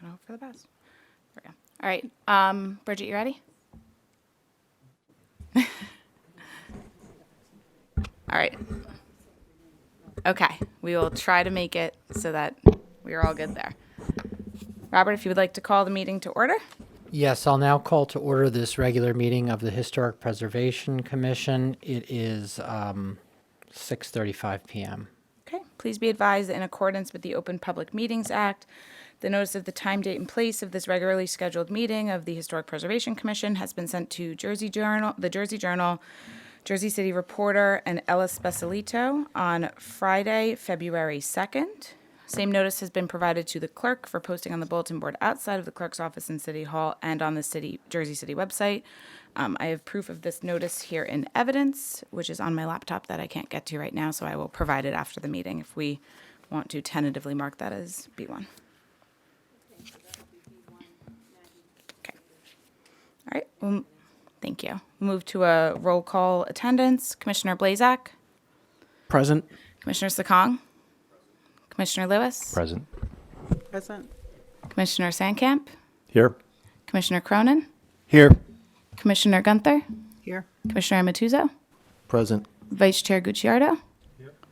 Gonna hope for the best. There we go. All right, Bridget, you ready? All right. Okay, we will try to make it so that we are all good there. Robert, if you would like to call the meeting to order? Yes, I'll now call to order this regular meeting of the Historic Preservation Commission. It is 6:35 p.m. Okay, please be advised that in accordance with the Open Public Meetings Act, the notice of the time, date, and place of this regularly scheduled meeting of the Historic Preservation Commission has been sent to Jersey Journal, the Jersey Journal, Jersey City Reporter, and Ellis Specialito on Friday, February 2nd. Same notice has been provided to the clerk for posting on the bulletin board outside of the clerk's office in City Hall and on the Jersey City website. I have proof of this notice here in evidence, which is on my laptop that I can't get to right now, so I will provide it after the meeting if we want to tentatively mark that as B1. Okay. All right. Thank you. We'll move to a roll call attendance. Commissioner Blazak, Present. Commissioner Sakong, Commissioner Lewis, Present. Present. Commissioner Sandkamp, Here. Commissioner Cronin, Here. Commissioner Gunther, Here. Commissioner Amatuzzo, Present. Vice Chair Gucciardo,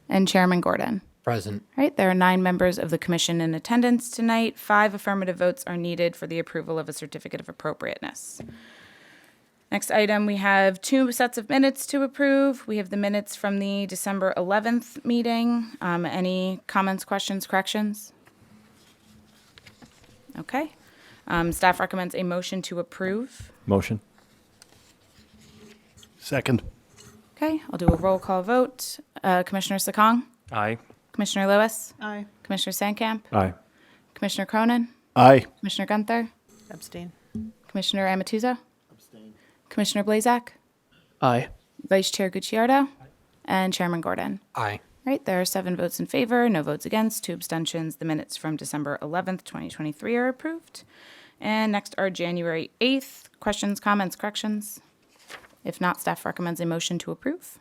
and Chairman Gordon. Present. All right, there are 9 members of the commission in attendance tonight. 5 affirmative votes are needed for the approval of a certificate of appropriateness. Next item, we have 2 sets of minutes to approve. We have the minutes from the December 11th meeting. Any comments, questions, corrections? Okay. Staff recommends a motion to approve. Motion. Second. Okay, I'll do a roll call vote. Commissioner Sakong, Aye. Commissioner Lewis, Aye. Commissioner Sandkamp, Aye. Commissioner Cronin, Aye. Commissioner Gunther, Abstain. Commissioner Amatuzzo, Commissioner Blazak, Aye. Vice Chair Gucciardo, and Chairman Gordon. Aye. Right, there are 7 votes in favor, no votes against, 2 abstentions. The minutes from December 11th, 2023 are approved. And next are January 8th. Questions, comments, corrections? If not, staff recommends a motion to approve.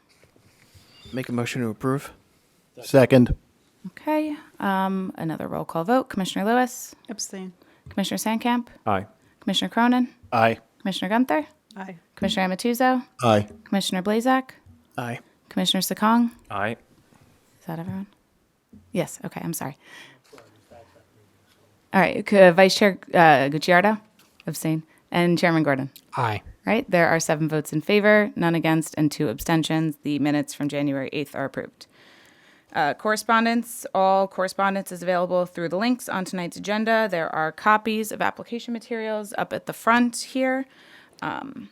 Make a motion to approve. Second. Okay, another roll call vote. Commissioner Lewis, Abstain. Commissioner Sandkamp, Aye. Commissioner Cronin, Aye. Commissioner Gunther, Aye. Commissioner Amatuzzo, Aye. Commissioner Blazak, Aye. Commissioner Sakong. Aye. Is that everyone? Yes, okay, I'm sorry. All right, Vice Chair Gucciardo, abstain, and Chairman Gordon. Aye. Right, there are 7 votes in favor, none against, and 2 abstentions. The minutes from January 8th are approved. Correspondence, all correspondence is available through the links on tonight's agenda. There are copies of application materials up at the front here. And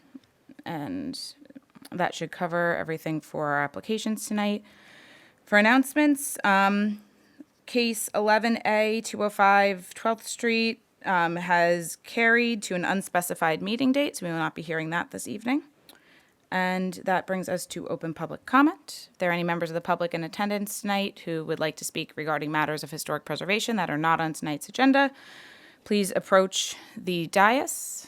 that should cover everything for our applications tonight. For announcements, case 11A 205 12th Street has carried to an unspecified meeting date, so we will not be hearing that this evening. And that brings us to open public comment. If there are any members of the public in attendance tonight who would like to speak regarding matters of historic preservation that are not on tonight's agenda, please approach the dais.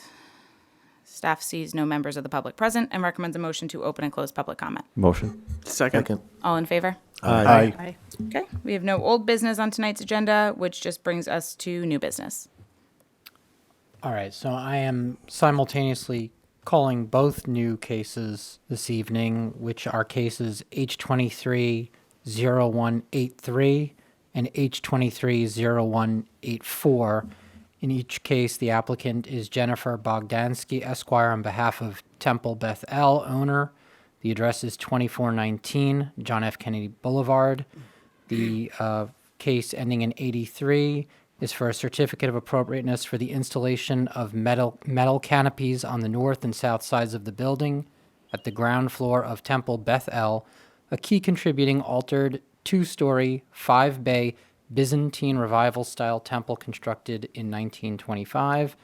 Staff sees no members of the public present and recommends a motion to open and close public comment. Motion. Second. All in favor? Aye. Aye. Okay, we have no old business on tonight's agenda, which just brings us to new business. All right, so I am simultaneously calling both new cases this evening, which are cases H23-0183 and H23-0184. In each case, the applicant is Jennifer Bogdansky, Esquire, on behalf of Temple Beth El, owner. The address is 2419 John F. Kennedy Boulevard. The case ending in 83 is for a certificate of appropriateness for the installation of metal canopies on the north and south sides of the building at the ground floor of Temple Beth El, a key contributing altered 2-story, 5-bay Byzantine Revival-style temple constructed in 1925.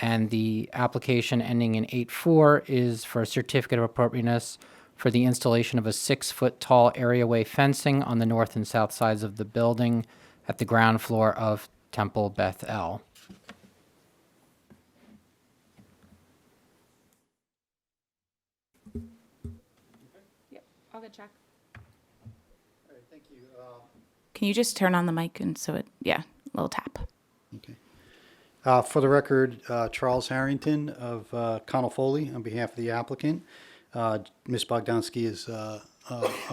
And the application ending in 84 is for a certificate of appropriateness for the installation of a 6-foot-tall areaway fencing on the north and south sides of the building at the ground floor of Temple Beth El. Yep, I'll get check. All right, thank you. Can you just turn on the mic and so it, yeah, a little tap. Okay. For the record, Charles Harrington of Connell Foley on behalf of the applicant. Ms. Bogdansky is a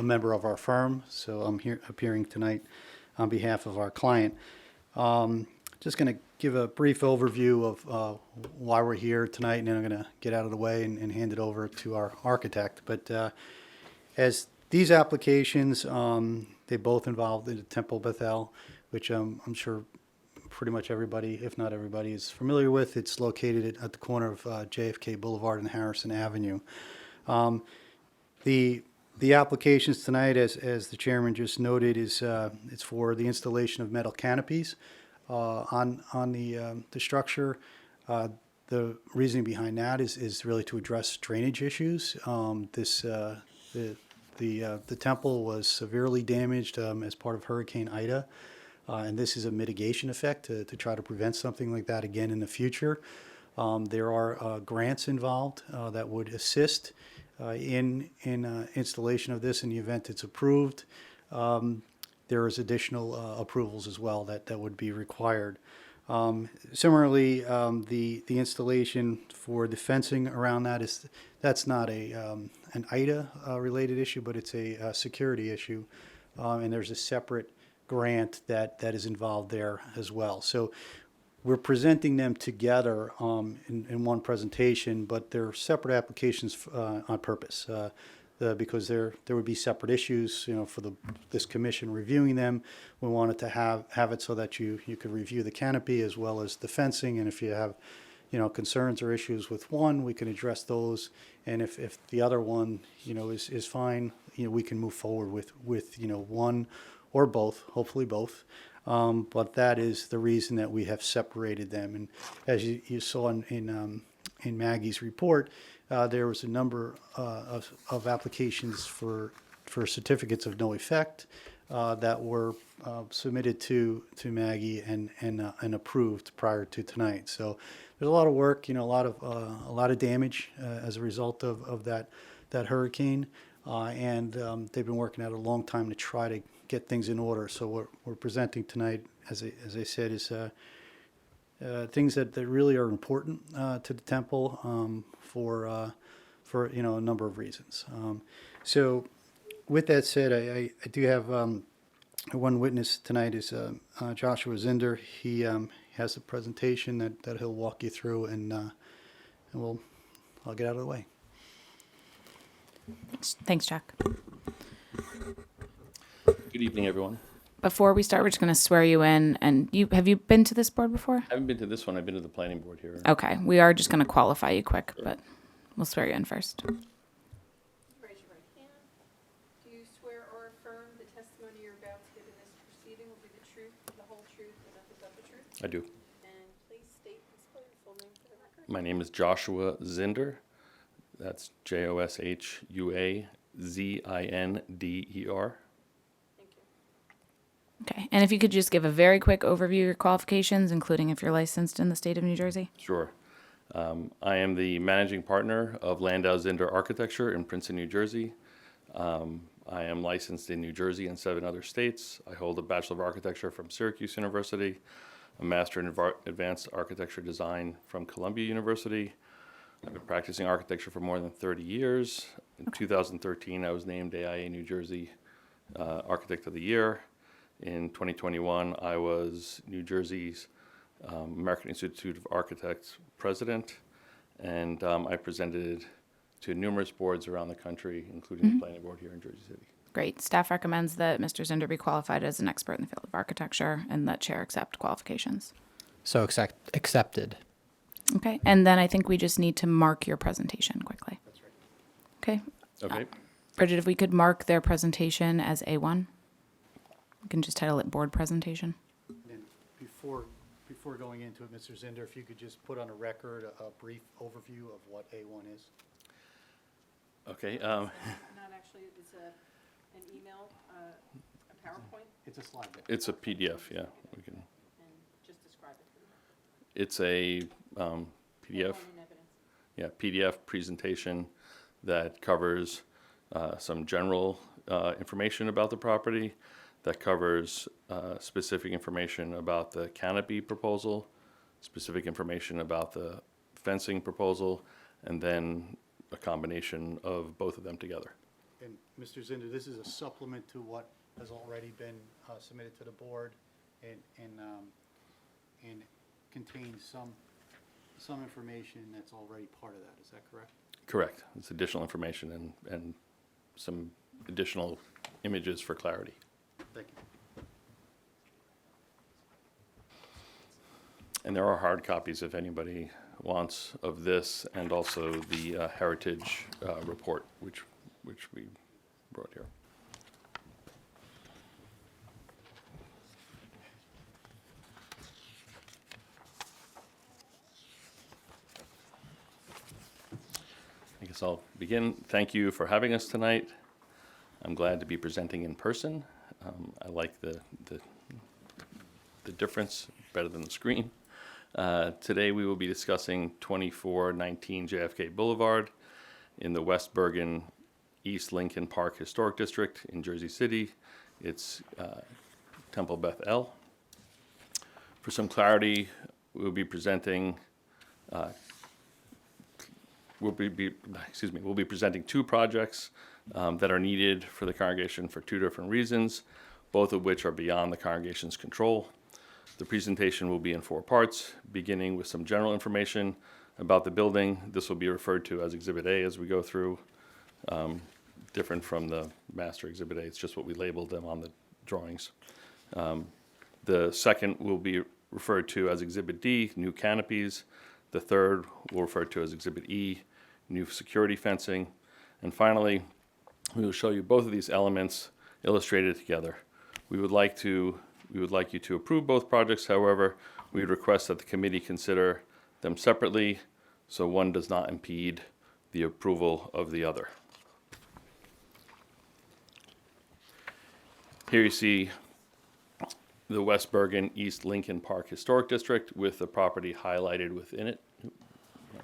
member of our firm, so I'm here appearing tonight on behalf of our client. Just going to give a brief overview of why we're here tonight, and then I'm going to get out of the way and hand it over to our architect. But as these applications, they both involve the Temple Bethel, which I'm sure pretty much everybody, if not everybody, is familiar with. It's located at the corner of JFK Boulevard and Harrison Avenue. The applications tonight, as the chairman just noted, is it's for the installation of metal canopies on the structure. The reasoning behind that is really to address drainage issues. The temple was severely damaged as part of Hurricane Ida. And this is a mitigation effect to try to prevent something like that again in the future. There are grants involved that would assist in installation of this in the event it's approved. There is additional approvals as well that would be required. Similarly, the installation for the fencing around that's not an IDA related issue, but it's a security issue, and there's a separate grant that is involved there as well. So we're presenting them together in one presentation, but they're separate applications on purpose because there would be separate issues, for this commission reviewing them. We wanted to have it so that you could review the canopy as well as the fencing, and if you have concerns or issues with one, we can address those, and if the other one is fine, we can move forward with one or both, hopefully both. But that is the reason that we have separated them. And as you saw in Maggie's report, there was a number of applications for certificates of no effect that were submitted to Maggie and approved prior to tonight. So there's a lot of work, a lot of damage as a result of that hurricane, and they've been working out a long time to try to get things in order. So what we're presenting tonight, as I said, is things that really are important to the temple for a number of reasons. So with that said, I do have one witness tonight is Joshua Zinder. He has a presentation that he'll walk you through, and I'll get out of the way. Thanks, Jack. Good evening, everyone. Before we start, we're just going to swear you in. And have you been to this board before? I haven't been to this one. I've been to the planning board here. Okay, we are just going to qualify you quick, but we'll swear you in first. Raise your right hand. Do you swear or affirm the testimony you're about to give in this proceeding will be the truth, the whole truth, and nothing but the truth? I do. And please state and spell your full name for the record. My name is Joshua Zinder. That's JOSHUAZINDER. Thank you. Okay, and if you could just give a very quick overview of your qualifications, including if you're licensed in the state of New Jersey. Sure. I am the managing partner of Landau Zinder Architecture in Princeton, New Jersey. I am licensed in New Jersey and 7 other states. I hold a Bachelor of Architecture from Syracuse University, a Master in Advanced Architecture Design from Columbia University. I've been practicing architecture for more than 30 years. In 2013, I was named AIA New Jersey Architect of the Year. In 2021, I was New Jersey's American Institute of Architects president, and I presented to numerous boards around the country, including the planning board here in Jersey City. Great. Staff recommends that Mr. Zinder be qualified as an expert in the field of architecture and that chair accept qualifications. So accepted. Okay, and then I think we just need to mark your presentation quickly. That's right. Okay. Okay. Bridget, if we could mark their presentation as A1. We can just title it board presentation. And then before going into it, Mr. Zinder, if you could just put on a record a brief overview of what A1 is. Okay. Not actually, it's an email, a PowerPoint, It's a slide deck. It's a PDF, yeah. We can. and just describe it for the It's a PDF. record. And evidence. Yeah, PDF presentation that covers some general information about the property, that covers specific information about the canopy proposal, specific information about the fencing proposal, and then a combination of both of them together. And Mr. Zinder, this is a supplement to what has already been submitted to the board and contains some information that's already part of that. Is that correct? Correct. It's additional information and some additional images for clarity. Thank you. And there are hard copies if anybody wants of this, and also the heritage report, which we brought here. I guess I'll begin. Thank you for having us tonight. I'm glad to be presenting in person. I like the difference better than the screen. Today we will be discussing 2419 JFK Boulevard in the West Bergen East Lincoln Park Historic District in Jersey City. It's Temple Beth El. For some clarity, we'll be presenting we'll be presenting two projects that are needed for the congregation for two different reasons, both of which are beyond the congregation's control. The presentation will be in four parts, beginning with some general information about the building. This will be referred to as Exhibit A as we go through, different from the master Exhibit A. It's just what we labeled them on the drawings. The second will be referred to as Exhibit D, new canopies. The third we'll refer to as Exhibit E, new security fencing. And finally, we will show you both of these elements illustrated together. We would like you to approve both projects. However, we would request that the committee consider them separately so one does not impede the approval of the other. Here you see the West Bergen East Lincoln Park Historic District with the property highlighted within it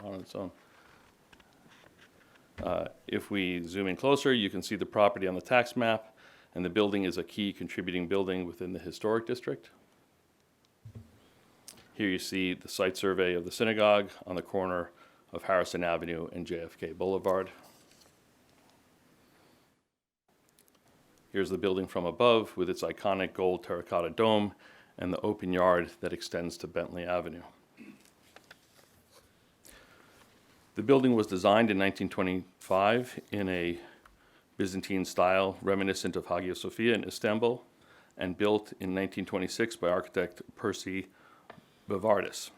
on its own. If we zoom in closer, you can see the property on the tax map, and the building is a key contributing building within the historic district. Here you see the site survey of the synagogue on the corner of Harrison Avenue and JFK Boulevard. Here's the building from above with its iconic gold terracotta dome and the open yard that extends to Bentley Avenue. The building was designed in 1925 in a Byzantine style reminiscent of Hagia Sophia in Istanbul, and built in 1926 by architect Percy Bavardis.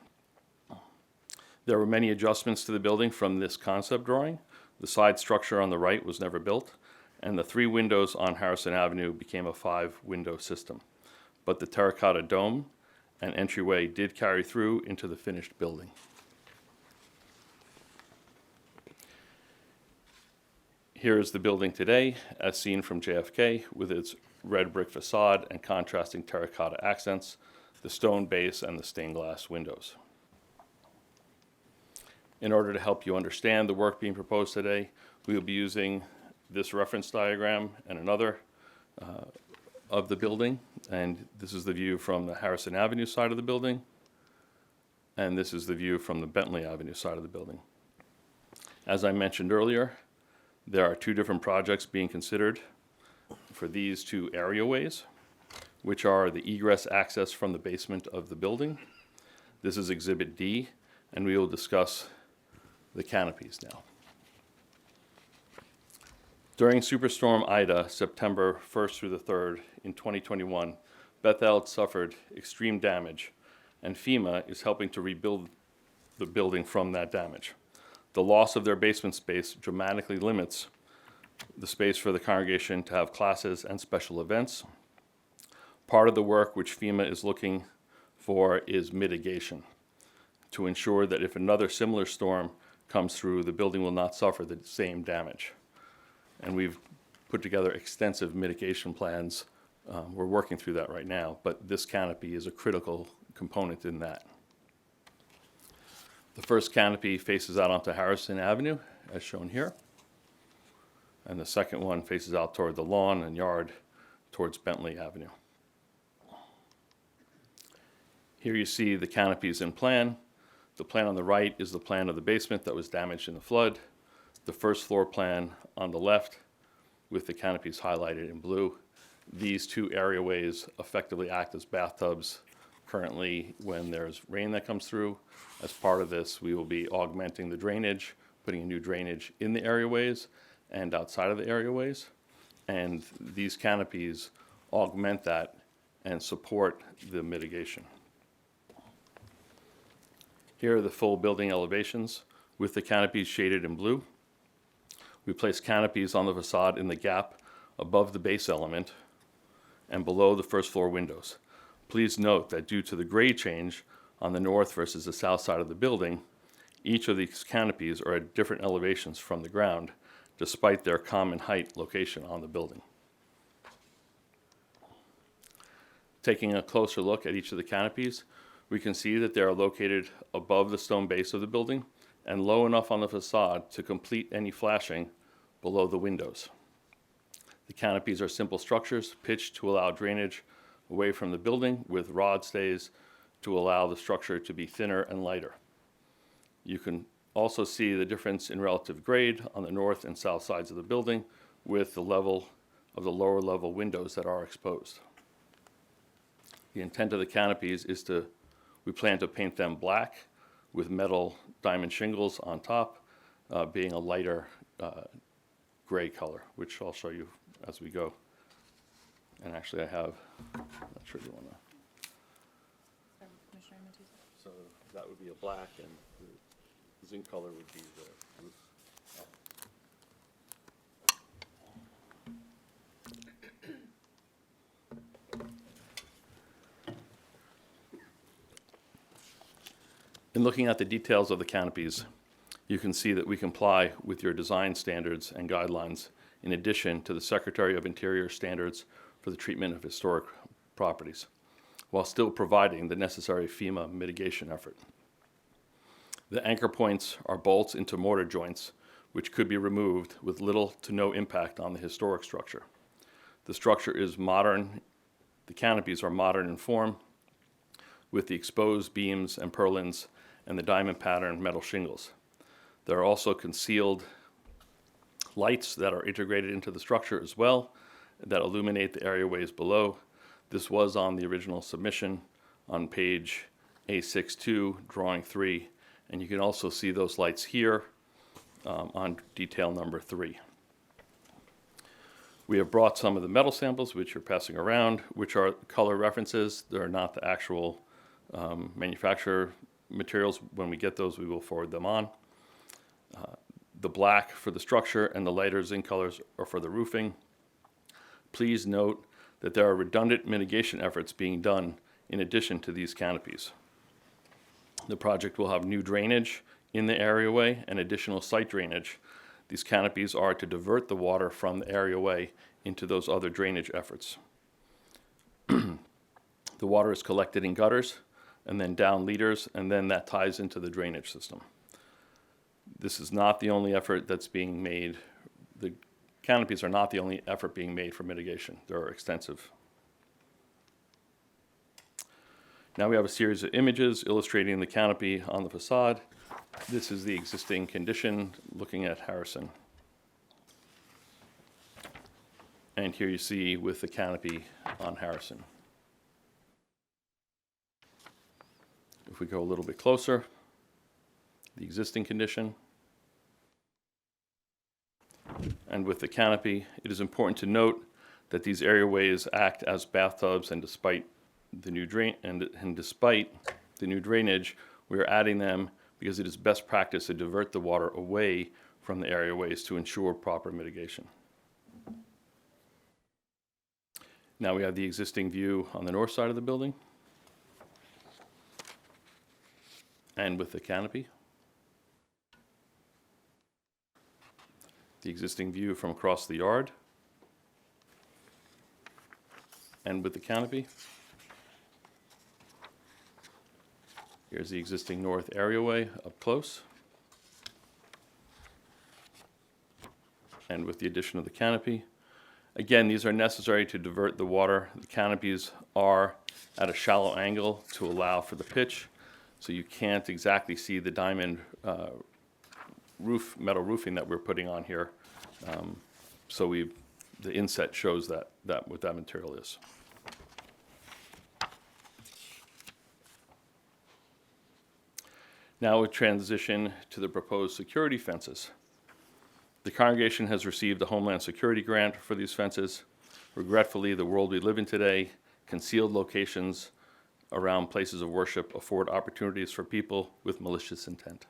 There were many adjustments to the building from this concept drawing. The side structure on the right was never built, and the 3 windows on Harrison Avenue became a 5-window system. But the terracotta dome and entryway did carry through into the finished building. Here is the building today, as seen from JFK, with its red brick facade and contrasting terracotta accents, the stone base, and the stained glass windows. In order to help you understand the work being proposed today, we will be using this reference diagram and another of the building. And this is the view from the Harrison Avenue side of the building. And this is the view from the Bentley Avenue side of the building. As I mentioned earlier, there are 2 different projects being considered for these 2 areaways, which are the egress access from the basement of the building. This is Exhibit D, and we will discuss the canopies now. During Superstorm Ida, September 1st through the 3rd in 2021, Beth El suffered extreme damage, and FEMA is helping to rebuild the building from that damage. The loss of their basement space dramatically limits the space for the congregation to have classes and special events. Part of the work which FEMA is looking for is mitigation, to ensure that if another similar storm comes through, the building will not suffer the same damage. And we've put together extensive mitigation plans. We're working through that right now, but this canopy is a critical component in that. The first canopy faces out onto Harrison Avenue, as shown here. And the second one faces out toward the lawn and yard towards Bentley Avenue. Here you see the canopies in plan. The plan on the right is the plan of the basement that was damaged in the flood. The first floor plan on the left with the canopies highlighted in blue. These two areaways effectively act as bathtubs currently when there's rain that comes through. As part of this, we will be augmenting the drainage, putting a new drainage in the areaways and outside of the areaways. And these canopies augment that and support the mitigation. Here are the full building elevations with the canopies shaded in blue. We place canopies on the facade in the gap above the base element and below the first floor windows. Please note that due to the grade change on the north versus the south side of the building, each of these canopies are at different elevations from the ground, despite their common height location on the building. Taking a closer look at each of the canopies, we can see that they are located above the stone base of the building and low enough on the facade to complete any flashing below the windows. The canopies are simple structures pitched to allow drainage away from the building with rod stays to allow the structure to be thinner and lighter. You can also see the difference in relative grade on the north and south sides of the building with the level of the lower level windows that are exposed. The intent of the canopies is we plan to paint them black with metal diamond shingles on top, being a lighter gray color, which I'll show you as we go. And actually I have, I'm not sure you want to. So that would be a black and the zinc color would be the roof. In looking at the details of the canopies, you can see that we comply with your design standards and guidelines in addition to the Secretary of Interior standards for the treatment of historic properties, while still providing the necessary FEMA mitigation effort. The anchor points are bolts into mortar joints, which could be removed with little to no impact on the historic structure. The structure is modern, the canopies are modern in form, with the exposed beams and purlins and the diamond pattern metal shingles. There are also concealed lights that are integrated into the structure as well that illuminate the areaways below. This was on the original submission on page A62, drawing 3, and you can also see those lights here on detail number 3. We have brought some of the metal samples, which you're passing around, which are color references. They're not the actual manufacturer materials. When we get those, we will forward them on. The black for the structure and the lighter zinc colors are for the roofing. Please note that there are redundant mitigation efforts being done in addition to these canopies. The project will have new drainage in the areaway and additional site drainage. These canopies are to divert the water from the areaway into those other drainage efforts. The water is collected in gutters and then down leaders, and then that ties into the drainage system. This is not the only effort that's being made. The canopies are not the only effort being made for mitigation. There are extensive. Now we have a series of images illustrating the canopy on the facade. This is the existing condition looking at Harrison. And here you see with the canopy on Harrison. If we go a little bit closer, the existing condition. And with the canopy, it is important to note that these areaways act as bathtubs, and despite the new despite the new drainage, we are adding them because it is best practice to divert the water away from the areaways to ensure proper mitigation. Now we have the existing view on the north side of the building and with the canopy. The existing view from across the yard and with the canopy. Here's the existing north areaway up close. And with the addition of the canopy. Again, these are necessary to divert the water. The canopies are at a shallow angle to allow for the pitch, so you can't exactly see the diamond metal roofing that we're putting on here. So the inset shows that what that material is. Now we transition to the proposed security fences. The congregation has received a Homeland Security grant for these fences. Regretfully, the world we live in today, concealed locations around places of worship afford opportunities for people with malicious intent.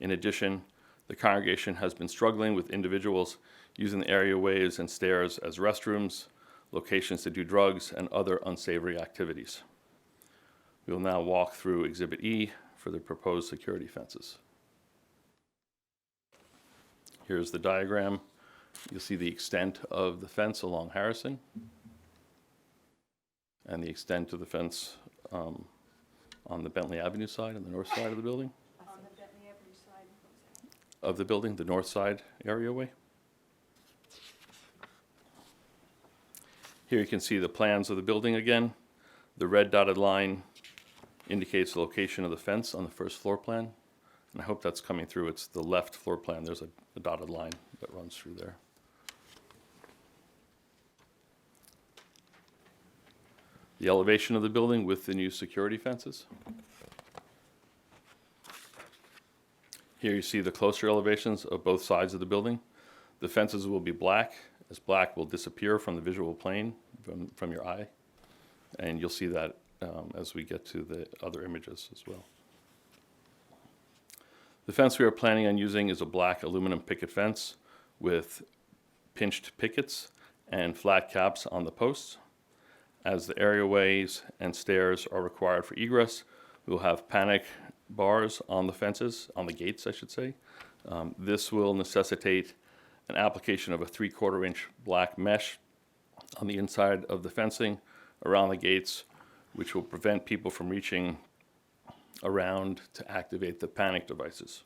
In addition, the congregation has been struggling with individuals using the areaways and stairs as restrooms, locations to do drugs, and other unsavory activities. We will now walk through Exhibit E for the proposed security fences. Here's the diagram. You'll see the extent of the fence along Harrison and the extent of the fence on the Bentley Avenue side, on the north side of the building. On the Bentley Avenue side. Of the building, the north side areaway. Here you can see the plans of the building again. The red dotted line indicates the location of the fence on the first floor plan. And I hope that's coming through. It's the left floor plan. There's a dotted line that runs through there. The elevation of the building with the new security fences. Here you see the closer elevations of both sides of the building. The fences will be black, as black will disappear from the visual plane, from your eye. And you'll see that as we get to the other images as well. The fence we are planning on using is a black aluminum picket fence with pinched pickets and flat caps on the posts. As the areaways and stairs are required for egress, we will have panic bars on the fences, on the gates, I should say. This will necessitate an application of a 3/4 inch black mesh on the inside of the fencing around the gates, which will prevent people from reaching around to activate the panic devices.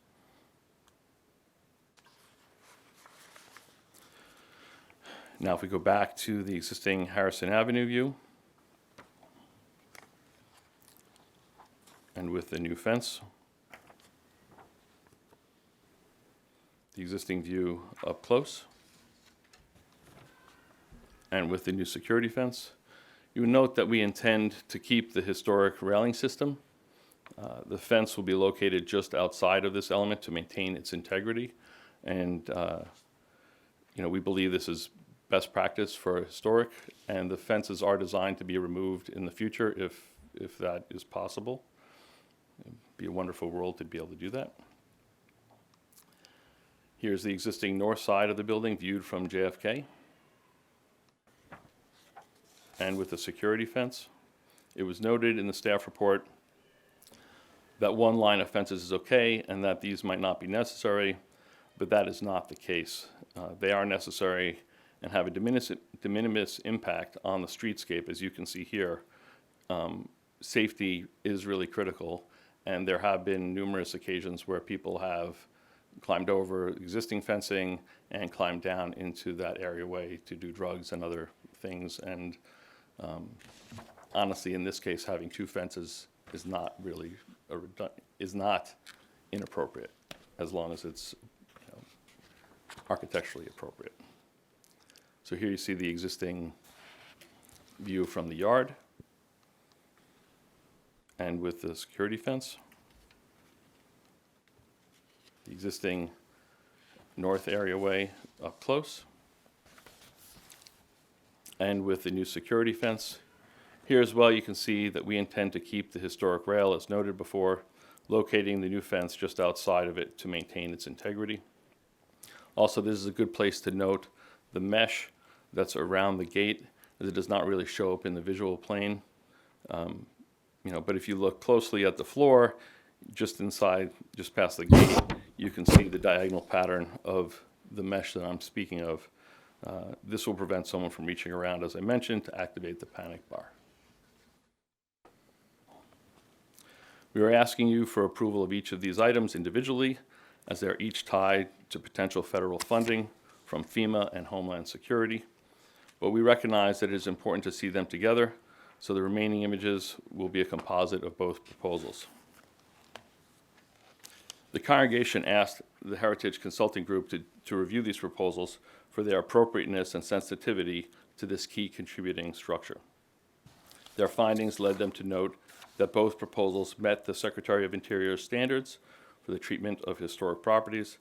Now, if we go back to the existing Harrison Avenue view, and with the new fence, the existing view up close, and with the new security fence, you will note that we intend to keep the historic railing system. The fence will be located just outside of this element to maintain its integrity, and we believe this is best practice for historic, and the fences are designed to be removed in the future if that is possible. It'd be a wonderful world to be able to do that. Here's the existing north side of the building viewed from JFK, and with the security fence. It was noted in the staff report that one line of fences is okay and that these might not be necessary, but that is not the case. They are necessary and have a de minimis impact on the streetscape, as you can see here. Safety is really critical, and there have been numerous occasions where people have climbed over existing fencing and climbed down into that areaway to do drugs and other things. And honestly, in this case, having two fences is not really is not inappropriate, as long as it's architecturally appropriate. So here you see the existing view from the yard, and with the security fence, the existing north areaway up close, and with the new security fence. Here as well, you can see that we intend to keep the historic rail, as noted before, locating the new fence just outside of it to maintain its integrity. Also, this is a good place to note the mesh that's around the gate, as it does not really show up in the visual plane. But if you look closely at the floor, just inside, just past the gate, you can see the diagonal pattern of the mesh that I'm speaking of. This will prevent someone from reaching around, as I mentioned, to activate the panic bar. We are asking you for approval of each of these items individually, as they are each tied to potential federal funding from FEMA and Homeland Security. but we recognize that it is important to see them together, so the remaining images will be a composite of both proposals. The congregation asked the Heritage Consulting Group to review these proposals for their appropriateness and sensitivity to this key contributing structure. Their findings led them to note that both proposals met the Secretary of Interior's standards for the treatment of historic properties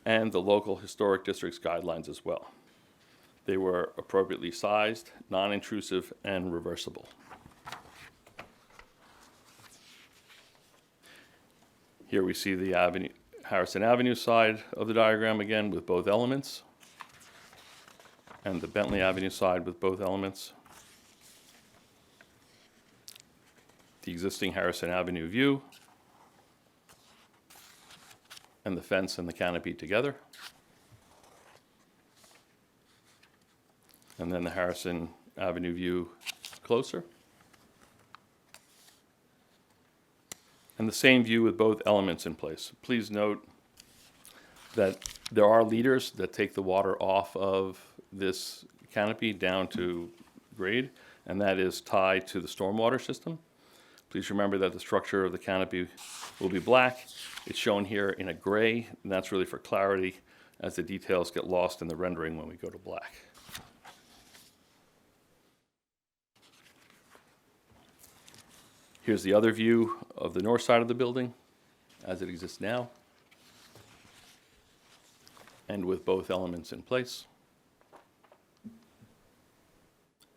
and the local historic district's guidelines as well. They were appropriately sized, non-intrusive, and reversible. Here we see the Harrison Avenue side of the diagram again with both elements, and the Bentley Avenue side with both elements. The existing Harrison Avenue view, and the fence and the canopy together. And then the Harrison Avenue view closer. And the same view with both elements in place. Please note that there are leaders that take the water off of this canopy down to grade, and that is tied to the stormwater system. Please remember that the structure of the canopy will be black. It's shown here in a gray, and that's really for clarity as the details get lost in the rendering when we go to black. Here's the other view of the north side of the building as it exists now, and with both elements in place.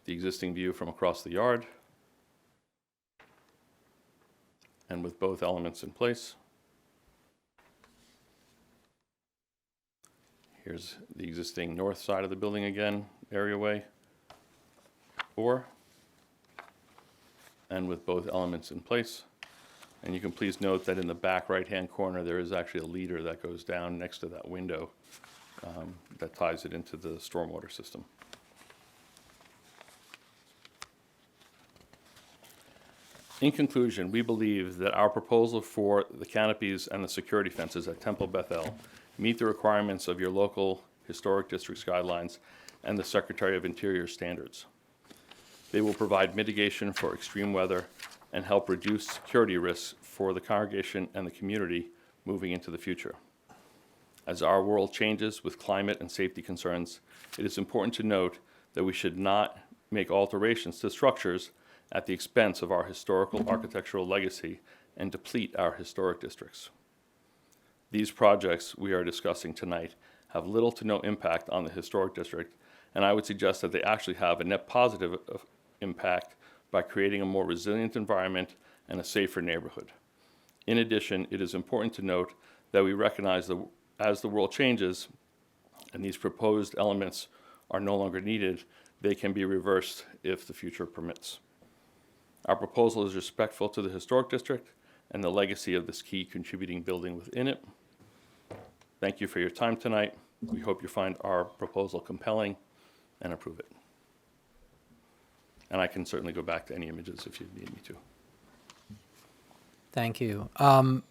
The existing view from across the yard, and with both elements in place. Here's the existing north side of the building again, areaway, and with both elements in place. And you can please note that in the back right-hand corner, there is actually a leader that goes down next to that window that ties it into the stormwater system. In conclusion, we believe that our proposal for the canopies and the security fences at Temple Beth-El meet the requirements of your local historic district's guidelines and the Secretary of Interior standards. They will provide mitigation for extreme weather and help reduce security risks for the congregation and the community moving into the future. As our world changes with climate and safety concerns, it is important to note that we should not make alterations to structures at the expense of our historical architectural legacy and deplete our historic districts. These projects we are discussing tonight have little to no impact on the historic district, and I would suggest that they actually have a net positive impact by creating a more resilient environment and a safer neighborhood. In addition, it is important to note that we recognize that as the world changes and these proposed elements are no longer needed, they can be reversed if the future permits. Our proposal is respectful to the historic district and the legacy of this key contributing building within it. Thank you for your time tonight. We hope you find our proposal compelling and approve it. And I can certainly go back to any images if you need me to. Thank you. Can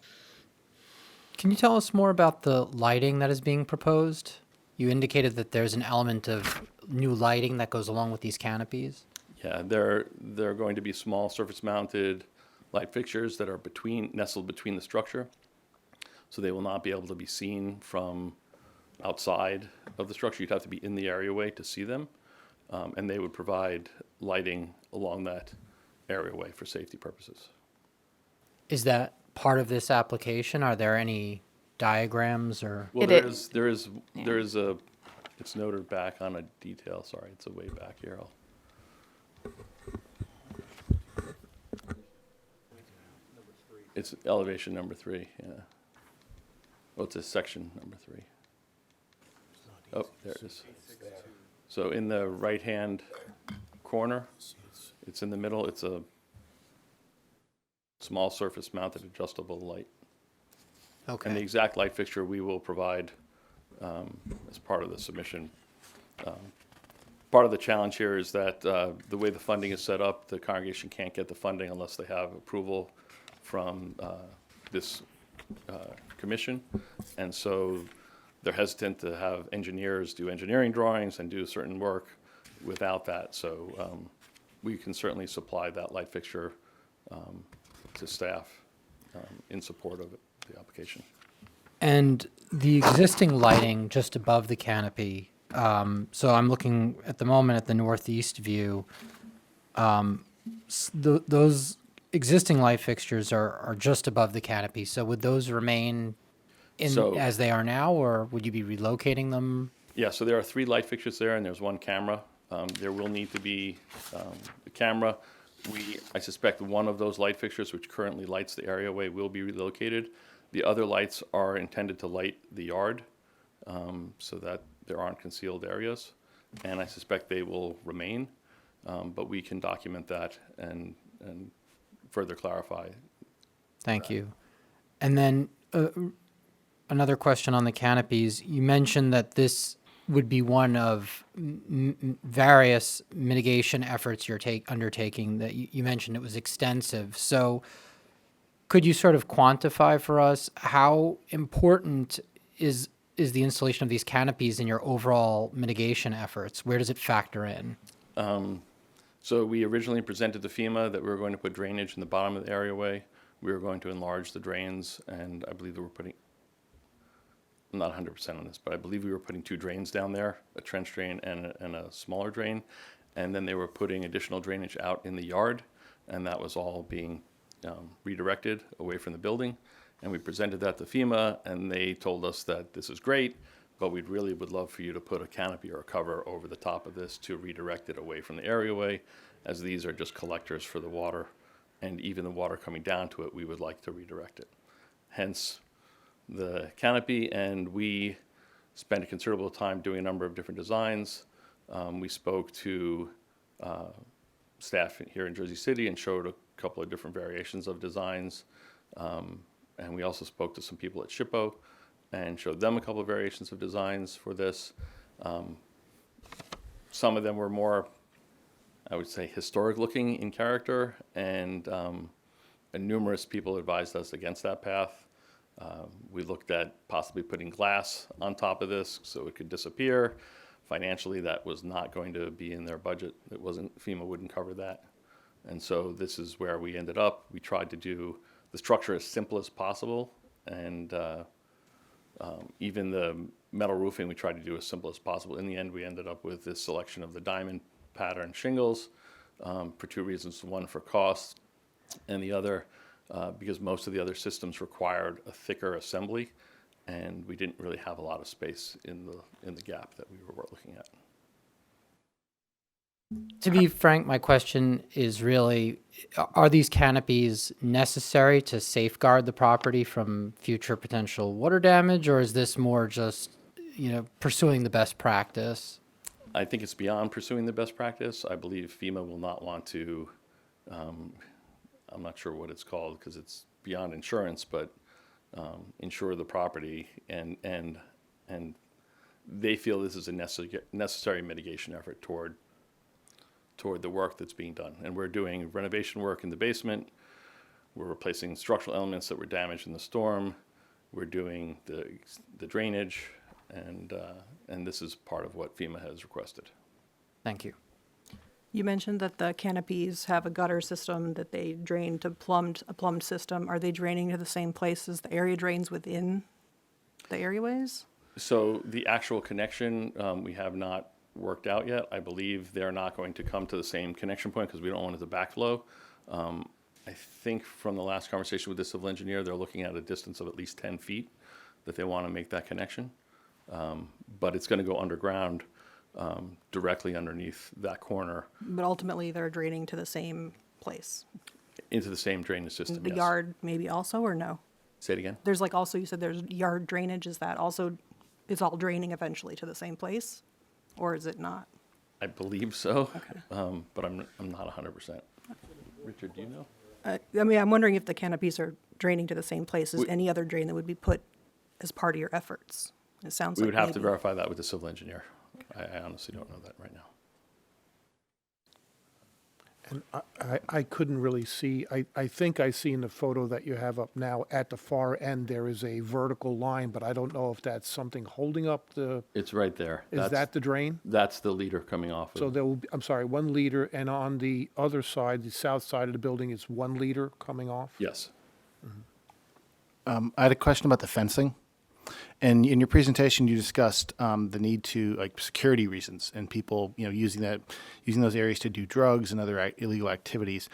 you tell us more about the lighting that is being proposed? You indicated that there's an element of new lighting that goes along with these canopies. Yeah, they're going to be small surface-mounted light fixtures that are nestled between the structure, so they will not be able to be seen from outside of the structure. You'd have to be in the areaway to see them, and they would provide lighting along that areaway for safety purposes. Is that part of this application? Are there any diagrams or? Well, It there is a, it's noted back on a detail. Sorry, it's a way back here. It's elevation number 3, yeah. Well, it's a section number 3. Oh, there it is. So in the right-hand corner, it's in the middle, it's a small surface-mounted adjustable light. Okay. And the exact light fixture we will provide as part of the submission. Part of the challenge here is that the way the funding is set up, the congregation can't get the funding unless they have approval from this commission. And so they're hesitant to have engineers do engineering drawings and do certain work without that. So we can certainly supply that light fixture to staff in support of the application. And the existing lighting just above the canopy, so I'm looking at the moment at the northeast view. Those existing light fixtures are just above the canopy. So would those remain So- as they are now, or would you be relocating them? Yeah, so there are 3 light fixtures there, and there's 1 camera. There will need to be a camera. I suspect one of those light fixtures, which currently lights the areaway, will be relocated. The other lights are intended to light the yard, so that there aren't concealed areas. And I suspect they will remain, but we can document that and further clarify. Thank you. And then another question on the canopies. You mentioned that this would be one of various mitigation efforts you're undertaking. That you mentioned it was extensive. So could you sort of quantify for us how important is the installation of these canopies in your overall mitigation efforts? Where does it factor in? So we originally presented to FEMA that we were going to put drainage in the bottom of the areaway. We were going to enlarge the drains, and I believe that I'm not 100% on this, but I believe we were putting 2 drains down there, a trench drain and a smaller drain. And then they were putting additional drainage out in the yard, and that was all being redirected away from the building. And we presented that to FEMA, and they told us that this is great, but we really would love for you to put a canopy or a cover over the top of this to redirect it away from the areaway, as these are just collectors for the water. And even the water coming down to it, we would like to redirect it. Hence the canopy, and we spent a considerable time doing a number of different designs. We spoke to staff here in Jersey City and showed a couple of different variations of designs. And we also spoke to some people at SHPO and showed them a couple of variations of designs for this. Some of them were more, I would say, historic looking in character, and numerous people advised us against that path. We looked at possibly putting glass on top of this so it could disappear. Financially, that was not going to be in their budget. FEMA wouldn't cover that. And so this is where we ended up. We tried to do the structure as simple as possible, and even the metal roofing we tried to do as simple as possible. In the end, we ended up with this selection of the diamond pattern shingles for 2 reasons. One, for cost, and the other, because most of the other systems required a thicker assembly, and we didn't really have a lot of space in the gap that we were looking at. To be frank, my question is really, are these canopies necessary to safeguard the property from future potential water damage, or is this more just, pursuing the best practice? I think it's beyond pursuing the best practice. I believe FEMA will not want to, I'm not sure what it's called because it's beyond insurance, but insure the property, and they feel this is a necessary mitigation effort toward the work that's being done. And we're doing renovation work in the basement. We're replacing structural elements that were damaged in the storm. We're doing the drainage, and this is part of what FEMA has requested. Thank you. You mentioned that the canopies have a gutter system that they drain to a plumbed system. Are they draining to the same place as the area drains within the areaways? So the actual connection, we have not worked out yet. I believe they're not going to come to the same connection point because we don't want it to backflow. I think from the last conversation with the civil engineer, they're looking at a distance of at least 10 feet that they want to make that connection. But it's going to go underground directly underneath that corner But ultimately, they're draining to the same place. into the same drainage system. The yes. yard maybe also, or no? Say it again? There's also, you said there's yard drainage. Is that also, it's all draining eventually to the same place? Or is it not? I believe so, but I'm not 100%. Richard, do you know? I'm wondering if the canopies are draining to the same place as any other drain that would be put as part of your efforts. It sounds We like would have to maybe. verify that with the civil engineer. I honestly don't know that right now. And I couldn't really see, I think I seen the photo that you have up now. At the far end, there is a vertical line, but I don't know if that's something holding up the, It's right there. is that the drain? That's the leader coming off So of. there will, be I'm sorry, 1 liter, and on the other side, the south side of the building, is 1 liter coming off? Yes. I had a question about the fencing. And in your presentation, you discussed the need to, like, security reasons and people, using those areas to do drugs and other illegal activities.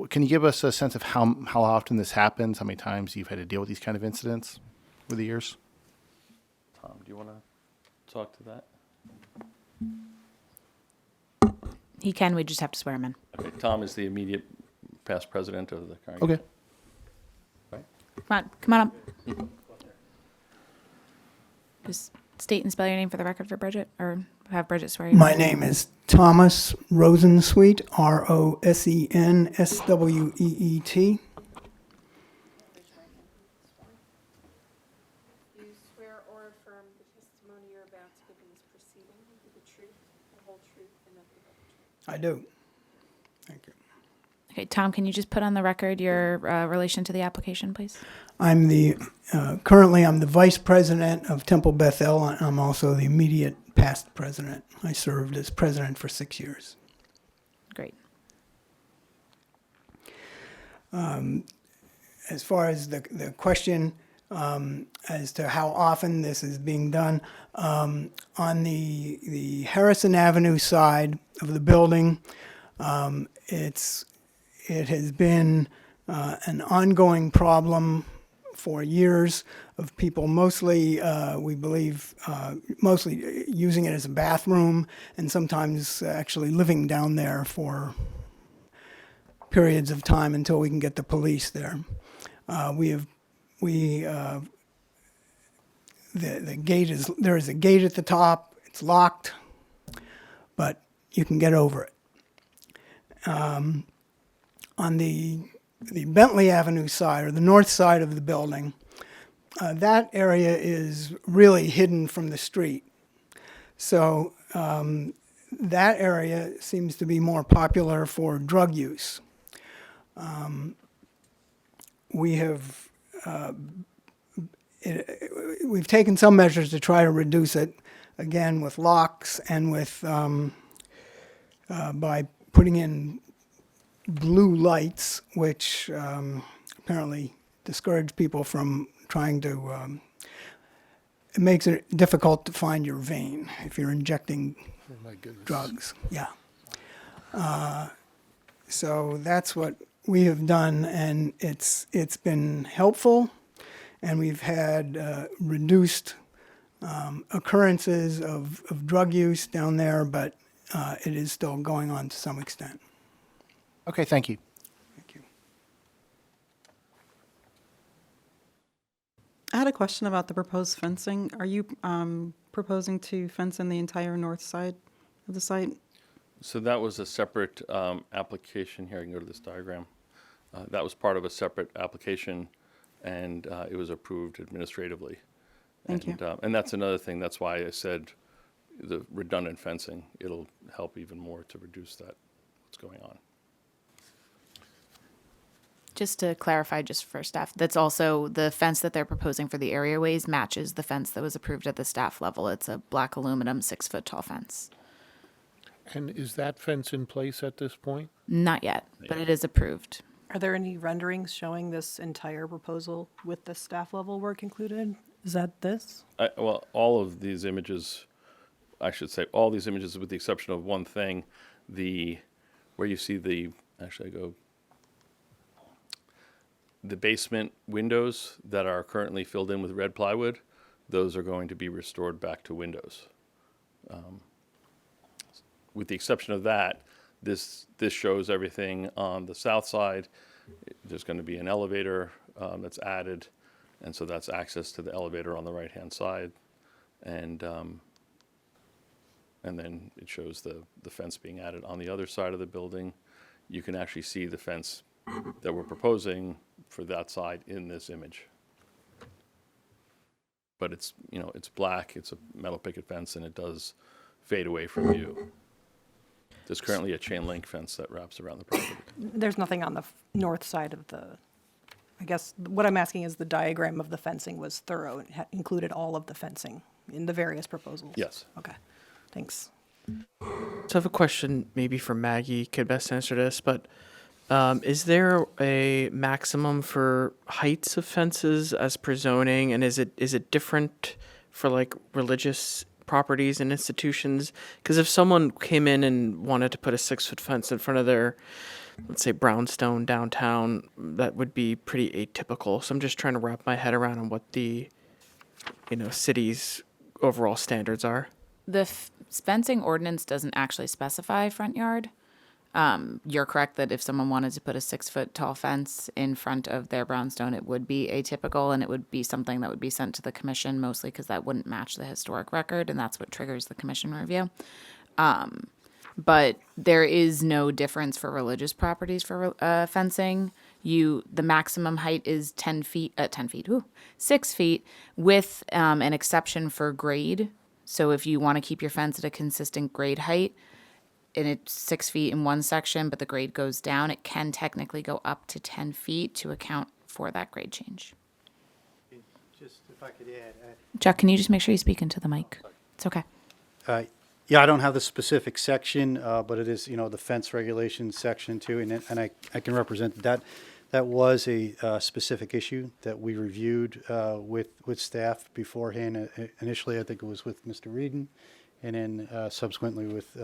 Can you give us a sense of how often this happens? How many times you've had to deal with these kind of incidents over the years? Tom, do you want to talk to that? He can, we just have to swear him in. Okay, Tom is the immediate past president of the congregation. Okay. Come on up. Just state and spell your name for the record for Bridget, or have Bridget swear you. My name is Thomas Rosensweet, RosenSweet. Do you swear or affirm the testimony you're about to give in this proceeding will be the truth, the whole truth, and nothing but the truth? I do. Thank you. Okay, Tom, can you just put on the record your relation to the application, please? I'm currently I'm the vice president of Temple Bethel, and I'm also the immediate past president. I served as president for 6 years. Great. As far as the question as to how often this is being done, on the Harrison Avenue side of the building, it has been an ongoing problem for years of people mostly, we believe, mostly using it as a bathroom and sometimes actually living down there for periods of time until we can get the police there. The gate is, there is a gate at the top, it's locked, but you can get over it. On the Bentley Avenue side, or the north side of the building, that area is really hidden from the street. So that area seems to be more popular for drug use. We've taken some measures to try to reduce it, again with locks and with by putting in blue lights, which apparently discourage people from trying to. It makes it difficult to find your vein if you're injecting Oh, my goodness. drugs. Yeah. So that's what we have done, and it's been helpful, and we've had reduced occurrences of drug use down there, but it is still going on to some extent. Okay, thank you. Thank you. I had a question about the proposed fencing. Are you proposing to fence in the entire north side of the site? So that was a separate application. Here, I can go to this diagram. That was part of a separate application, and it was approved administratively. Thank you. And that's another thing. That's why I said the redundant fencing. It'll help even more to reduce that, what's going on. Just to clarify, just for staff, that's also the fence that they're proposing for the areaways matches the fence that was approved at the staff level. It's a black aluminum 6-foot tall fence. And is that fence in place at this point? Not yet, but it is approved. Are there any renderings showing this entire proposal with the staff level work included? Is that this? Well, all of these images, I should say, all these images with the exception of one thing, where you see the basement windows that are currently filled in with red plywood, those are going to be restored back to windows. With the exception of that, this shows everything on the south side. There's going to be an elevator that's added, and so that's access to the elevator on the right-hand side. And then it shows the fence being added on the other side of the building. You can actually see the fence that we're proposing for that side in this image. But it's black, it's a metal picket fence, and it does fade away from view. There's currently a chain link fence that wraps around the property. There's nothing on the north side of I guess what I'm asking is the diagram of the fencing was thorough and included all of the fencing in the various proposals? Yes. Okay, thanks. So I have a question maybe for Maggie, could best answer this, but is there a maximum for heights of fences as per zoning, and is it different for like religious properties and institutions? Because if someone came in and wanted to put a 6-foot fence in front of their, let's say, brownstone downtown, that would be pretty atypical. So I'm just trying to wrap my head around on what the, city's overall standards are. The fencing ordinance doesn't actually specify front yard. You're correct that if someone wanted to put a 6-foot tall fence in front of their brownstone, it would be atypical, and it would be something that would be sent to the commission, mostly because that wouldn't match the historic record, and that's what triggers the commission review. But there is no difference for religious properties for fencing. The maximum height is 6 feet, with an exception for grade. So if you want to keep your fence at a consistent grade height, and it's 6 feet in one section, but the grade goes down, it can technically go up to 10 feet to account for that grade change. Just if I could add, Chuck, can you just make sure you speak into the mic? It's okay. yeah, I don't have the specific section, but it is, the fence regulation section too, and I can represent that. That was a specific issue that we reviewed with staff beforehand. Initially, I think it was with Mr. Reedon, and then subsequently with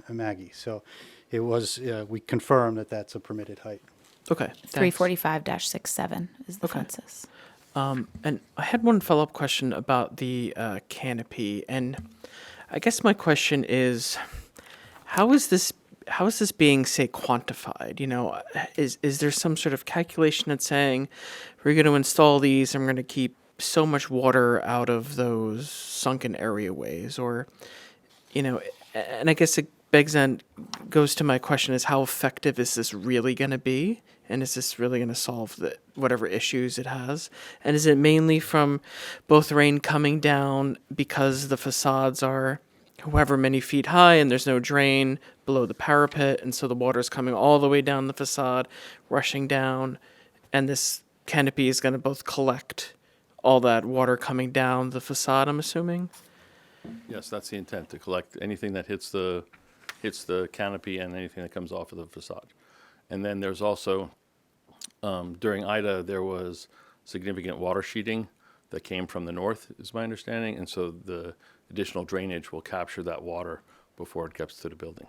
Maggie. So it was, we confirmed that that's a permitted height. Okay. 345-67 is the Okay. census. And I had one follow-up question about the canopy, and I guess my question is, how is this being, say, quantified? Is there some sort of calculation that's saying we're going to install these and we're going to keep so much water out of those sunken areaways, or, and I guess it goes to my question is, how effective is this really going to be? And is this really going to solve whatever issues it has? And is it mainly from both rain coming down because the facades are however many feet high and there's no drain below the parapet, and so the water is coming all the way down the facade, rushing down, and this canopy is going to both collect all that water coming down the facade, I'm assuming? Yes, that's the intent, to collect anything that hits the canopy and anything that comes off of the facade. And then there's also, during Ida, there was significant water sheeting that came from the north, is my understanding, and so the additional drainage will capture that water before it gets to the building.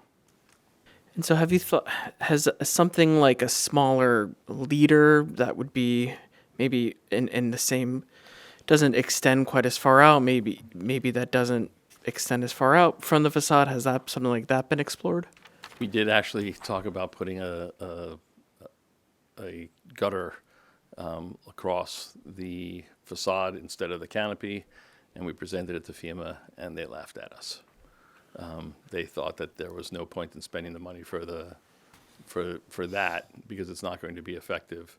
And so have you thought, has something like a smaller leader that would be maybe in the same, doesn't extend quite as far out, maybe that doesn't extend as far out from the facade, has that something like that been explored? We did actually talk about putting a gutter across the facade instead of the canopy, and we presented it to FEMA, and they laughed at us. They thought that there was no point in spending the money for that because it's not going to be effective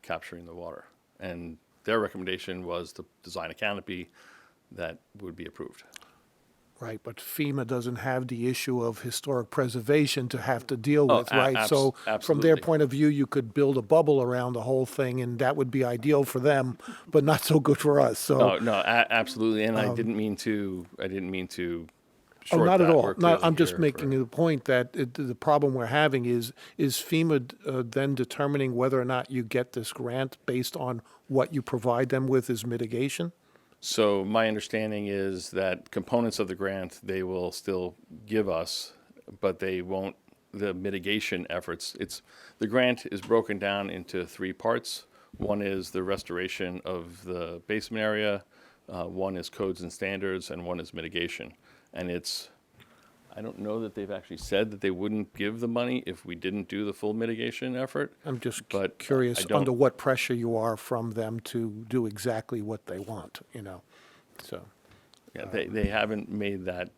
capturing the water. And their recommendation was to design a canopy that would be approved. Right, but FEMA doesn't have the issue of historic preservation to have to deal Oh, with, right? So from their absolutely. point of view, you could build a bubble around the whole thing, and that would be ideal for them, but not so good for us, so. No, absolutely, and I didn't mean to Oh, short not at that. all. We're Not, clearly I'm just here making for- the point that the problem we're having is FEMA then determining whether or not you get this grant based on what you provide them with as mitigation? So my understanding is that components of the grant, they will still give us, but they won't, the mitigation efforts, the grant is broken down into 3 parts. One is the restoration of the basement area, one is codes and standards, and one is mitigation. And I don't know that they've actually said that they wouldn't give the money if we didn't do the full mitigation effort. I'm just But curious I don't- under what pressure you are from them to do exactly what they want, so. Yeah, they haven't made that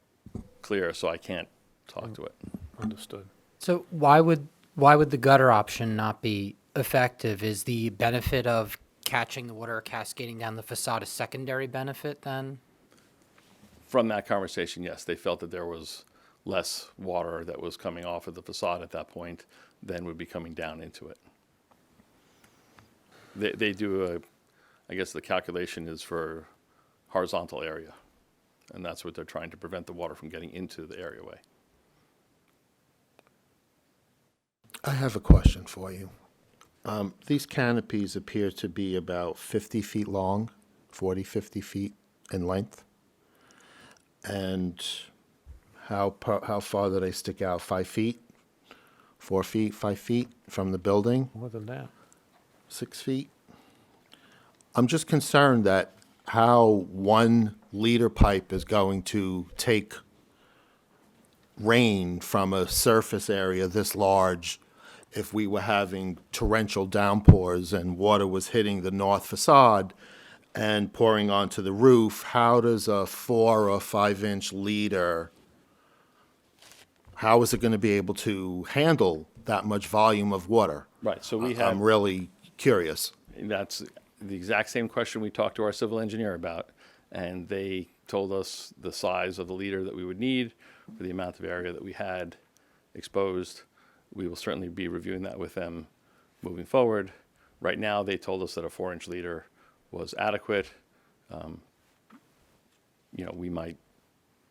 clear, so I can't talk to it. Understood. So why would the gutter option not be effective? Is the benefit of catching the water cascading down the facade a secondary benefit then? From that conversation, yes, they felt that there was less water that was coming off of the facade at that point than would be coming down into it. They do I guess the calculation is for horizontal area, and that's what they're trying to prevent the water from getting into the areaway. I have a question for you. These canopies appear to be about 50 feet long, 40, 50 feet in length. And how far do they stick out? 5 feet? 4 feet? 5 feet from the building? More than that. 6 feet? I'm just concerned that how 1 liter pipe is going to take rain from a surface area this large if we were having torrential downpours and water was hitting the north facade and pouring onto the roof. How does a 4 or 5 inch leader, how is it going to be able to handle that much volume of water? Right, so we have. I'm really curious. That's the exact same question we talked to our civil engineer about, and they told us the size of the leader that we would need for the amount of area that we had exposed. We will certainly be reviewing that with them moving forward. Right now, they told us that a 4-inch leader was adequate. We might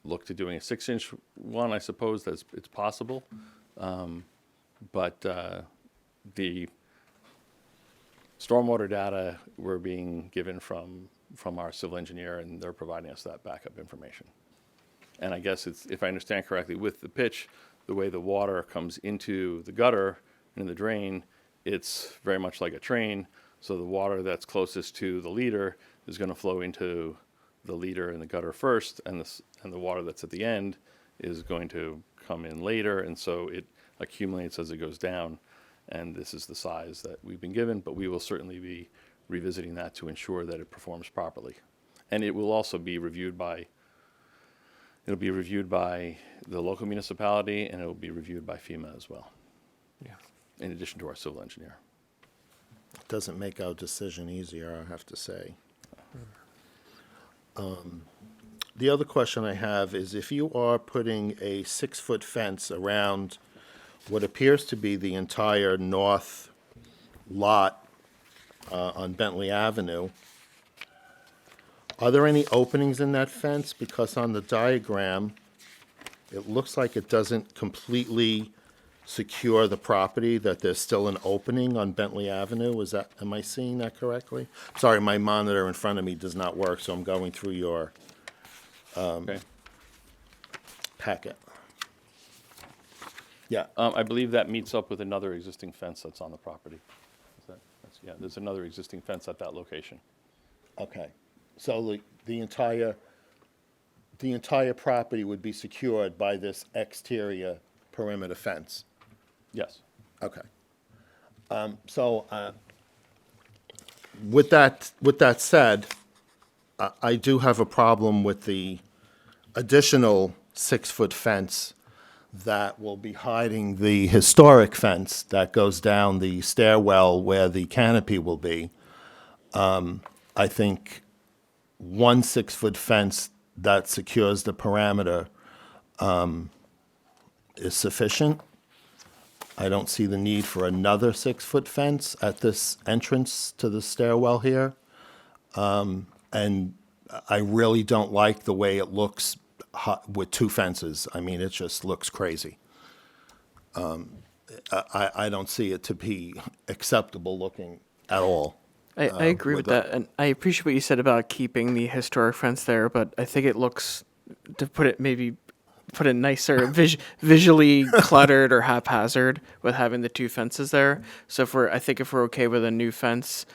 look to doing a 6-inch one, I suppose it's possible. But the stormwater data we're being given from our civil engineer, and they're providing us that backup information. And I guess it's, if I understand correctly, with the pitch, the way the water comes into the gutter and in the drain, it's very much like a train. So the water that's closest to the leader is going to flow into the leader and the gutter first, and the water that's at the end is going to come in later, and so it accumulates as it goes down. And this is the size that we've been given, but we will certainly be revisiting that to ensure that it performs properly. And it will also be reviewed by the local municipality, and it will be reviewed by FEMA as well. Yeah. In addition to our civil engineer. Doesn't make our decision easier, I have to say. The other question I have is, if you are putting a 6-foot fence around what appears to be the entire north lot on Bentley Avenue, are there any openings in that fence? Because on the diagram, it looks like it doesn't completely secure the property, that there's still an opening on Bentley Avenue. Am I seeing that correctly? Sorry, my monitor in front of me does not work, so I'm going through your Okay. packet. Yeah. I believe that meets up with another existing fence that's on the property. Yeah, there's another existing fence at that location. Okay, so the entire property would be secured by this exterior perimeter fence? Yes. Okay. With that said, I do have a problem with the additional 6-foot fence that will be hiding the historic fence that goes down the stairwell where the canopy will be. I think 1 6-foot fence that secures the parameter is sufficient. I don't see the need for another 6-foot fence at this entrance to the stairwell here. And I really don't like the way it looks with 2 fences. I mean, it just looks crazy. I don't see it to be acceptable looking at all. I agree with that, and I appreciate what you said about keeping the historic fence there, but I think it looks, to put it nicer, visually cluttered or haphazard with having the 2 fences there. So if we're okay with a new fence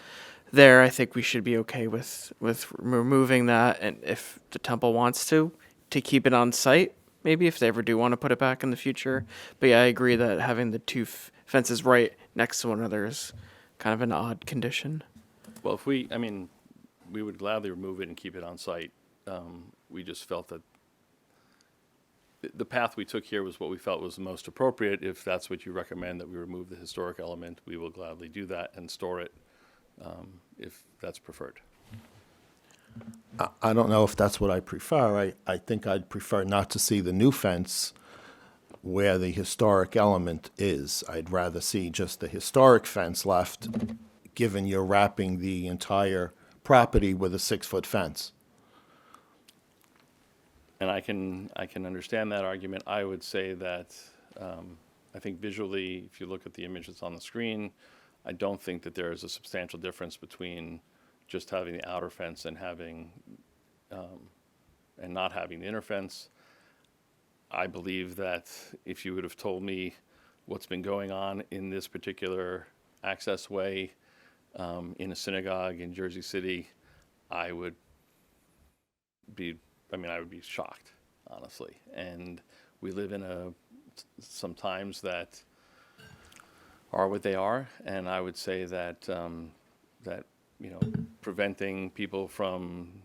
there, I think we should be okay with removing that, and if the temple wants to keep it on site, maybe if they ever do want to put it back in the future. But yeah, I agree that having the 2 fences right next to one another is kind of an odd condition. Well, we would gladly remove it and keep it on site. We just felt that the path we took here was what we felt was the most appropriate. If that's what you recommend, that we remove the historic element, we will gladly do that and store it if that's preferred. I don't know if that's what I prefer. I think I'd prefer not to see the new fence where the historic element is. I'd rather see just the historic fence left, given you're wrapping the entire property with a 6-foot fence. And I can understand that argument. I would say that I think visually, if you look at the image that's on the screen, I don't think that there is a substantial difference between just having the outer fence and having and not having the inner fence. I believe that if you would have told me what's been going on in this particular access way in a synagogue in Jersey City, I would be shocked, honestly. And we live in some times that are what they are, and I would say that preventing people from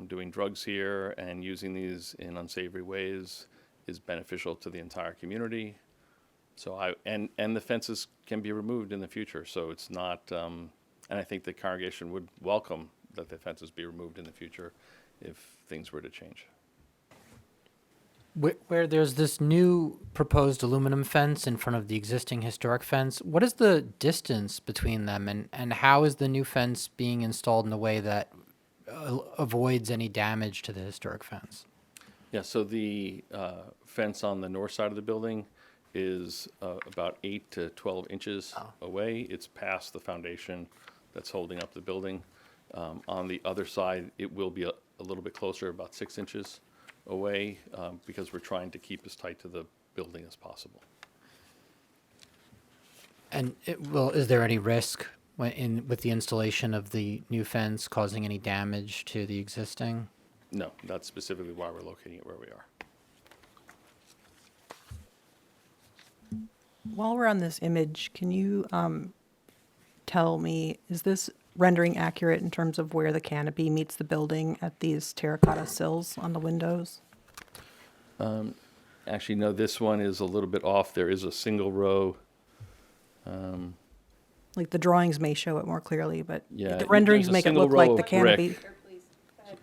doing drugs here and using these in unsavory ways is beneficial to the entire community. So and the fences can be removed in the future. So it's not, and I think the congregation would welcome that the fences be removed in the future if things were to change. Where there's this new proposed aluminum fence in front of the existing historic fence, what is the distance between them, and how is the new fence being installed in a way that avoids any damage to the historic fence? Yeah, so the fence on the north side of the building is about 8 to 12 inches away. It's past the foundation that's holding up the building. On the other side, it will be a little bit closer, about 6 inches away, because we're trying to keep as tight to the building as possible. And is there any risk with the installation of the new fence causing any damage to the existing? No, that's specifically why we're locating it where we are. While we're on this image, can you tell me, is this rendering accurate in terms of where the canopy meets the building at these terracotta sills on the windows? Actually, no, this one is a little bit off. There is a single row. Like the drawings may show it more clearly, but Yeah, the renderings there's a make it single look row like of the canopy. brick.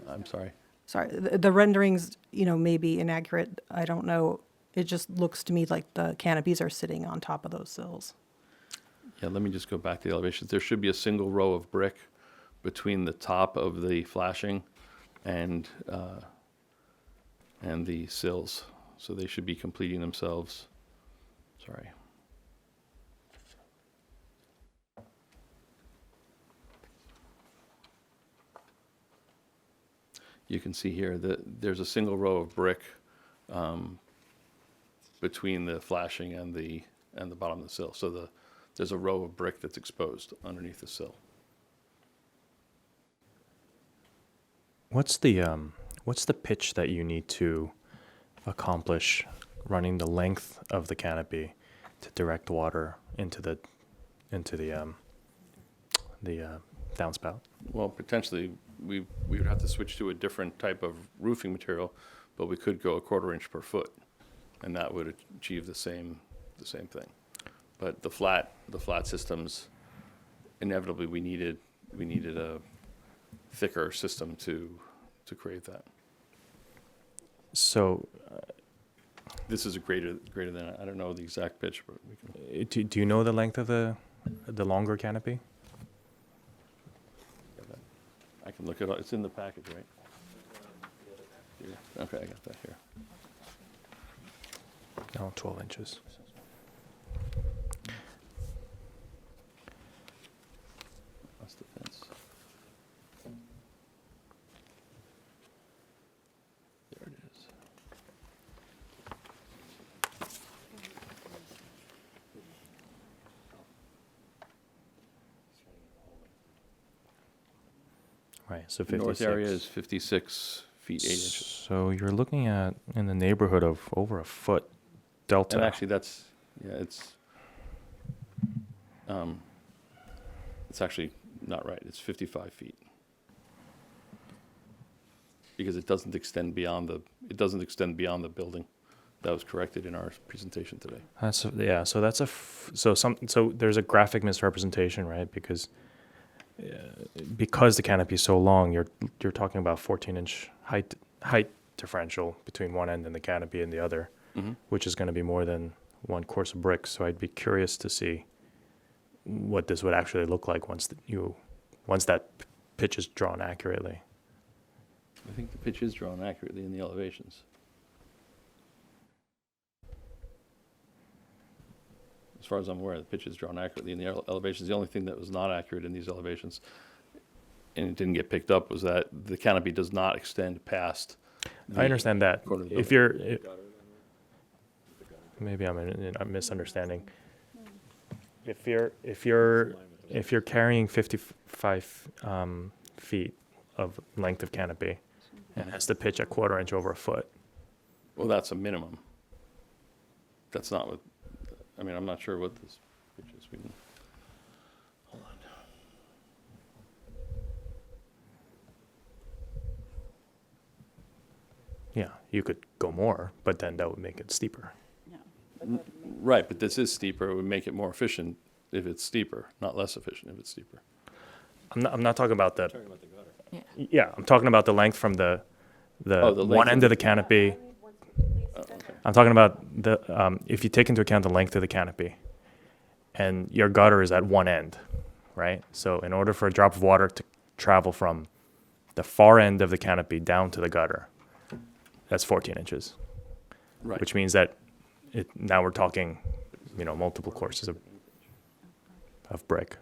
I'm sorry. Sorry, the renderings, may be inaccurate. I don't know. It just looks to me like the canopies are sitting on top of those sills. Yeah, let me just go back to the elevations. There should be a single row of brick between the top of the flashing and the sills. So they should be completing themselves. Sorry. You can see here that there's a single row of brick between the flashing and the bottom of the sill. So there's a row of brick that's exposed underneath the sill. What's the pitch that you need to accomplish running the length of the canopy to direct water into the downspout? Well, potentially we would have to switch to a different type of roofing material, but we could go 1/4 inch per foot, and that would achieve the same thing. But the flat systems, inevitably we needed a thicker system to create that. So, this is a greater than, I don't know the exact pitch, but we can. do you know the length of the longer canopy? I can look it up. It's in the package, right? Here. Okay, I got that here. No, 12 inches. That's the fence. There it is. Right, so The 56. north area is 56 feet 8 inches. So you're looking at in the neighborhood of over a foot delta. And actually, it's actually not right. It's 55 feet. Because it doesn't extend beyond the building. That was corrected in our presentation today. So that's so there's a graphic misrepresentation, right? Because the canopy is so long, you're talking about 14-inch height differential between one end and the canopy and the other. which is going to be more than one course of bricks. So I'd be curious to see what this would actually look like once that pitch is drawn accurately. I think the pitch is drawn accurately in the elevations. As far as I'm aware, the pitch is drawn accurately in the elevations. The only thing that was not accurate in these elevations, and it didn't get picked up, was that the canopy does not extend past. I understand that. corner of the If building. you're, maybe I'm misunderstanding. If you're carrying 55 feet of length of canopy and has to pitch a 1/4 inch over a foot, Well, that's a minimum. That's not what, I mean, I'm not sure what this pitch is. We can, hold on. yeah, you could go more, but then that would make it steeper. Right, but this is steeper. It would make it more efficient if it's steeper, not less efficient if it's steeper. I'm not talking about the. Yeah. Yeah, I'm talking about the length from the Oh, the one length end of of the canopy. I'm talking about if you take into account the length of the canopy, and your gutter is at one end, right? So in order for a drop of water to travel from the far end of the canopy down to the gutter, that's 14 inches, Right. which means that now we're talking, multiple courses of brick.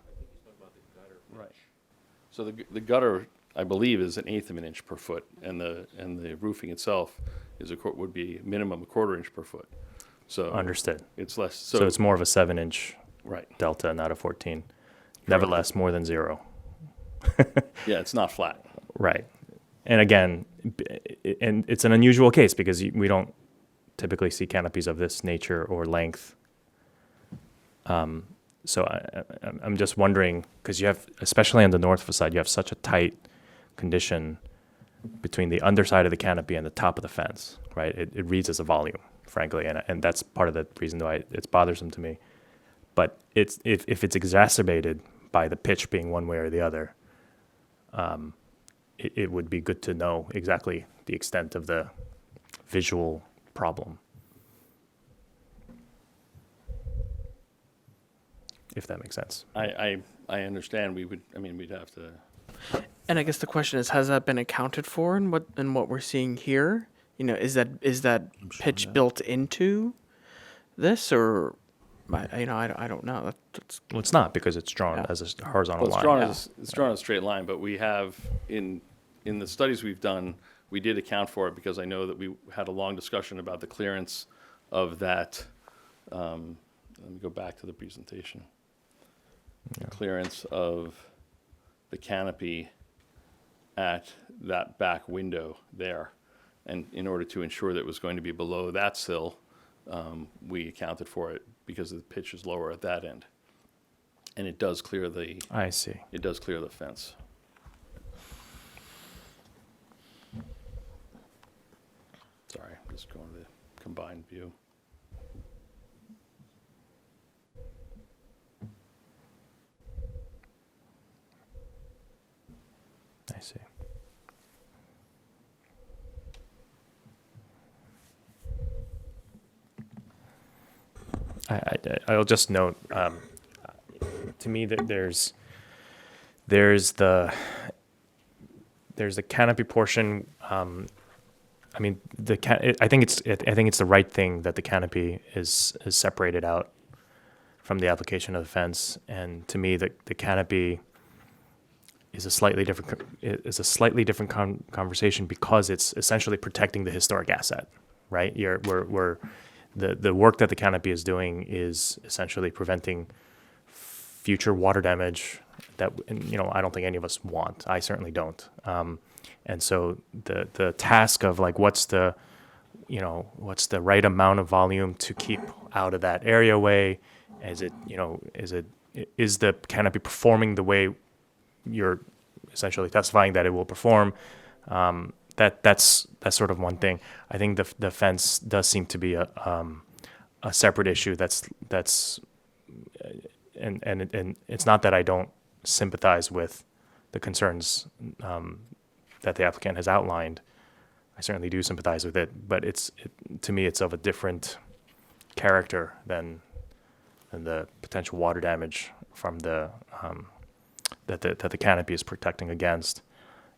Right. So the gutter, I believe, is 1/8 of an inch per foot, and the roofing itself would be minimum 1/4 inch per foot. So Understood. it's less. So it's more of a 7-inch right. delta, not a 14. Nevertheless, more than 0. Yeah, it's not flat. Right. And again, and it's an unusual case because we don't typically see canopies of this nature or length. So I'm just wondering, because you have, especially on the north side, you have such a tight condition between the underside of the canopy and the top of the fence, right? It reads as a volume, frankly, and that's part of the reason why it's bothersome to me. But if it's exacerbated by the pitch being one way or the other, it would be good to know exactly the extent of the visual problem, if that makes sense. I understand. We'd have to. And I guess the question is, has that been accounted for in what we're seeing here? Is that pitch built into this, or I don't know. That's Well, it's not because it's drawn as a horizontal Well, line. it's drawn as a straight line, but we have in the studies we've done, we did account for it because I know that we had a long discussion about the clearance of that. Let me go back to the presentation. The clearance of the canopy at that back window there. And in order to ensure that it was going to be below that sill, we accounted for it because the pitch is lower at that end. And it does clear the I see. it does clear the fence. Sorry, I'm just going to the combined view. I see. I'll just note, to me that there's the canopy portion. I think it's the right thing that the canopy is separated out from the application of the fence, and to me the canopy is a slightly different conversation because it's essentially protecting the historic asset, right? The work that the canopy is doing is essentially preventing future water damage that I don't think any of us want. I certainly don't. And so the task of like what's the right amount of volume to keep out of that areaway? Is the canopy performing the way you're essentially testifying that it will perform? That's sort of one thing. I think the fence does seem to be a separate issue. And it's not that I don't sympathize with the concerns that the applicant has outlined. I certainly do sympathize with it, but to me, it's of a different character than the potential water damage from that the canopy is protecting against.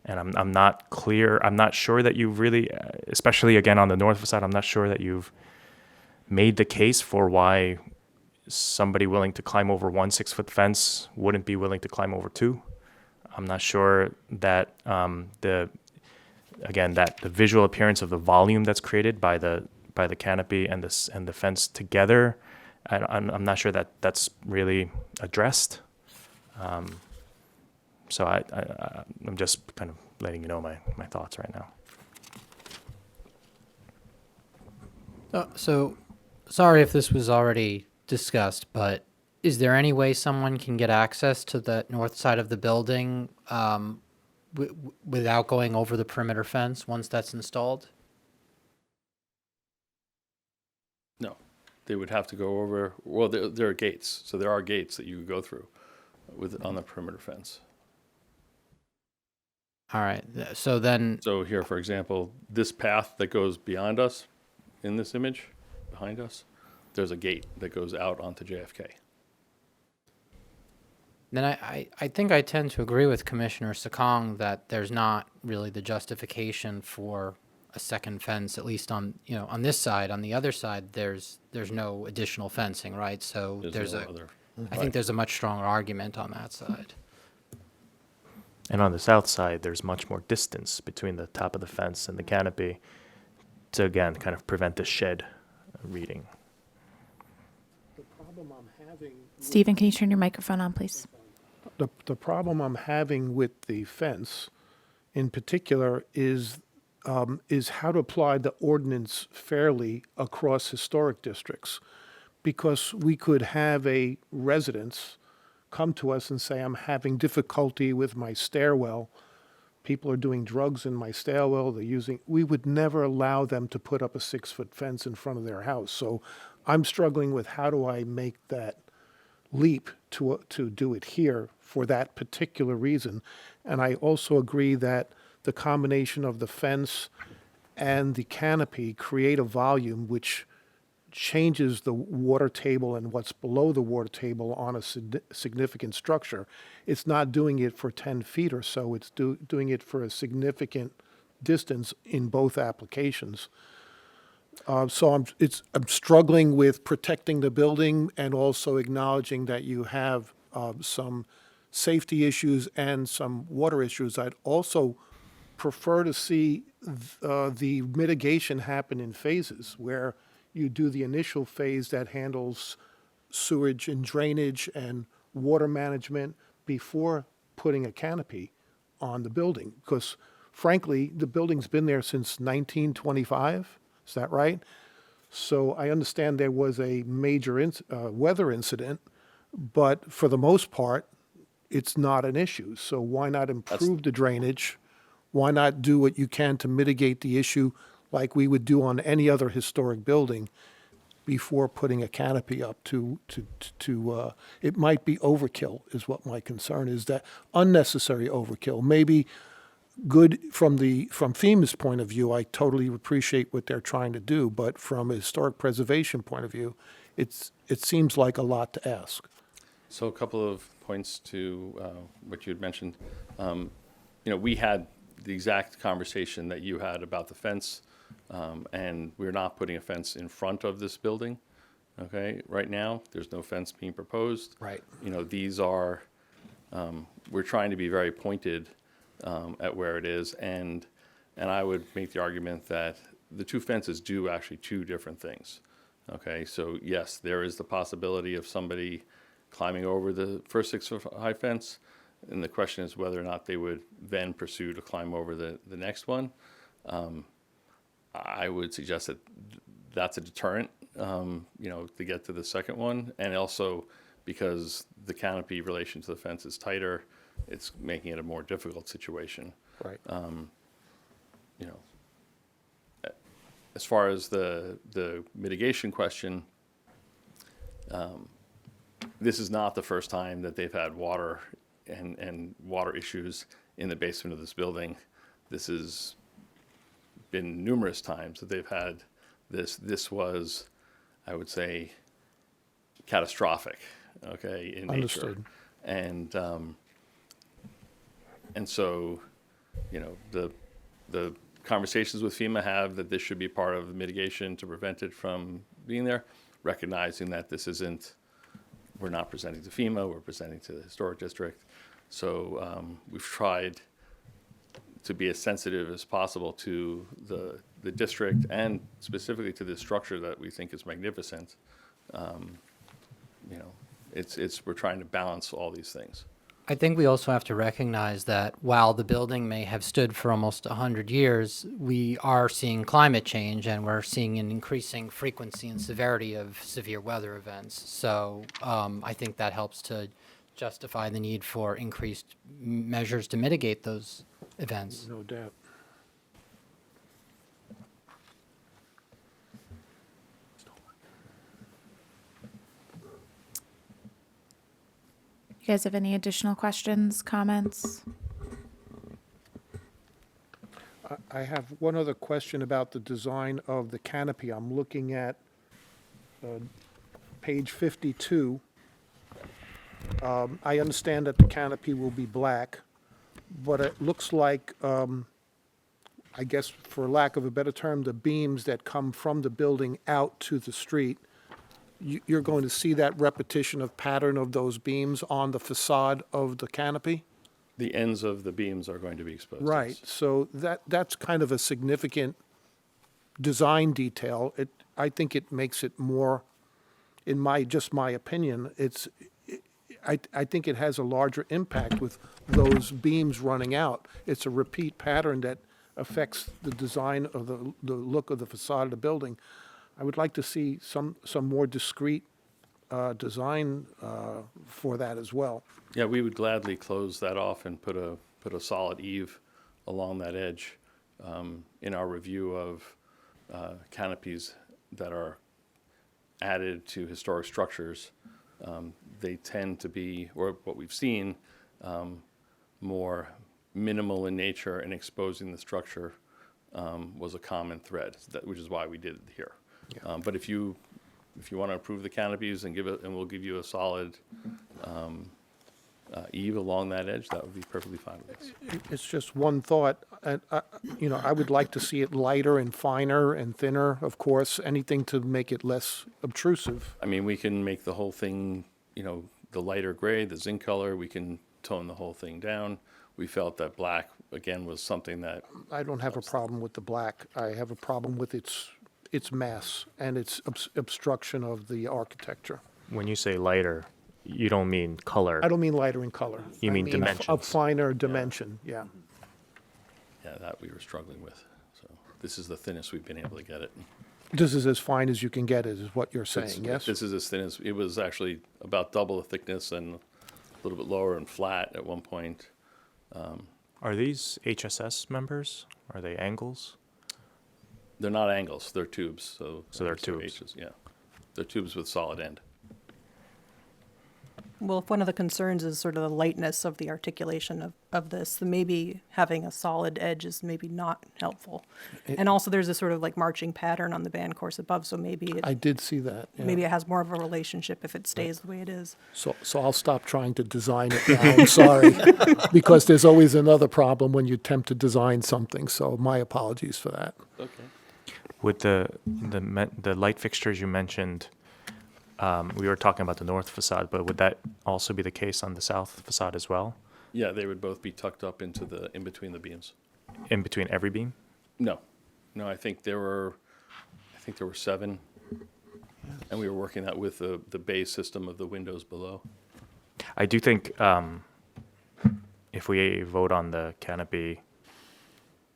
And I'm not clear. I'm not sure that you've really, especially again on the north side, I'm not sure that you've made the case for why somebody willing to climb over 1 6-foot fence wouldn't be willing to climb over 2. I'm not sure that the visual appearance of the volume that's created by the canopy and the fence together, I'm not sure that that's really addressed. So I'm just kind of letting you know my thoughts right now. So, sorry if this was already discussed, but is there any way someone can get access to the north side of the building without going over the perimeter fence once that's installed? No, they would have to go over, well, there are gates, so there are gates that you could go through on the perimeter fence. All right. So then, So here, for example, this path that goes beyond us in this image, behind us, there's a gate that goes out onto JFK. then I think I tend to agree with Commissioner Sakong that there's not really the justification for a second fence, at least on this side. On the other side, there's no additional fencing, right? So I think there's a much stronger argument on that side. And on the south side, there's much more distance between the top of the fence and the canopy to, again, kind of prevent the shed reading. The problem I'm having. Stephen, can you turn your microphone on, please? The problem I'm having with the fence, in particular, is how to apply the ordinance fairly across historic districts, because we could have a residence come to us and say, I'm having difficulty with my stairwell. People are doing drugs in my stairwell. We would never allow them to put up a 6-foot fence in front of their house. So I'm struggling with how do I make that leap to do it here for that particular reason. And I also agree that the combination of the fence and the canopy create a volume which changes the water table and what's below the water table on a significant structure. It's not doing it for 10 feet or so. It's doing it for a significant distance in both applications. So I'm struggling with protecting the building and also acknowledging that you have some safety issues and some water issues. I'd also prefer to see the mitigation happen in phases, where you do the initial phase that handles sewage and drainage and water management before putting a canopy on the building. Because frankly, the building's been there since 1925. Is that right? So I understand there was a major weather incident, but for the most part, it's not an issue. So why not improve the drainage? Why not do what you can to mitigate the issue like we would do on any other historic building before putting a canopy up it might be overkill is what my concern is, that unnecessary overkill. Maybe good from FEMA's point of view, I totally appreciate what they're trying to do, but from a historic preservation point of view, it seems like a lot to ask. So a couple of points to what you had mentioned. We had the exact conversation that you had about the fence, and we're not putting a fence in front of this building. Okay, right now there's no fence being proposed. Right. These are we're trying to be very pointed at where it is, and I would make the argument that the two fences do actually two different things. Okay, so yes, there is the possibility of somebody climbing over the first 6-foot high fence, and the question is whether or not they would then pursue to climb over the next one. I would suggest that that's a deterrent, to get to the second one, and also because the canopy relation to the fence is tighter, it's making it a more difficult situation. Right. As far as the mitigation question, this is not the first time that they've had water and water issues in the basement of this building. This has been numerous times that they've had this. This was, I would say, catastrophic, okay, in nature. Understood. And so, you know, the conversations with FEMA have that this should be part of mitigation to prevent it from being there, recognizing that this isn't, we're not presenting to FEMA, we're presenting to the historic district. So we've tried to be as sensitive as possible to the district and specifically to this structure that we think is magnificent. You know, we're trying to balance all these things. I think we also have to recognize that while the building may have stood for almost 100 years, we are seeing climate change and we're seeing an increasing frequency and severity of severe weather events. So I think that helps to justify the need for increased measures to mitigate those events. No doubt. You guys have any additional questions, comments? I have one other question about the design of the canopy. I'm looking at page 52. I understand that the canopy will be black, but it looks like, I guess for lack of a better term, the beams that come from the building out to the street, you're going to see that repetition of pattern of those beams on the facade of the canopy? The ends of the beams are going to be exposed. Right, yes. so that's kind of a significant design detail. I think it makes it more, in my opinion, I think it has a larger impact with those beams running out. It's a repeat pattern that affects the design of the look of the facade of the building. I would like to see some more discrete design for that as well. Yeah, we would gladly close that off and put a solid eave along that edge. In our review of canopies that are added to historic structures, they tend to be, or what we've seen, more minimal in nature, and exposing the structure was a common thread, which is why we did it here. But if you want to approve the canopies and we'll give you a solid eave along that edge, that would be perfectly fine with us. It's just one thought, and I would like to see it lighter and finer and thinner, of course, anything to make it less obtrusive. I mean, we can make the whole thing, the lighter gray, the zinc color. We can tone the whole thing down. We felt that black, again, was something that, I don't have a problem with the black. I have a problem with its mass and its obstruction of the architecture. When you say lighter, you don't mean color. I don't mean lighter in color. You I mean A dimensions. finer dimension, yeah. that we were struggling with. So this is the thinnest we've been able to get it. This is as fine as you can get it, is what you're It's- saying, yes? This is as thin as, it was actually about double the thickness and a little bit lower and flat at one point. Are these HSS members? Are they angles? They're not angles, they're tubes, so. So they're tubes. H's, yeah. They're tubes with solid end. Well, if one of the concerns is sort of the lightness of the articulation of this, then maybe having a solid edge is maybe not helpful. And also, there's a sort of like marching pattern on the band course above, so maybe I did see that, yeah. maybe it has more of a relationship if it stays the way it is. So I'll stop trying to design it now, I'm sorry, because there's always another problem when you attempt to design something, so my apologies for that. Okay. With the light fixtures you mentioned, we were talking about the north facade, but would that also be the case on the south facade as well? Yeah, they would both be tucked up into in between the beams. In between every beam? No, I think there were 7, and we were working that with the bay system of the windows below. I do think if we vote on the canopy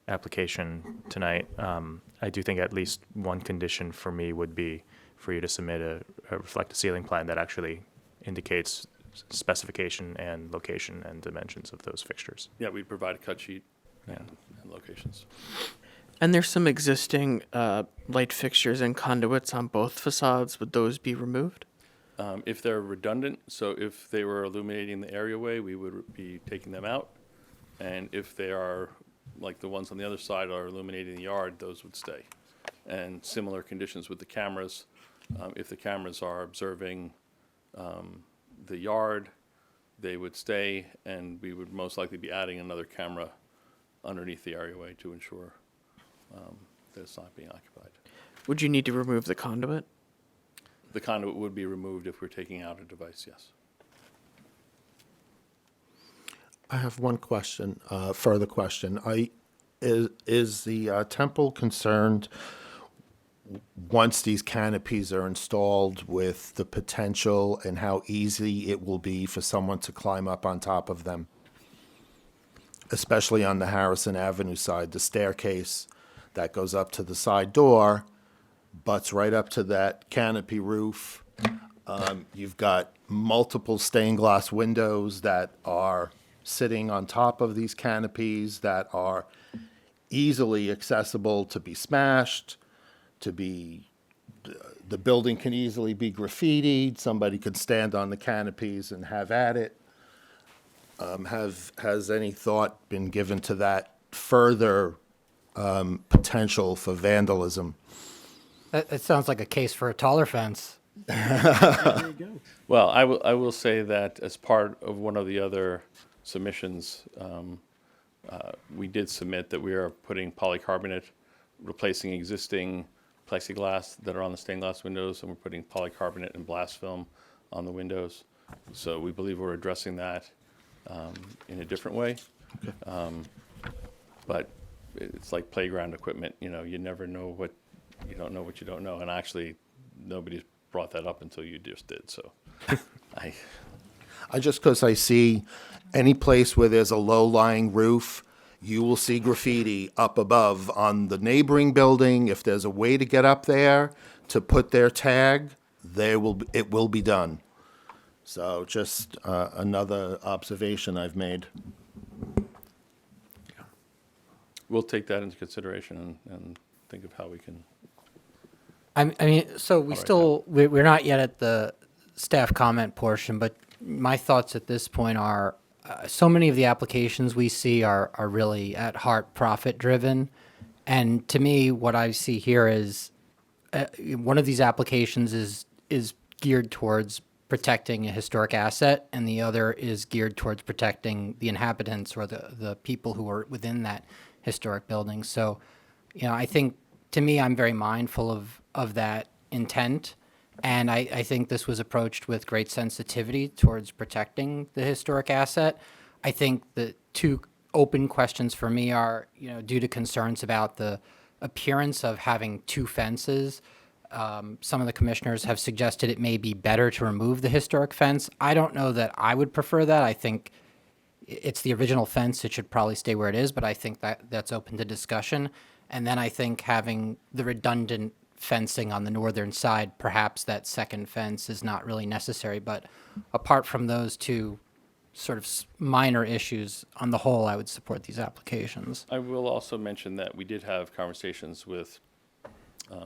application tonight, I do think at least one condition for me would be for you to submit a reflective ceiling plan that actually indicates specification and location and dimensions of those fixtures. Yeah, we'd provide a cut sheet and locations. And there's some existing light fixtures and conduits on both facades. Would those be removed? If they're redundant, so if they were illuminating the areaway, we would be taking them out. And if they are like the ones on the other side are illuminating the yard, those would stay. And similar conditions with the cameras. If the cameras are observing the yard, they would stay, and we would most likely be adding another camera underneath the areaway to ensure that it's not being occupied. Would you need to remove the conduit? The conduit would be removed if we're taking out a device, yes. I have one question, further question. Is the temple concerned, once these canopies are installed, with the potential and how easy it will be for someone to climb up on top of them? Especially on the Harrison Avenue side, the staircase that goes up to the side door butts right up to that canopy roof. You've got multiple stained glass windows that are sitting on top of these canopies that are easily accessible to be smashed, the building can easily be graffitied, somebody could stand on the canopies and have at it. Has any thought been given to that further potential for vandalism? It sounds like a case for a taller fence. Well, I will say that as part of one of the other submissions, we did submit that we are putting polycarbonate, replacing existing plexiglass that are on the stained glass windows, and we're putting polycarbonate and blast film on the windows. So we believe we're addressing that in a different way. But it's like playground equipment, you know, you never know what, you don't know what you don't know. And actually, nobody's brought that up until you just did, so. Just because I see any place where there's a low-lying roof, you will see graffiti up above on the neighboring building. If there's a way to get up there to put their tag, it will be done. So just another observation I've made. We'll take that into consideration and think of how we can. I mean, so we're not yet at the staff comment portion, but my thoughts at this point are, so many of the applications we see are really at heart profit driven. And to me, what I see here is one of these applications is geared towards protecting a historic asset, and the other is geared towards protecting the inhabitants or the people who are within that historic building. So, you know, I think, to me, I'm very mindful of that intent. And I think this was approached with great sensitivity towards protecting the historic asset. I think the two open questions for me are, you know, due to concerns about the appearance of having two fences, some of the commissioners have suggested it may be better to remove the historic fence. I don't know that I would prefer that. I think it's the original fence. It should probably stay where it is, but I think that's open to discussion. And then I think having the redundant fencing on the northern side, perhaps that second fence is not really necessary. But apart from those two sort of minor issues, on the whole, I would support these applications. I will also mention that we did have conversations with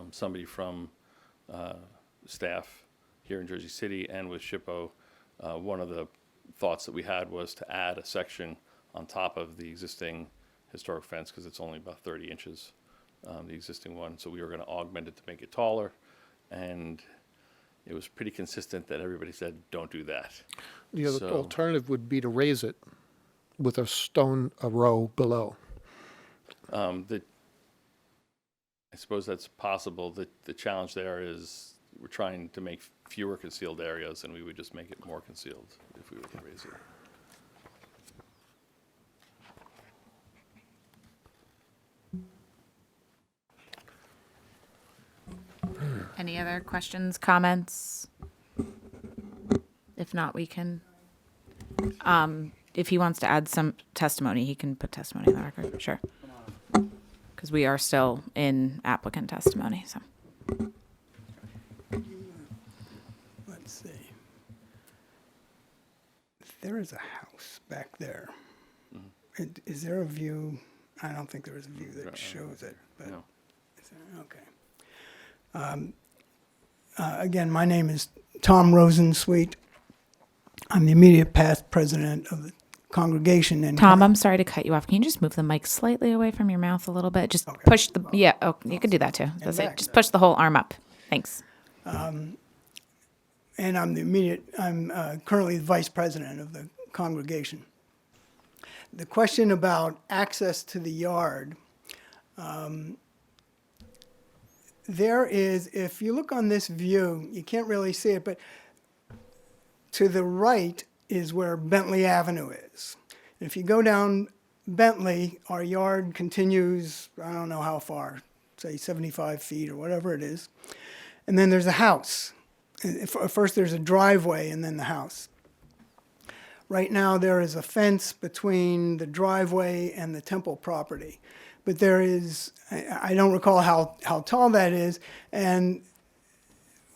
somebody from staff here in Jersey City and with SHPO. One of the thoughts that we had was to add a section on top of the existing historic fence, because it's only about 30 inches, the existing one. So we were going to augment it to make it taller, and it was pretty consistent that everybody said, don't do that. The other So- alternative would be to raise it with a stone, a row below. I suppose that's possible. The challenge there is we're trying to make fewer concealed areas, and we would just make it more concealed if we were to raise it. Any other questions, comments? If not, we can, if he wants to add some testimony, he can put testimony on the record, sure. Because we are still in applicant testimony, so. Let's see. There is a house back there. Is there a view? I don't think there is a view that shows it, but. No. Is there? Okay. Again, my name is Tom Rosensweet. I'm the immediate past president of the congregation. And Tom, I'm sorry to cut you off. Can you just move the mic slightly away from your mouth a little bit? Just push the, yeah, oh, you can do that too. That's it. back. Just push the whole arm up. Thanks. and I'm currently the vice president of the congregation. The question about access to the yard, there is, if you look on this view, you can't really see it, but to the right is where Bentley Avenue is. If you go down Bentley, our yard continues, I don't know how far, say 75 feet or whatever it is. And then there's a house. First there's a driveway and then the house. Right now there is a fence between the driveway and the Temple property. But there is, I don't recall how tall that is, and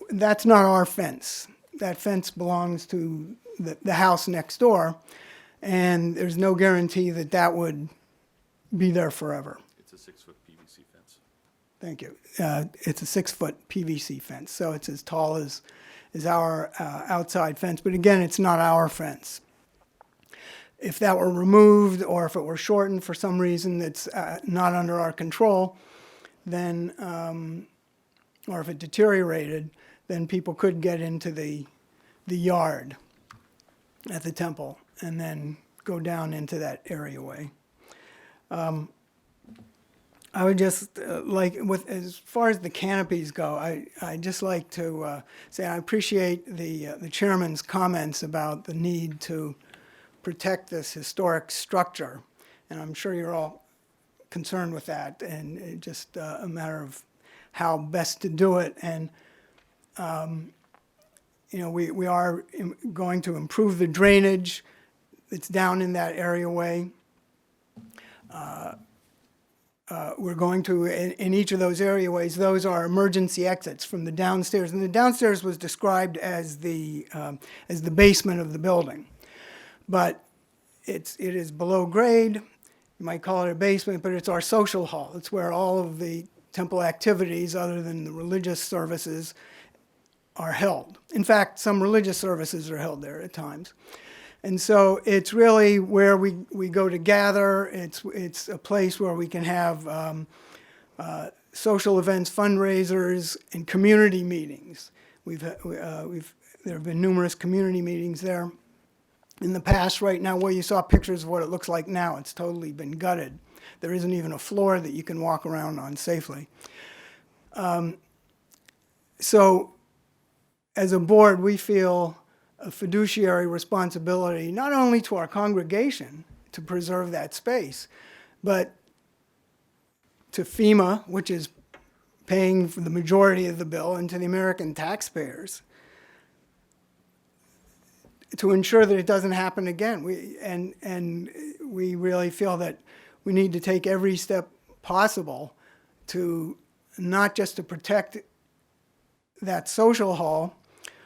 that's not our fence. That fence belongs to the house next door, and there's no guarantee that that would be there forever. It's a 6-foot PVC fence. Thank you. It's a 6-foot PVC fence, so it's as tall as our outside fence. But again, it's not our fence. If that were removed or if it were shortened for some reason that's not under our control, then, or if it deteriorated, then people could get into the yard at the temple and then go down into that areaway. I would just as far as the canopies go, I just like to say I appreciate the chairman's comments about the need to protect this historic structure, and I'm sure you're all concerned with that, and it's just a matter of how best to do it. And we are going to improve the drainage that's down in that areaway. We're going to, in each of those areaways, those are emergency exits from the downstairs. And the downstairs was described as the basement of the building. But it is below grade. You might call it a basement, but it's our social hall. It's where all of the temple activities, other than the religious services, are held. In fact, some religious services are held there at times. And so it's really where we go to gather. It's a place where we can have social events, fundraisers, and community meetings. There have been numerous community meetings there in the past. Right now, well, you saw pictures of what it looks like now. It's totally been gutted. There isn't even a floor that you can walk around on safely. So as a board, we feel a fiduciary responsibility, not only to our congregation to preserve that space, but to FEMA, which is paying for the majority of the bill, and to the American taxpayers to ensure that it doesn't happen again. We really feel that we need to take every step possible to not just to protect that social hall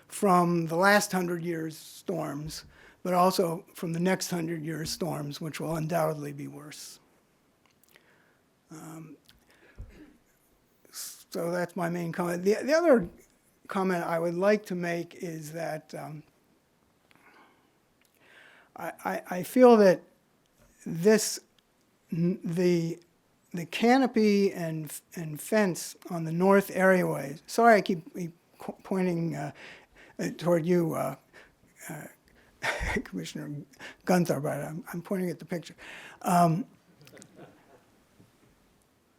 from the last 100 years storms, but also from the next 100 years storms, which will undoubtedly be worse. So that's my main comment. The other comment I would like to make is that I feel that the canopy and fence on the north areaway. Sorry, I keep pointing toward you, Commissioner Gunther, but I'm pointing at the picture.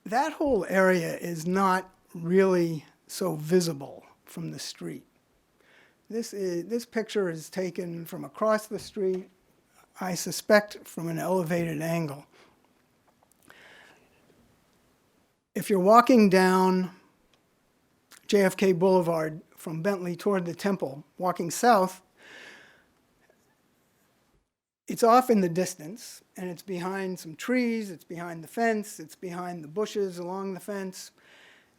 That whole area is not really so visible from the street. This picture is taken from across the street, I suspect from an elevated angle. If you're walking down JFK Boulevard from Bentley toward the temple, walking south, it's off in the distance, and it's behind some trees, it's behind the fence, it's behind the bushes along the fence.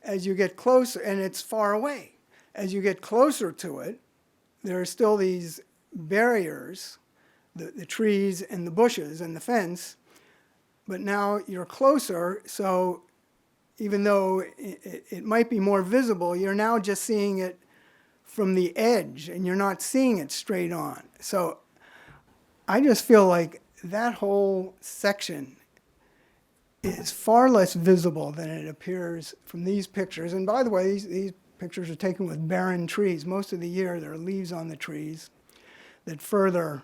As you get closer, and it's far away, as you get closer to it, there are still these barriers, the trees and the bushes and the fence, but now you're closer, so even though it might be more visible, you're now just seeing it from the edge, and you're not seeing it straight on. So I just feel like that whole section is far less visible than it appears from these pictures. And by the way, these pictures are taken with barren trees. Most of the year, there are leaves on the trees that further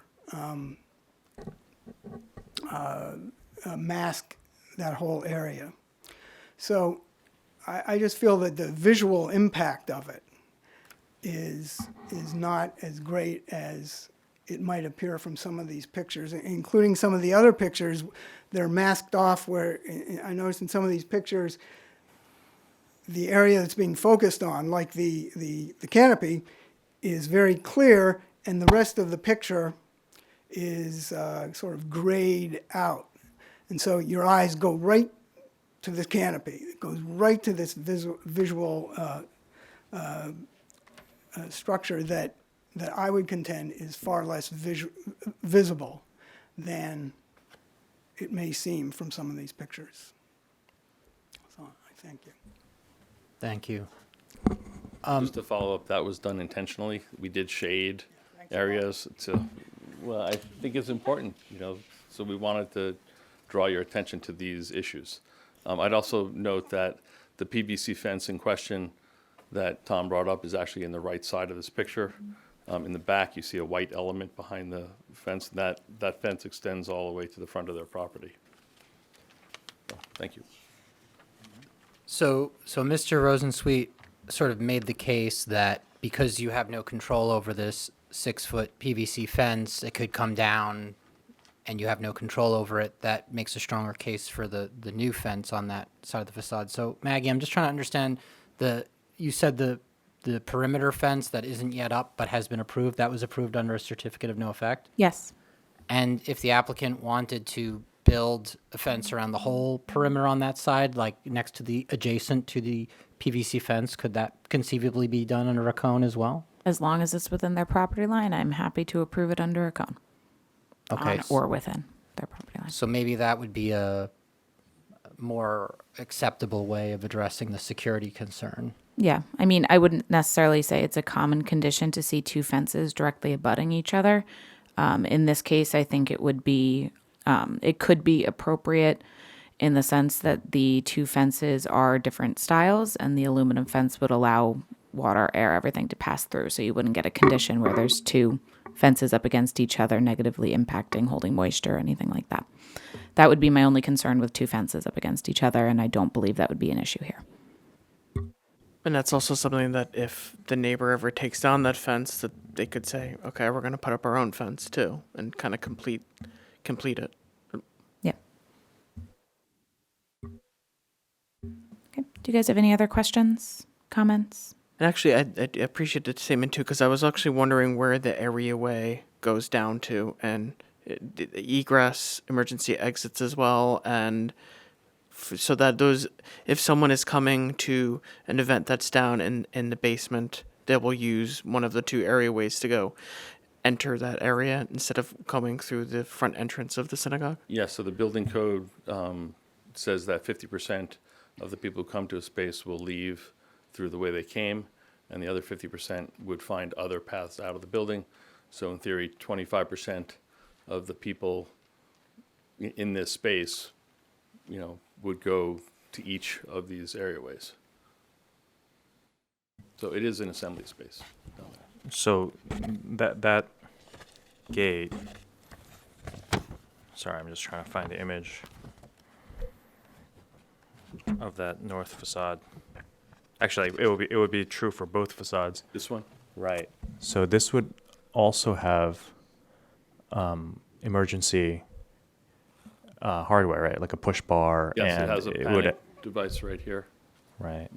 mask that whole area. So I just feel that the visual impact of it is not as great as it might appear from some of these pictures, including some of the other pictures. They're masked off where I noticed in some of these pictures, the area that's being focused on, like the canopy, is very clear, and the rest of the picture is sort of grayed out. And so your eyes go right to the canopy. It goes right to this visual structure that I would contend is far less visible than it may seem from some of these pictures. So I thank you. Thank you. Just to follow up, that was done intentionally. We did shade areas to, well, I think it's important, so we wanted to draw your attention to these issues. I'd also note that the PVC fence in question that Tom brought up is actually in the right side of this picture. In the back, you see a white element behind the fence. That fence extends all the way to the front of their property. So, thank you. So Mr. Rosensweet sort of made the case that because you have no control over this 6-foot PVC fence, it could come down and you have no control over it. That makes a stronger case for the new fence on that side of the facade. So Maggie, I'm just trying to understand you said the perimeter fence that isn't yet up but has been approved, that was approved under a certificate of no effect? Yes. And if the applicant wanted to build a fence around the whole perimeter on that side, like next to the adjacent to the PVC fence, could that conceivably be done under a cone as well? As long as it's within their property line, I'm happy to approve it under a cone. Okay. On or within their property line. So maybe that would be a more acceptable way of addressing the security concern. Yeah, I mean, I wouldn't necessarily say it's a common condition to see two fences directly abutting each other. In this case, I think it would be, it could be appropriate in the sense that the two fences are different styles and the aluminum fence would allow water, air, everything to pass through. So you wouldn't get a condition where there's two fences up against each other, negatively impacting holding moisture or anything like that. That would be my only concern with two fences up against each other, and I don't believe that would be an issue here. And that's also something that if the neighbor ever takes down that fence, that they could say, okay, we're going to put up our own fence too, and kind of complete it. Yeah. Okay. Do you guys have any other questions, comments? And actually, I appreciate the statement too, because I was actually wondering where the areaway goes down to, and the egress, emergency exits as well, and so that those, if someone is coming to an event that's down in the basement, they will use one of the two areaways to go enter that area instead of coming through the front entrance of the synagogue? Yes, so the building code says that 50% of the people who come to a space will leave through the way they came, and the other 50% would find other paths out of the building. So in theory, 25% of the people in this space, would go to each of these areaways. So it is an assembly space down there. So that gate, sorry, I'm just trying to find the image of that north facade. Actually, it would be true for both facades. This one? Right. So this would also have emergency hardware, right? Like a push bar. Yes, and it has a panic device right here. Right.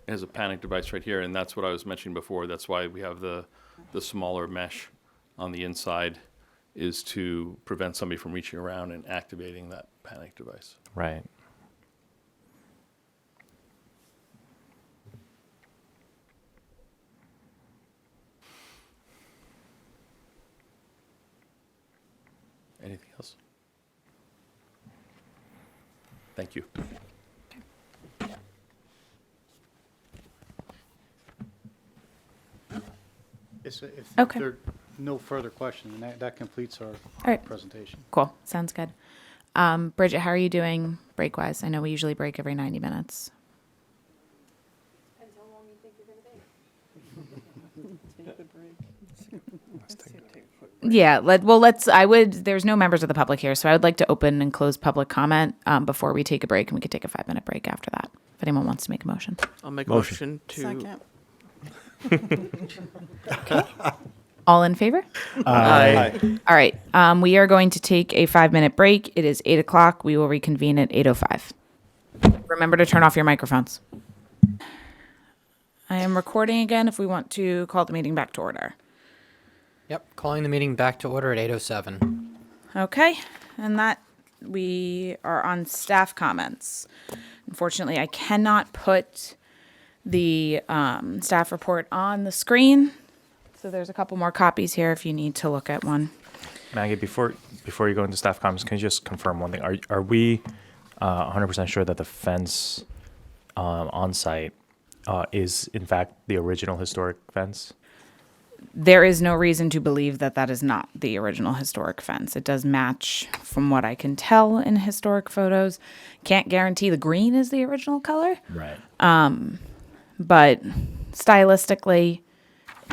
It has a panic device right here, and that's what I was mentioning before. That's why we have the smaller mesh on the inside, is to prevent somebody from reaching around and activating that panic device. Right. Anything else? Thank you. If Okay. there- no further questions, and that completes our right. presentation. Cool. Sounds good. Bridget, how are you doing break-wise? I know we usually break every 90 minutes. Depends how long you think you're gonna be. Yeah, there's no members of the public here, so I would like to open and close public comment before we take a break, and we could take a 5-minute break after that, if anyone wants to make a motion. I'll make a motion to. Second. All in favor? Aye. All right, we are going to take a 5-minute break. It is 8 o'clock. We will reconvene at 8:05. Remember to turn off your microphones. I am recording again if we want to call the meeting back to order. Yep, calling the meeting back to order at 8:07. Okay, and that we are on staff comments. Unfortunately, I cannot put the staff report on the screen, so there's a couple more copies here if you need to look at one. Maggie, before you go into staff comments, can you just confirm one thing? Are we 100% sure that the fence on site is in fact the original historic fence? There is no reason to believe that that is not the original historic fence. It does match from what I can tell in historic photos. Can't guarantee the green is the original color, Right. but stylistically,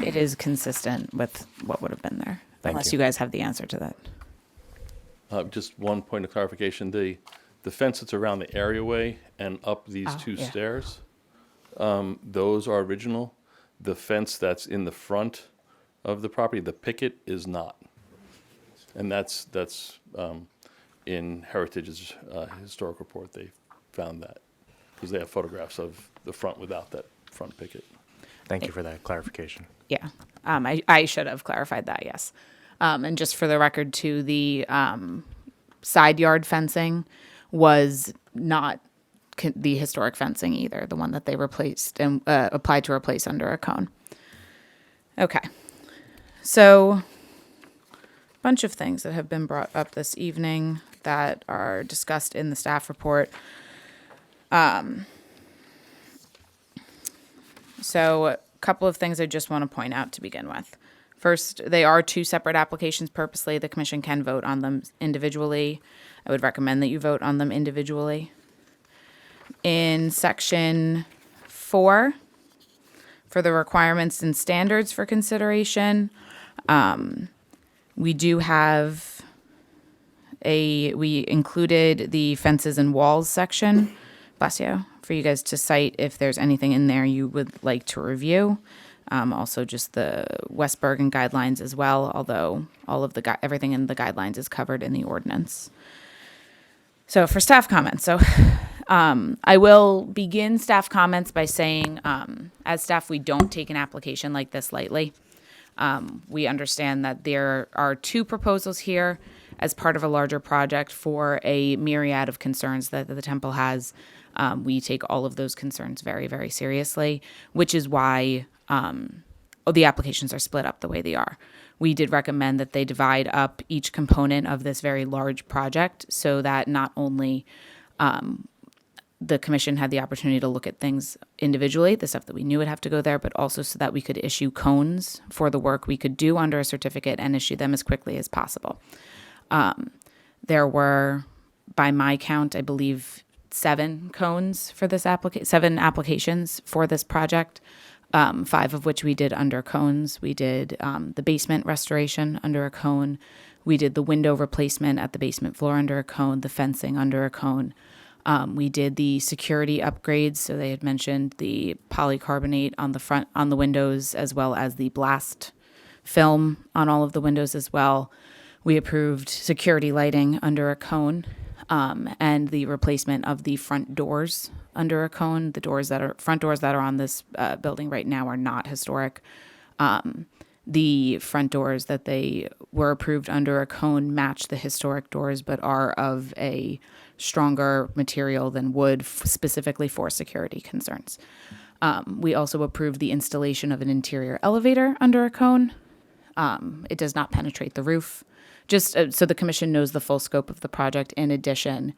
it is consistent with what would have been there. Thank Unless you. you guys have the answer to that. Just one point of clarification, the fence that's around the areaway and up these Oh, two yeah. stairs, those are original. The fence that's in the front of the property, the picket, is not. And that's in Heritage's historic report, they found that, because they have photographs of the front without that front picket. Thank you for that clarification. Yeah, I should have clarified that, yes. And just for the record, too, the side yard fencing was not the historic fencing either, the one that they replaced and applied to replace under a cone. Okay, so a bunch of things that have been brought up this evening that are discussed in the staff report. So a couple of things I just want to point out to begin with. First, they are two separate applications purposely. The commission can vote on them individually. I would recommend that you vote on them individually. In section 4, for the requirements and standards for consideration, we do have we included the fences and walls section, bless you, for you guys to cite if there's anything in there you would like to review. Also just the West Bergen guidelines as well, although all of everything in the guidelines is covered in the ordinance. So for staff comments, I will begin staff comments by saying, as staff, we don't take an application like this lightly. We understand that there are two proposals here as part of a larger project for a myriad of concerns that the temple has. We take all of those concerns very, very seriously, which is why the applications are split up the way they are. We did recommend that they divide up each component of this very large project so that not only the commission had the opportunity to look at things individually, the stuff that we knew would have to go there, but also so that we could issue cones for the work we could do under a certificate and issue them as quickly as possible. There were, by my count, I believe 7 cones for this 7 applications for this project. 5 of which we did under cones. We did the basement restoration under a cone. We did the window replacement at the basement floor under a cone, the fencing under a cone. We did the security upgrades. So they had mentioned the polycarbonate on the front, on the windows, as well as the blast film on all of the windows as well. We approved security lighting under a cone, and the replacement of the front doors under a cone. The front doors that are on this building right now are not historic. The front doors that they were approved under a cone match the historic doors, but are of a stronger material than wood, specifically for security concerns. We also approved the installation of an interior elevator under a cone. It does not penetrate the roof, just so the commission knows the full scope of the project, in addition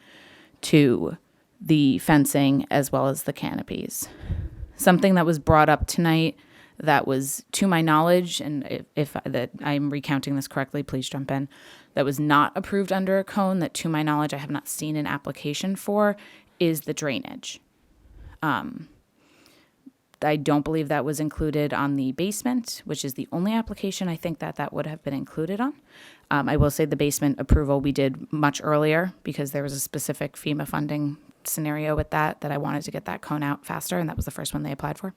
to the fencing as well as the canopies. Something that was brought up tonight that was, to my knowledge, and if that I'm recounting this correctly, please jump in, that was not approved under a cone, that to my knowledge I have not seen an application for, is the drainage. I don't believe that was included on the basement, which is the only application I think that would have been included on. I will say the basement approval we did much earlier because there was a specific FEMA funding scenario with that I wanted to get that cone out faster, and that was the first one they applied for.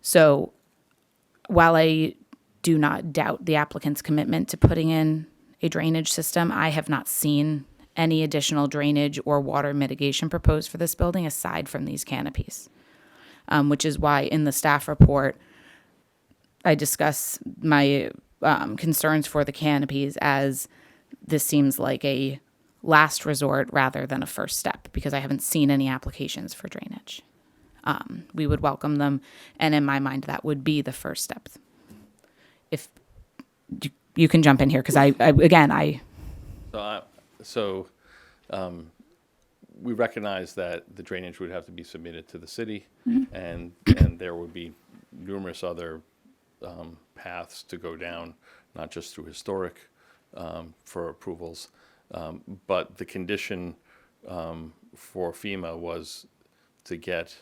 So while I do not doubt the applicant's commitment to putting in a drainage system, I have not seen any additional drainage or water mitigation proposed for this building aside from these canopies. Which is why in the staff report, I discuss my concerns for the canopies as this seems like a last resort rather than a first step, because I haven't seen any applications for drainage. We would welcome them, and in my mind, that would be the first step. If you can jump in here, because we recognize that the drainage would have to be submitted to the city, and there would be numerous other paths to go down, not just through historic for approvals. But the condition for FEMA was to get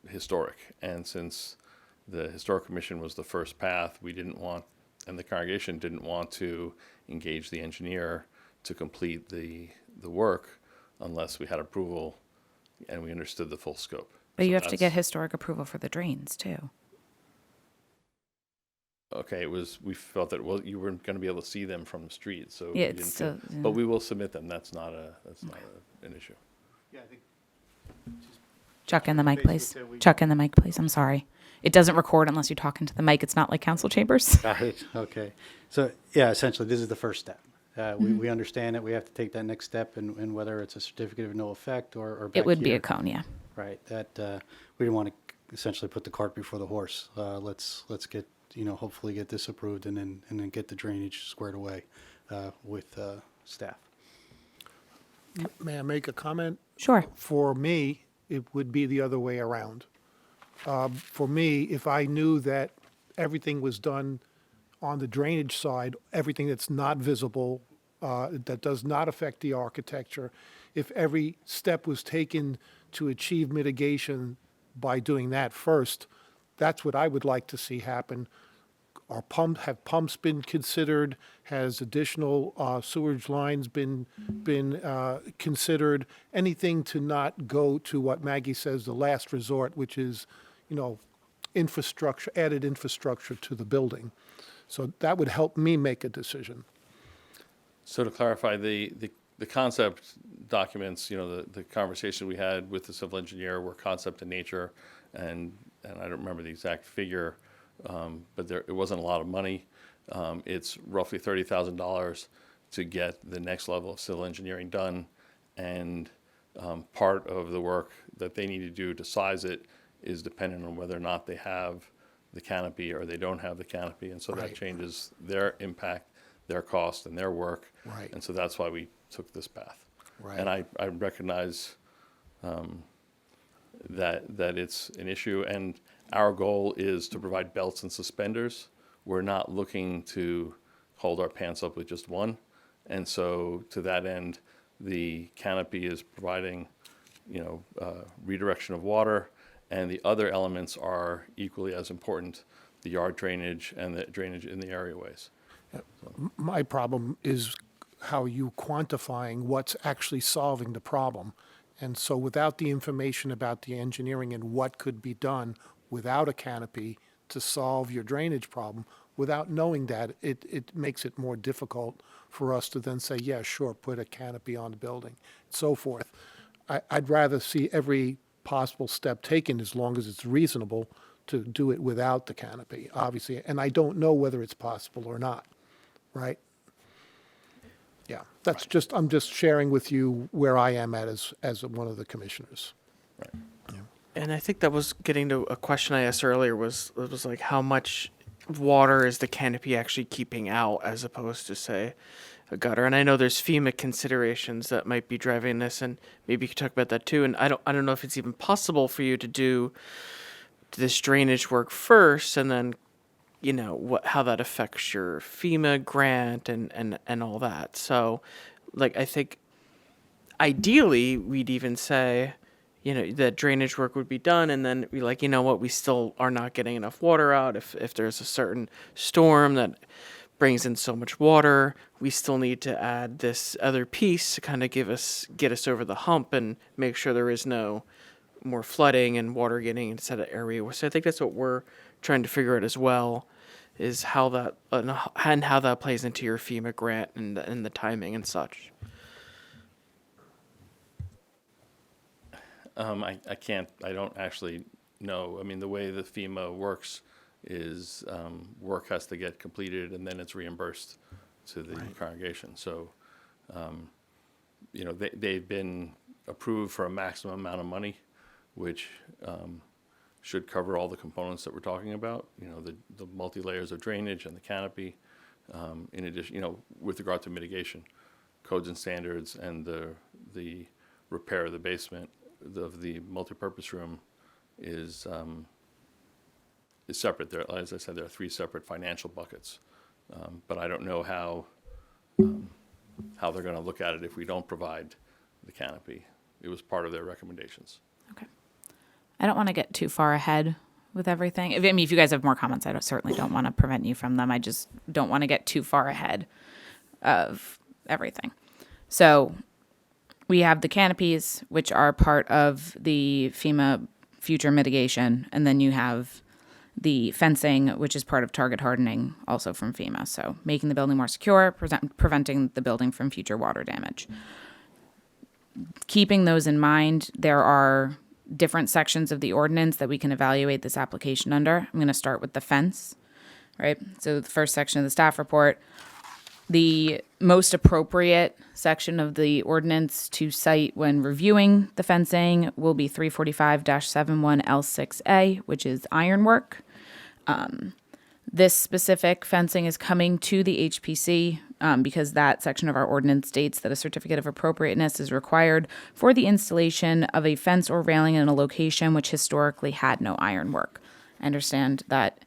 historic. And since the Historic Commission was the first path, we didn't want, and the congregation didn't want to engage the engineer to complete the work unless we had approval and we understood the full scope. But So you have to that's- get historic approval for the drains too. Okay, we felt that, well, you weren't going to be able to see them from the street, so. we Yeah, didn't it's feel- still- But we will submit them, that's not an issue. Yeah, I think Chuck in the mic, please. Basically, we- Chuck in the mic, please. I'm sorry. It doesn't record unless you talk into the mic. It's not like council chambers. Got it, okay. So, yeah, essentially, this is the first step. We understand that we have to take that next step, and whether it's a certificate of no effect or back It would be here. a cone, yeah. Right, that, we don't want to essentially put the cart before the horse. Let's get, hopefully get this approved and then get the drainage squared away with staff. May I make a comment? Sure. For me, it would be the other way around. For me, if I knew that everything was done on the drainage side, everything that's not visible, that does not affect the architecture, if every step was taken to achieve mitigation by doing that first, that's what I would like to see happen. Have pumps been considered? Has additional sewage lines been considered? Anything to not go to what Maggie says, the last resort, which is, infrastructure, added infrastructure to the building. So that would help me make a decision. So to clarify, the concept documents, the conversation we had with the civil engineer were concept in nature, and I don't remember the exact figure, but it wasn't a lot of money. It's roughly $30,000 to get the next level of civil engineering done, and part of the work that they need to do to size it is dependent on whether or not they have the canopy or they don't have the canopy, and so that Right. changes their impact, their cost, and their work. Right. And so that's why we took this path. Right. And I recognize that it's an issue, and our goal is to provide belts and suspenders. We're not looking to hold our pants up with just one. And so to that end, the canopy is providing, redirection of water, and the other elements are equally as important, the yard drainage and the drainage in the areaways. My problem is how you quantifying what's actually solving the problem. And so without the information about the engineering and what could be done without a canopy to solve your drainage problem, without knowing that, it makes it more difficult for us to then say, yeah, sure, put a canopy on the building, so forth. I'd rather see every possible step taken as long as it's reasonable to do it without the canopy, obviously. And I don't know whether it's possible or not, right? Yeah, that's just, I'm just sharing with you where I am at as one of the commissioners. And I think that was getting to a question I asked earlier was like how much water is the canopy actually keeping out as opposed to, say, a gutter. And I know there's FEMA considerations that might be driving this, and maybe you could talk about that too. And I don't know if it's even possible for you to do this drainage work first, and then, how that affects your FEMA grant and all that. So, like, I think ideally we'd even say, that drainage work would be done, and then be like, we still are not getting enough water out. If there's a certain storm that brings in so much water, we still need to add this other piece to kind of get us over the hump and make sure there is no more flooding and water getting into that area. So I think that's what we're trying to figure out as well, is how that plays into your FEMA grant and the timing and such. I don't actually know. I mean, the way the FEMA works is work has to get completed and then it's reimbursed to the congregation. So, they've been approved for a maximum amount of money, which should cover all the components that we're talking about, the multi-layers of drainage and the canopy. In addition, with regard to mitigation, codes and standards and the repair of the basement of the multipurpose room is separate. There, as I said, there are 3 separate financial buckets, but I don't know how they're going to look at it if we don't provide the canopy. It was part of their recommendations. Okay. I don't want to get too far ahead with everything. If you guys have more comments, I certainly don't want to prevent you from them. I just don't want to get too far ahead of everything. So we have the canopies, which are part of the FEMA future mitigation, and then you have the fencing, which is part of target hardening, also from FEMA. So making the building more secure, preventing the building from future water damage. Keeping those in mind, there are different sections of the ordinance that we can evaluate this application under. I'm going to start with the fence, right? So the first section of the staff report, the most appropriate section of the ordinance to cite when reviewing the fencing will be 345-71L6A, which is ironwork. This specific fencing is coming to the HPC because that section of our ordinance states that a certificate of appropriateness is required for the installation of a fence or railing in a location which historically had no ironwork. I understand that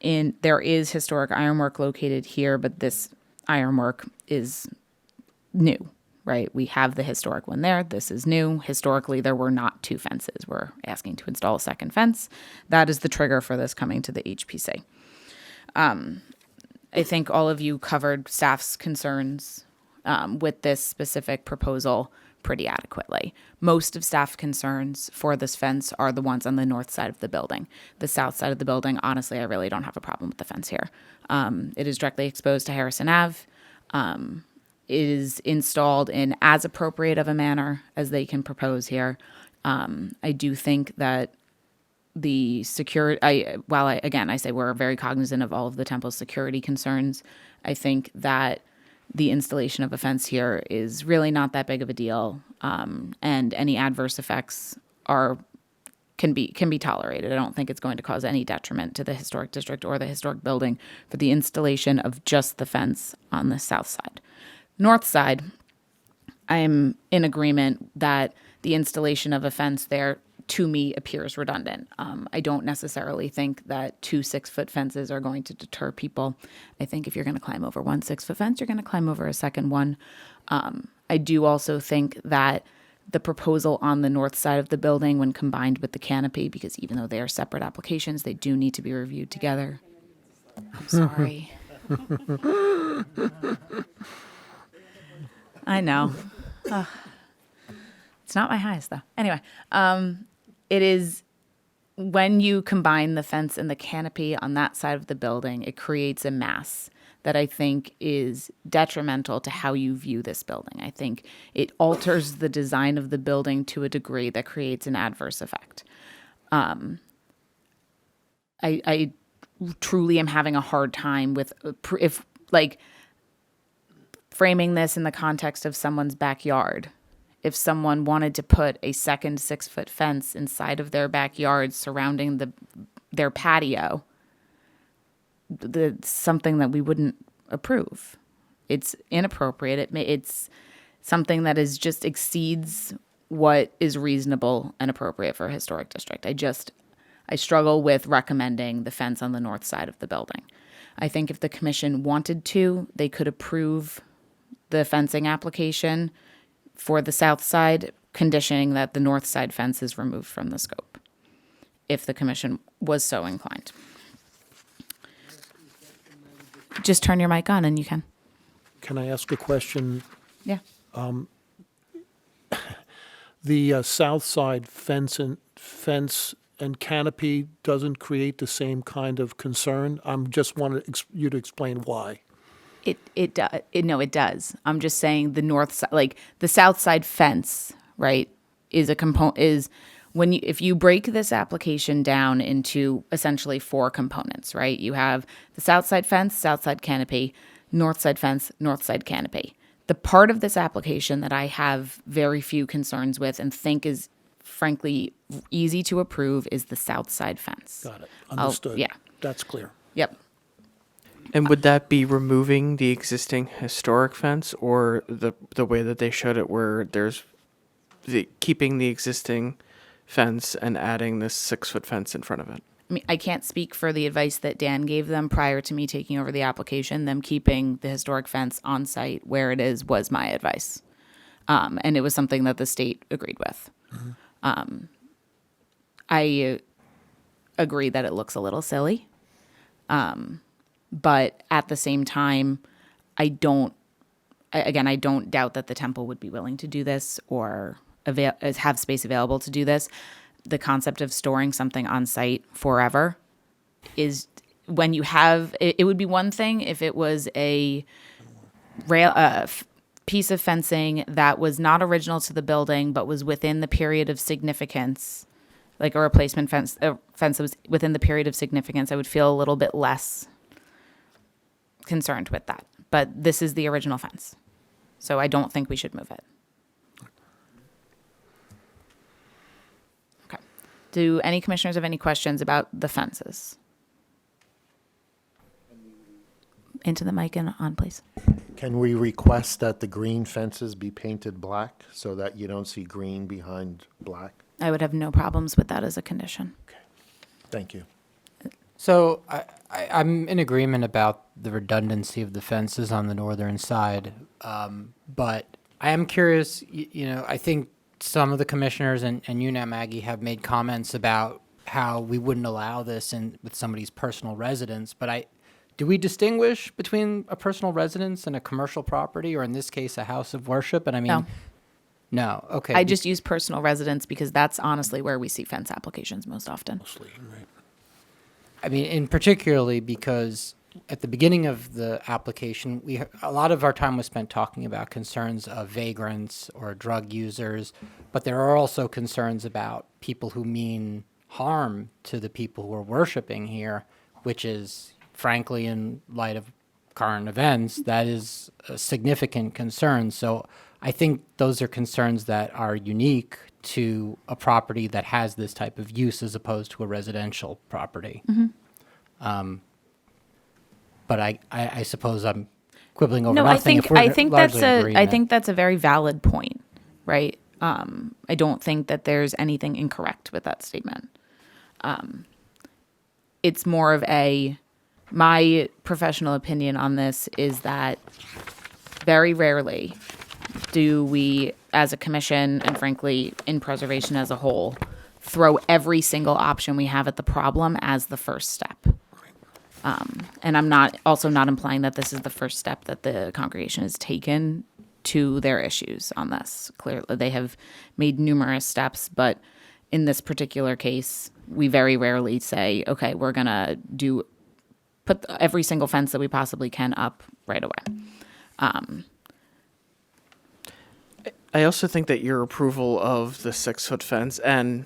there is historic ironwork located here, but this ironwork is new, right? We have the historic one there. This is new. Historically, there were not 2 fences. We're asking to install a second fence. That is the trigger for this coming to the HPC. I think all of you covered staff's concerns with this specific proposal pretty adequately. Most of staff concerns for this fence are the ones on the north side of the building. The south side of the building, honestly, I really don't have a problem with the fence here. It is directly exposed to Harrison Ave. It is installed in as appropriate of a manner as they can propose here. I do think that the security, I say we're very cognizant of all of the temple's security concerns. I think that the installation of a fence here is really not that big of a deal, and any adverse effects can be tolerated. I don't think it's going to cause any detriment to the historic district or the historic building for the installation of just the fence on the south side. North side, I'm in agreement that the installation of a fence there, to me, appears redundant. I don't necessarily think that 2 6-foot fences are going to deter people. I think if you're going to climb over one 6-foot fence, you're going to climb over a second one. I do also think that the proposal on the north side of the building, when combined with the canopy, because even though they are separate applications, they do need to be reviewed together. I'm sorry. I know. It's not my highest, though. Anyway, it is when you combine the fence and the canopy on that side of the building, it creates a mass that I think is detrimental to how you view this building. I think it alters the design of the building to a degree that creates an adverse effect. I truly am having a hard time with framing this in the context of someone's backyard. If someone wanted to put a second 6-foot fence inside of their backyard surrounding their patio, that's something that we wouldn't approve. It's inappropriate. It's something that is just exceeds what is reasonable and appropriate for a historic district. I I struggle with recommending the fence on the north side of the building. I think if the commission wanted to, they could approve the fencing application for the south side, conditioning that the north side fence is removed from the scope, if the commission was so inclined. Just turn your mic on and you can. Can I ask a question? Yeah. The south side fence and canopy doesn't create the same kind of concern? I'm just wanting you to explain why. It does. I'm just saying the north side, like the south side fence, right, is a component, is when if you break this application down into essentially 4 components, right? You have the south side fence, south side canopy, north side fence, north side canopy. The part of this application that I have very few concerns with and think is frankly easy to approve is the south side fence. Got it. Understood. Yeah. That's clear. Yep. And would that be removing the existing historic fence, or the way that they showed it, where there's keeping the existing fence and adding this 6-foot fence in front of it? I mean, I can't speak for the advice that Dan gave them prior to me taking over the application. Them keeping the historic fence on site where it is was my advice. And it was something that the state agreed with. I agree that it looks a little silly. But at the same time, I don't doubt that the temple would be willing to do this or have space available to do this. The concept of storing something on site forever is when you have, it would be one thing if it was a piece of fencing that was not original to the building, but was within the period of significance, like a replacement fence, a fence that was within the period of significance. I would feel a little bit less concerned with that. But this is the original fence. So I don't think we should move it. Okay. Do any commissioners have any questions about the fences? Into the mic and on, please. Can we request that the green fences be painted black so that you don't see green behind black? I would have no problems with that as a condition. Thank you. So I'm in agreement about the redundancy of the fences on the northern side, but I am curious, I think some of the commissioners and you now, Maggie, have made comments about how we wouldn't allow this with somebody's personal residence, but do we distinguish between a personal residence and a commercial property, or in this case, a house of worship? And I mean, no. Okay. I just use personal residence because that's honestly where we see fence applications most often. Mostly, right. I mean, and particularly because at the beginning of the application, a lot of our time was spent talking about concerns of vagrants or drug users, but there are also concerns about people who mean harm to the people who are worshiping here, which is, frankly, in light of current events, that is a significant concern. So I think those are concerns that are unique to a property that has this type of use as opposed to a residential property. Mm-hmm. But I suppose I'm quibbling over No, nothing. I think that's a very valid point, right? I don't think that there's anything incorrect with that statement. It's more of my professional opinion on this is that very rarely do we, as a commission, and frankly, in preservation as a whole, throw every single option we have at the problem as the first step. And I'm not implying that this is the first step that the congregation has taken to their issues on this. Clearly, they have made numerous steps, but in this particular case, we very rarely say, okay, we're going to put every single fence that we possibly can up right away. I also think that your approval of the 6-foot fence and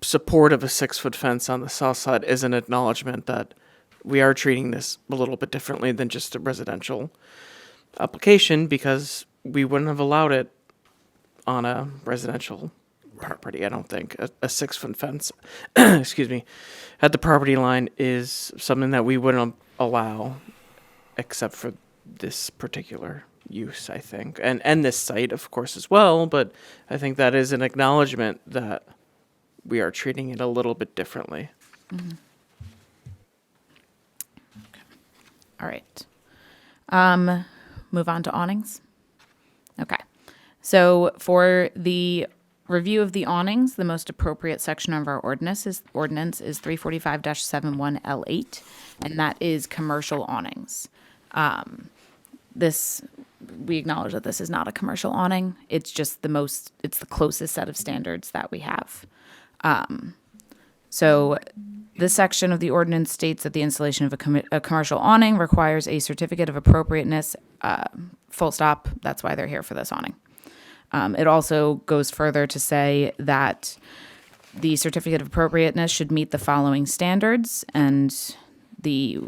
support of a 6-foot fence on the south side is an acknowledgement that we are treating this a little bit differently than just a residential application, because we wouldn't have allowed it on a residential property. I don't think a 6-foot fence, excuse me, at the property line is something that we wouldn't allow, except for this particular use, I think, and this site, of course, as well. But I think that is an acknowledgement that we are treating it a little bit differently. All right. Move on to awnings. Okay. So for the review of the awnings, the most appropriate section of our ordinance is 345-71L8, and that is commercial awnings. We acknowledge that this is not a commercial awning. It's just it's the closest set of standards that we have. So this section of the ordinance states that the installation of a commercial awning requires a certificate of appropriateness, full stop. That's why they're here for this awning. It also goes further to say that the certificate of appropriateness should meet the following standards, and the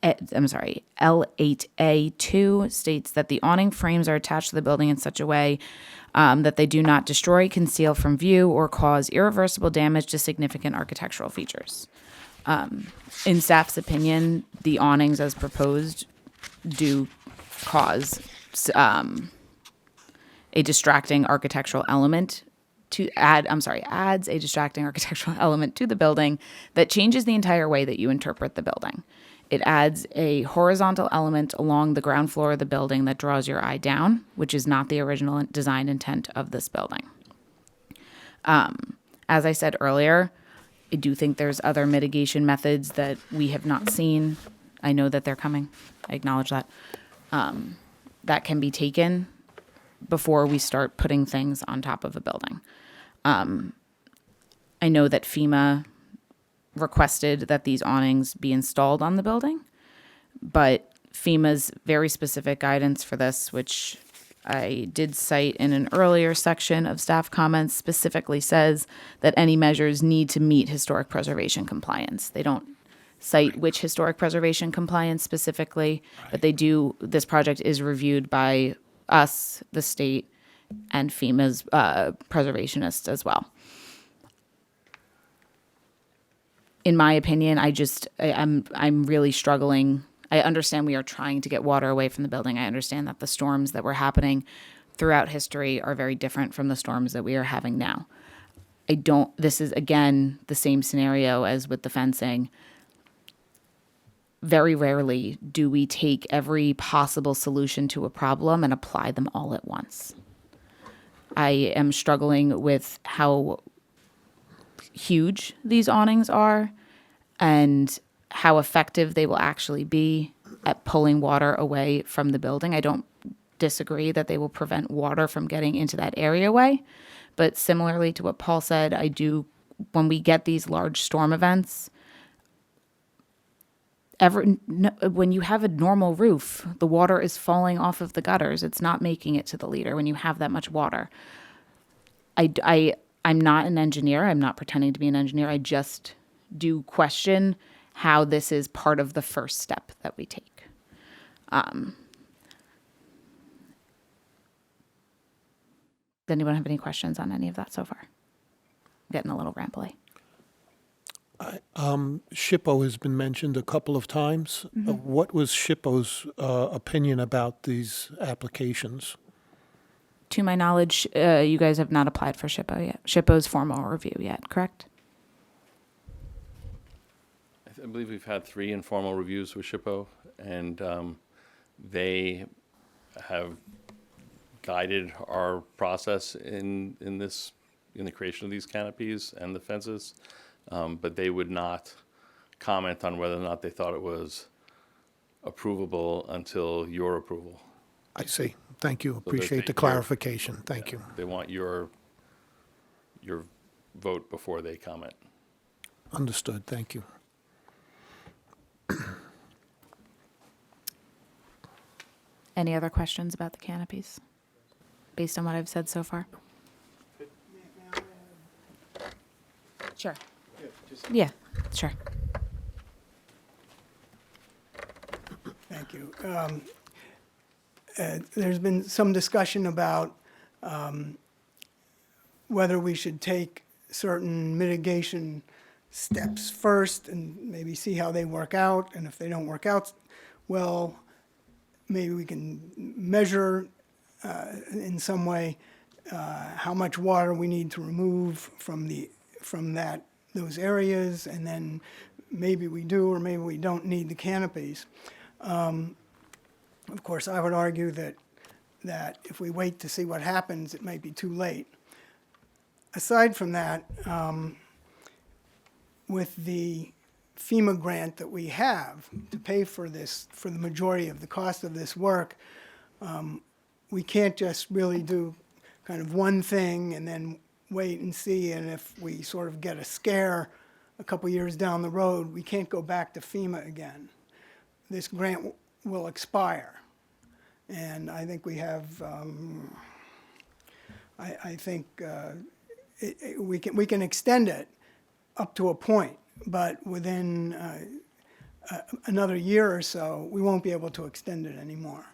L8A2 states that the awning frames are attached to the building in such a way that they do not destroy, conceal from view, or cause irreversible damage to significant architectural features. In staff's opinion, the awnings as proposed do cause a distracting architectural element adds a distracting architectural element to the building that changes the entire way that you interpret the building. It adds a horizontal element along the ground floor of the building that draws your eye down, which is not the original design intent of this building. As I said earlier, I do think there's other mitigation methods that we have not seen. I know that they're coming. I acknowledge that. That can be taken before we start putting things on top of a building. I know that FEMA requested that these awnings be installed on the building, but FEMA's very specific guidance for this, which I did cite in an earlier section of staff comments, specifically says that any measures need to meet historic preservation compliance. They don't cite which historic preservation compliance specifically, but they do. This project is reviewed by us, the state, and FEMA's preservationists as well. In my opinion, I'm really struggling. I understand we are trying to get water away from the building. I understand that the storms that were happening throughout history are very different from the storms that we are having now. This is, again, the same scenario as with the fencing. Very rarely do we take every possible solution to a problem and apply them all at once. I am struggling with how huge these awnings are and how effective they will actually be at pulling water away from the building. I don't disagree that they will prevent water from getting into that areaway, but similarly to what Paul said, when we get these large storm events, when you have a normal roof, the water is falling off of the gutters. It's not making it to the leader when you have that much water. I'm not an engineer. I'm not pretending to be an engineer. I just do question how this is part of the first step that we take. Does anyone have any questions on any of that so far? I'm getting a little rambly. SHPO has been mentioned a couple of times. What was SHPO's opinion about these applications? To my knowledge, you guys have not applied for SHPO yet. SHPO's formal review yet, correct? I believe we've had 3 informal reviews with SHPO, and they have guided our process in the creation of these canopies and the fences, but they would not comment on whether or not they thought it was approvable until your approval. I see. Thank you. they Appreciate the take clarification. Thank you. They want your vote before they comment. Understood. Thank you. Any other questions about the canopies, based on what I've said so far? Sure. Yeah, sure. Thank you. There's been some discussion about whether we should take certain mitigation steps first and maybe see how they work out. And if they don't work out well, maybe we can measure in some way how much water we need to remove from that those areas, and then maybe we do or maybe we don't need the canopies. Of course, I would argue that if we wait to see what happens, it might be too late. Aside from that, with the FEMA grant that we have to pay for this, for the majority of the cost of this work, we can't just really do kind of one thing and then wait and see, and if we sort of get a scare a couple years down the road, we can't go back to FEMA again. This grant will expire. And I think we have, I think we can extend it up to a point, but within another year or so, we won't be able to extend it anymore.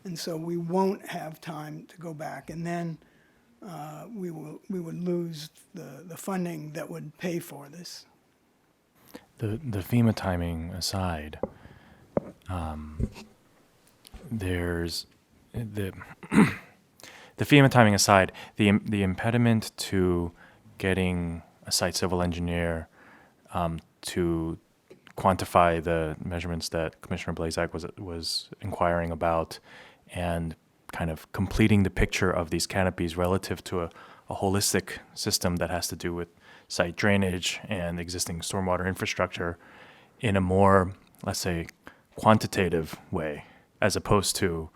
And so we won't have time to go back, and then we would lose the funding that would pay for this. The FEMA timing aside, there's the the FEMA timing aside, the impediment to getting a site civil engineer to quantify the measurements that Commissioner Blazak was inquiring about, and kind of completing the picture of these canopies relative to a holistic system that has to do with site drainage and existing stormwater infrastructure in a more, let's say, quantitative way, as opposed to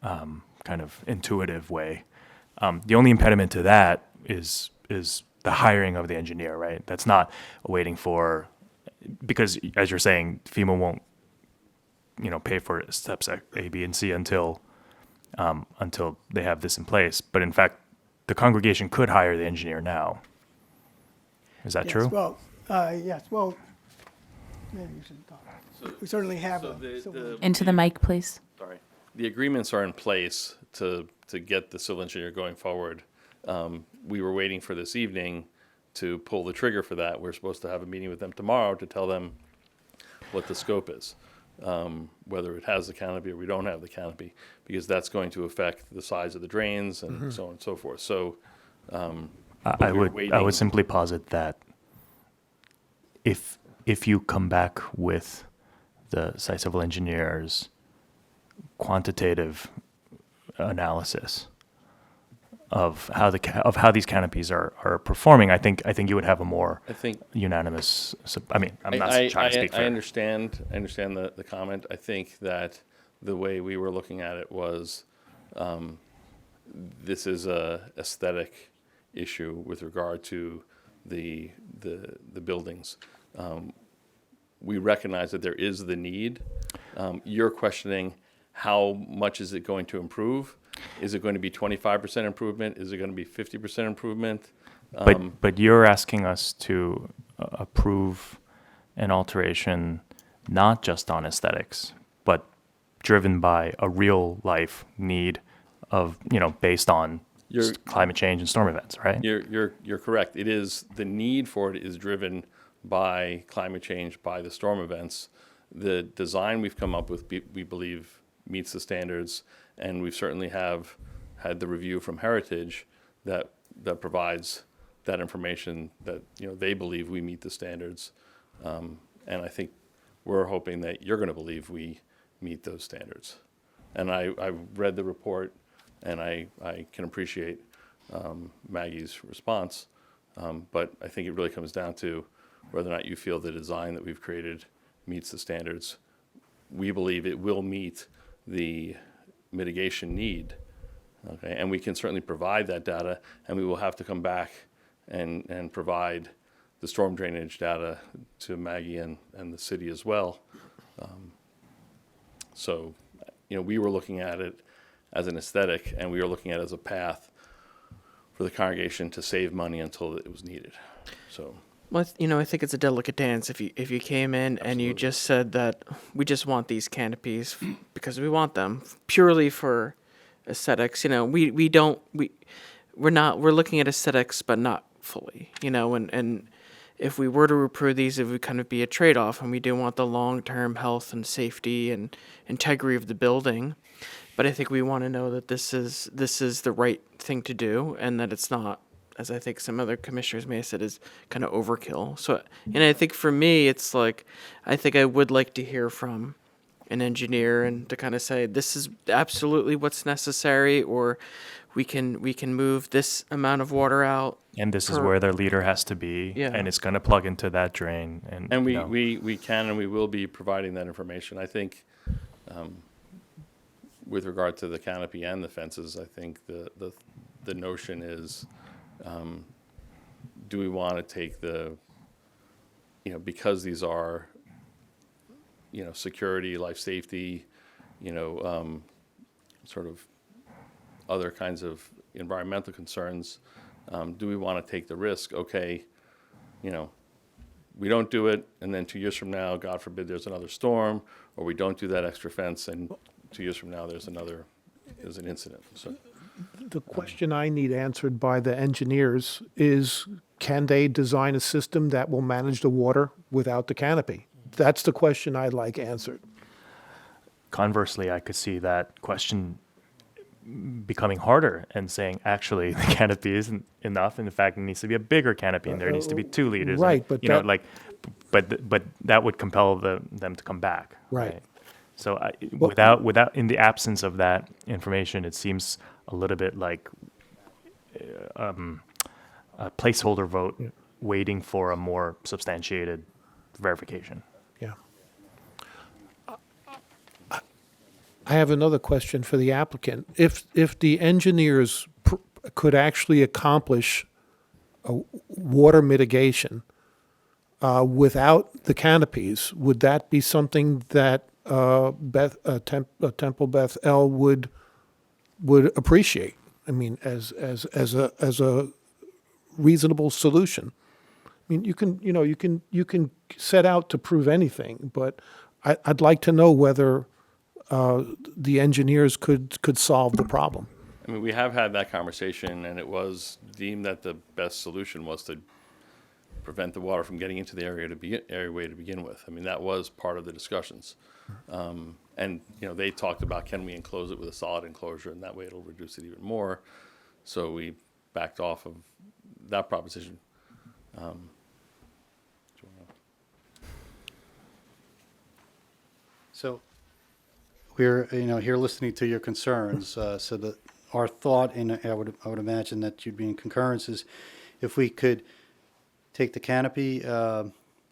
kind of intuitive way. The only impediment to that is the hiring of the engineer, right? That's not waiting for, because as you're saying, FEMA won't, pay for steps A, B, and C until they have this in place. But in fact, the congregation could hire the engineer now. Is that true? Well, yes, well, maybe you should talk. We certainly have a. Into the mic, please. Sorry. The agreements are in place to get the civil engineer going forward. We were waiting for this evening to pull the trigger for that. We're supposed to have a meeting with them tomorrow to tell them what the scope is, whether it has the canopy or we don't have the canopy, because that's going to affect the size of the drains and so on and so forth. So I would simply posit that if you come back with the site civil engineer's quantitative analysis of how these canopies are performing, I think you would have a more unanimous. I mean, I'm not trying to speak for. I understand the comment. I think that the way we were looking at it was, this is a aesthetic issue with regard to the buildings. We recognize that there is the need. You're questioning how much is it going to improve? Is it going to be 25% improvement? Is it going to be 50% improvement? But you're asking us to approve an alteration not just on aesthetics, but driven by a real life need of, based on climate change and storm events, right? You're correct. It is, the need for it is driven by climate change, by the storm events. The design we've come up with, we believe, meets the standards, and we certainly have had the review from Heritage that provides that information that they believe we meet the standards, and I think we're hoping that you're going to believe we meet those standards. And I read the report, and I can appreciate Maggie's response, but I think it really comes down to whether or not you feel the design that we've created meets the standards. We believe it will meet the mitigation need, okay? And we can certainly provide that data, and we will have to come back and provide the storm drainage data to Maggie and the city as well. So, we were looking at it as an aesthetic, and we were looking at it as a path for the congregation to save money until it was needed. So. Well, I think it's a delicate dance if you came in and you just said that we just want these canopies because we want them purely for aesthetics. We're looking at aesthetics, but not fully. And if we were to approve these, it would kind of be a trade-off, and we do want the long-term health and safety and integrity of the building. But I think we want to know that this is the right thing to do, and that it's not as I think some other commissioners may have said, is kind of overkill. So, and I think for me, it's like, I think I would like to hear from an engineer and to kind of say, this is absolutely what's necessary, or we can move this amount of water out. And this is per- where their leader has to be, Yeah. and it's going to plug into that drain. And you know. we can and we will be providing that information. I think with regard to the canopy and the fences, I think the notion is, do we want to take because these are, security, life safety, sort of other kinds of environmental concerns, do we want to take the risk? Okay, we don't do it, and then 2 years from now, God forbid, there's another storm, or we don't do that extra fence, and 2 years from now, there's an incident. So The question I need answered by the engineers is, can they design a system that will manage the water without the canopy? That's the question I'd like answered. Conversely, I could see that question becoming harder and saying, actually, the canopy isn't enough. And in fact, it needs to be a bigger canopy, and there needs to be 2 liters. Right, and, but you know, that- like, but that would compel them to come back. Right. So without in the absence of that information, it seems a little bit like a placeholder vote, waiting for a more substantiated verification. Yeah. I have another question for the applicant. If the engineers could actually accomplish a water mitigation without the canopies, would that be something that Temple Beth El would appreciate? I mean, as a reasonable solution. I mean, you can set out to prove anything, but I'd like to know whether the engineers could solve the problem. I mean, we have had that conversation, and it was deemed that the best solution was to prevent the water from getting into the areaway to begin with. I mean, that was part of the discussions. And, they talked about, can we enclose it with a solid enclosure, and that way it'll reduce it even more. So we backed off of that proposition. So we're, here listening to your concerns, so that our thought, and I would imagine that you'd be in concurrence, is if we could take the canopy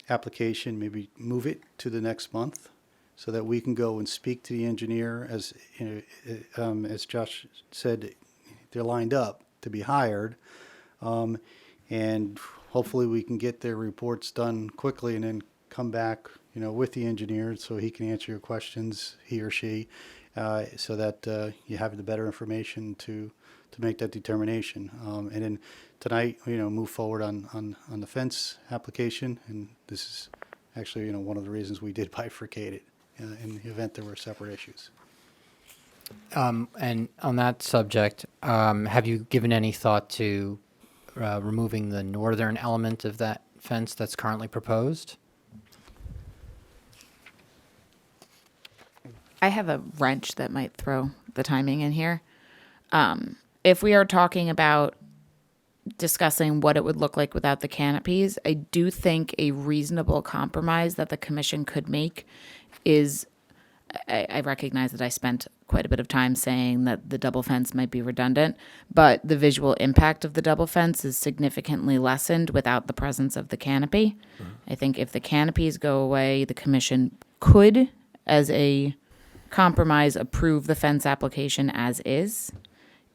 application, maybe move it to the next month, so that we can go and speak to the engineer. As as Josh said, they're lined up to be hired, and hopefully we can get their reports done quickly, and then come back, with the engineer, so he can answer your questions, he or she, so that you have the better information to make that determination. And then tonight, move forward on the fence application, and this is actually, one of the reasons we did bifurcate it in the event there were separate issues. And on that subject, have you given any thought to removing the northern element of that fence that's currently proposed? I have a wrench that might throw the timing in here. If we are talking about discussing what it would look like without the canopies, I do think a reasonable compromise that the commission could make is, I recognize that I spent quite a bit of time saying that the double fence might be redundant, but the visual impact of the double fence is significantly lessened without the presence of the canopy. I think if the canopies go away, the commission could, as a compromise, approve the fence application as is,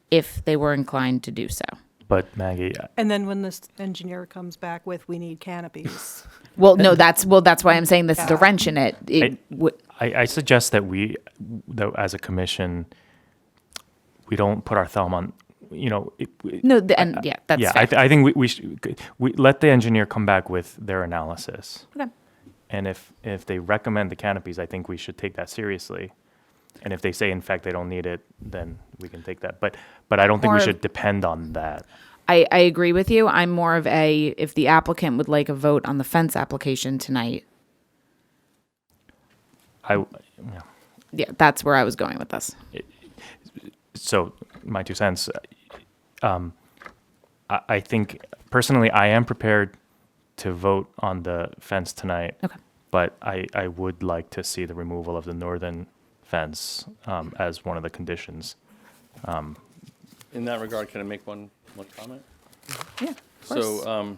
if they were inclined to do so. But Maggie, And then when this engineer comes back with, we need canopies. Well, no, that's why I'm saying this is a wrench in it. I suggest that that as a commission, we don't put our thumb on, No, that's yeah, fair. I think we let the engineer come back with their analysis. Okay. And if they recommend the canopies, I think we should take that seriously. And if they say, in fact, they don't need it, then we can take that. But I don't think we should depend on that. I agree with you. I'm more of if the applicant would like a vote on the fence application tonight, yeah, that's where I was going with this. So my 2 cents, I think personally, I am prepared to vote on the fence tonight. Okay. But I would like to see the removal of the northern fence as one of the conditions. In that regard, can I make one comment? Yeah, of course. So,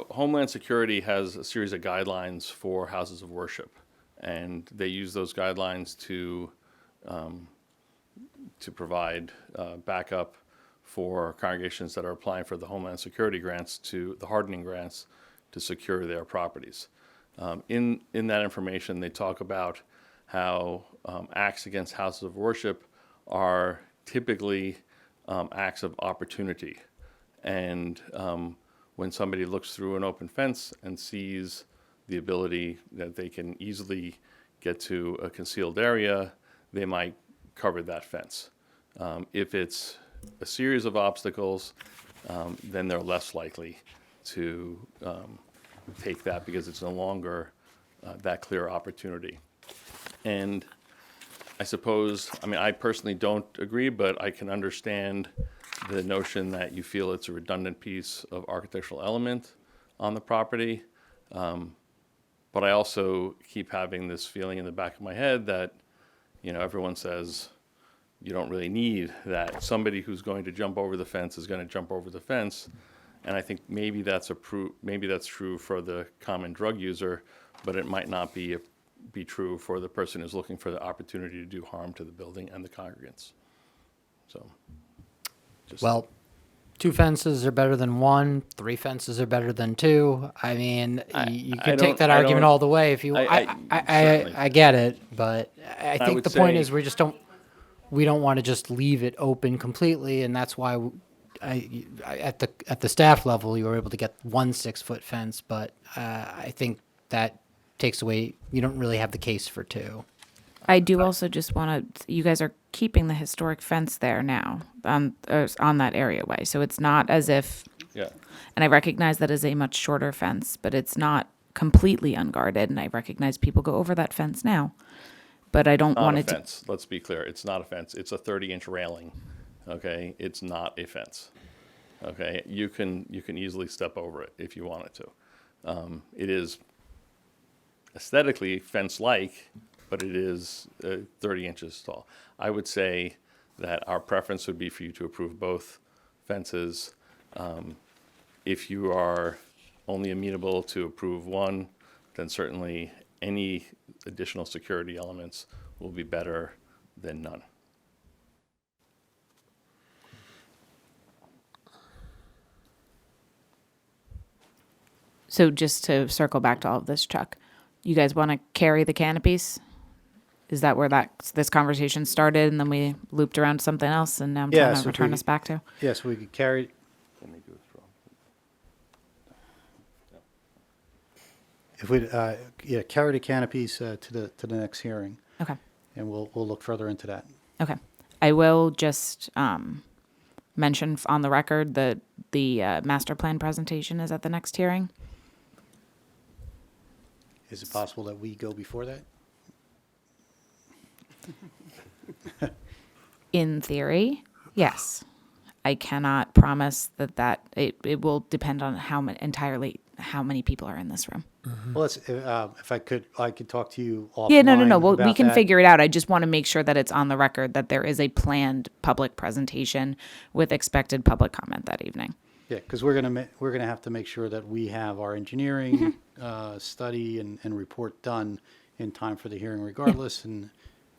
Homeland Security has a series of guidelines for houses of worship, and they use those guidelines to provide backup for congregations that are applying for the Homeland Security grants the hardening grants to secure their properties. In that information, they talk about how acts against houses of worship are typically acts of opportunity. And when somebody looks through an open fence and sees the ability that they can easily get to a concealed area, they might cover that fence. If it's a series of obstacles, then they're less likely to take that because it's no longer that clear opportunity. And I suppose, I personally don't agree, but I can understand the notion that you feel it's a redundant piece of architectural element on the property. But I also keep having this feeling in the back of my head that, everyone says you don't really need that. Somebody who's going to jump over the fence is going to jump over the fence. And I think maybe that's true for the common drug user, but it might not be true for the person who's looking for the opportunity to do harm to the building and the congregants. So, Well, 2 fences are better than 1. 3 fences are better than 2. I mean, you I could take don't- that I argument don't- all the way if you. certainly. I get it, but I think would the point say- is we don't want to just leave it open completely, and that's why at the staff level you were able to get 1 6-foot fence, but I think that takes away. You don't really have the case for 2. I do also just want to, you guys are keeping the historic fence there now on that areaway. So it's not as if, Yeah. and I recognize that is a much shorter fence, but it's not completely unguarded. And I recognize people go over that fence now, but I don't Not want a it to. fence. Let's be clear. It's not a fence. It's a 30-inch railing. Okay, it's not a fence. Okay, you can easily step over it if you wanted to. It is aesthetically fence-like, but it is 30 inches tall. I would say that our preference would be for you to approve both fences. If you are only amenable to approve one, then certainly any additional security elements will be better than none. So just to circle back to all of this, Chuck, you guys want to carry the canopies? Is that where this conversation started, and then we looped around to something else, and now I'm trying Yes, to if return we- us back to? Yes, we could carry, Let me do this wrong. if we, carry the canopies to the next hearing, Okay. and we'll look further into that. Okay. I will just mention on the record that the master plan presentation is at the next hearing. Is it possible that we go before that? In theory, yes. I cannot promise that it will depend on how many people are in this room. Well, if I could talk to you offline. Yeah, no. Well, we about can that. figure it out. I just want to make sure that it's on the record that there is a planned public presentation with expected public comment that evening. Yeah, because we're gonna have to make sure that we have our engineering study and report done in time for the hearing regardless, and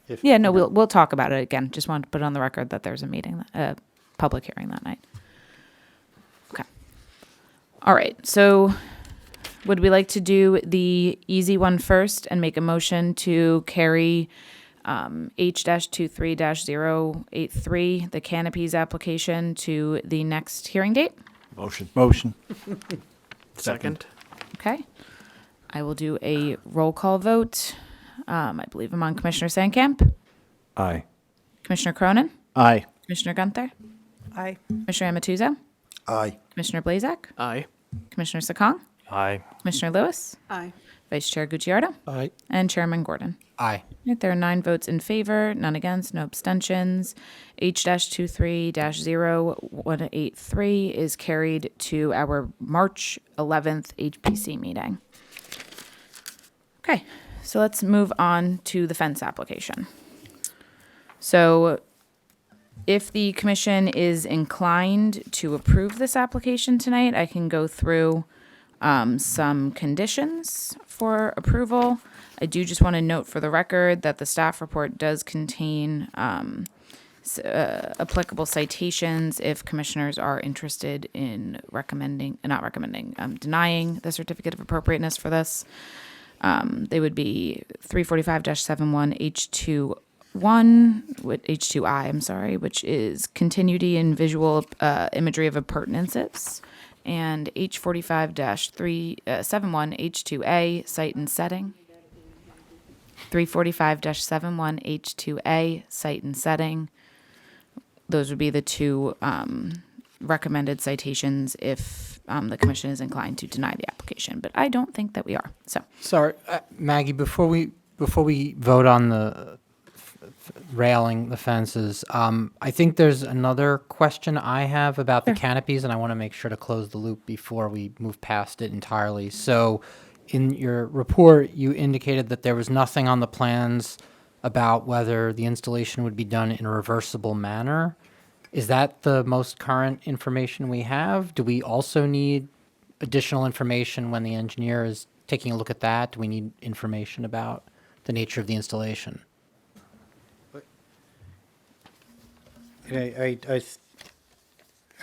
if. Yeah, no, we'll talk about it again. Just wanted to put on the record that there's a meeting, a public hearing that night. Okay. All right. So would we like to do the easy one first and make a motion to carry H-23-083, the canopies application, to the next hearing date? Motion. Second. Okay. I will do a roll call vote. I believe I'm on Commissioner Sandkamp, Aye. Commissioner Cronin, Aye. Commissioner Gunther, Aye. Commissioner Amatuzzo, Aye. Commissioner Blazak, Aye. Commissioner Sakong, Aye. Commissioner Lewis, Aye. Vice Chair Gucciardo, Aye. and Chairman Gordon. Aye. Right, there are 9 votes in favor, none against, no abstentions. H-23-0183 is carried to our March 11th HPC meeting. Okay, so let's move on to the fence application. So if the commission is inclined to approve this application tonight, I can go through some conditions for approval. I do just want to note for the record that the staff report does contain applicable citations if commissioners are interested in denying the certificate of appropriateness for this. They would be 345-71 H2I, which is continuity and visual imagery of appurtenances, and H45-71 H2A, site and setting. 345-71 H2A, site and setting. Those would be the 2 recommended citations if the commission is inclined to deny the application, but I don't think that we are. So Sorry, Maggie, before we vote on the railing, the fences, I think there's another question I have about the canopies, and I want to make sure to close the loop before we move past it entirely. So in your report, you indicated that there was nothing on the plans about whether the installation would be done in a reversible manner. Is that the most current information we have? Do we also need additional information when the engineer is taking a look at that? Do we need information about the nature of the installation? I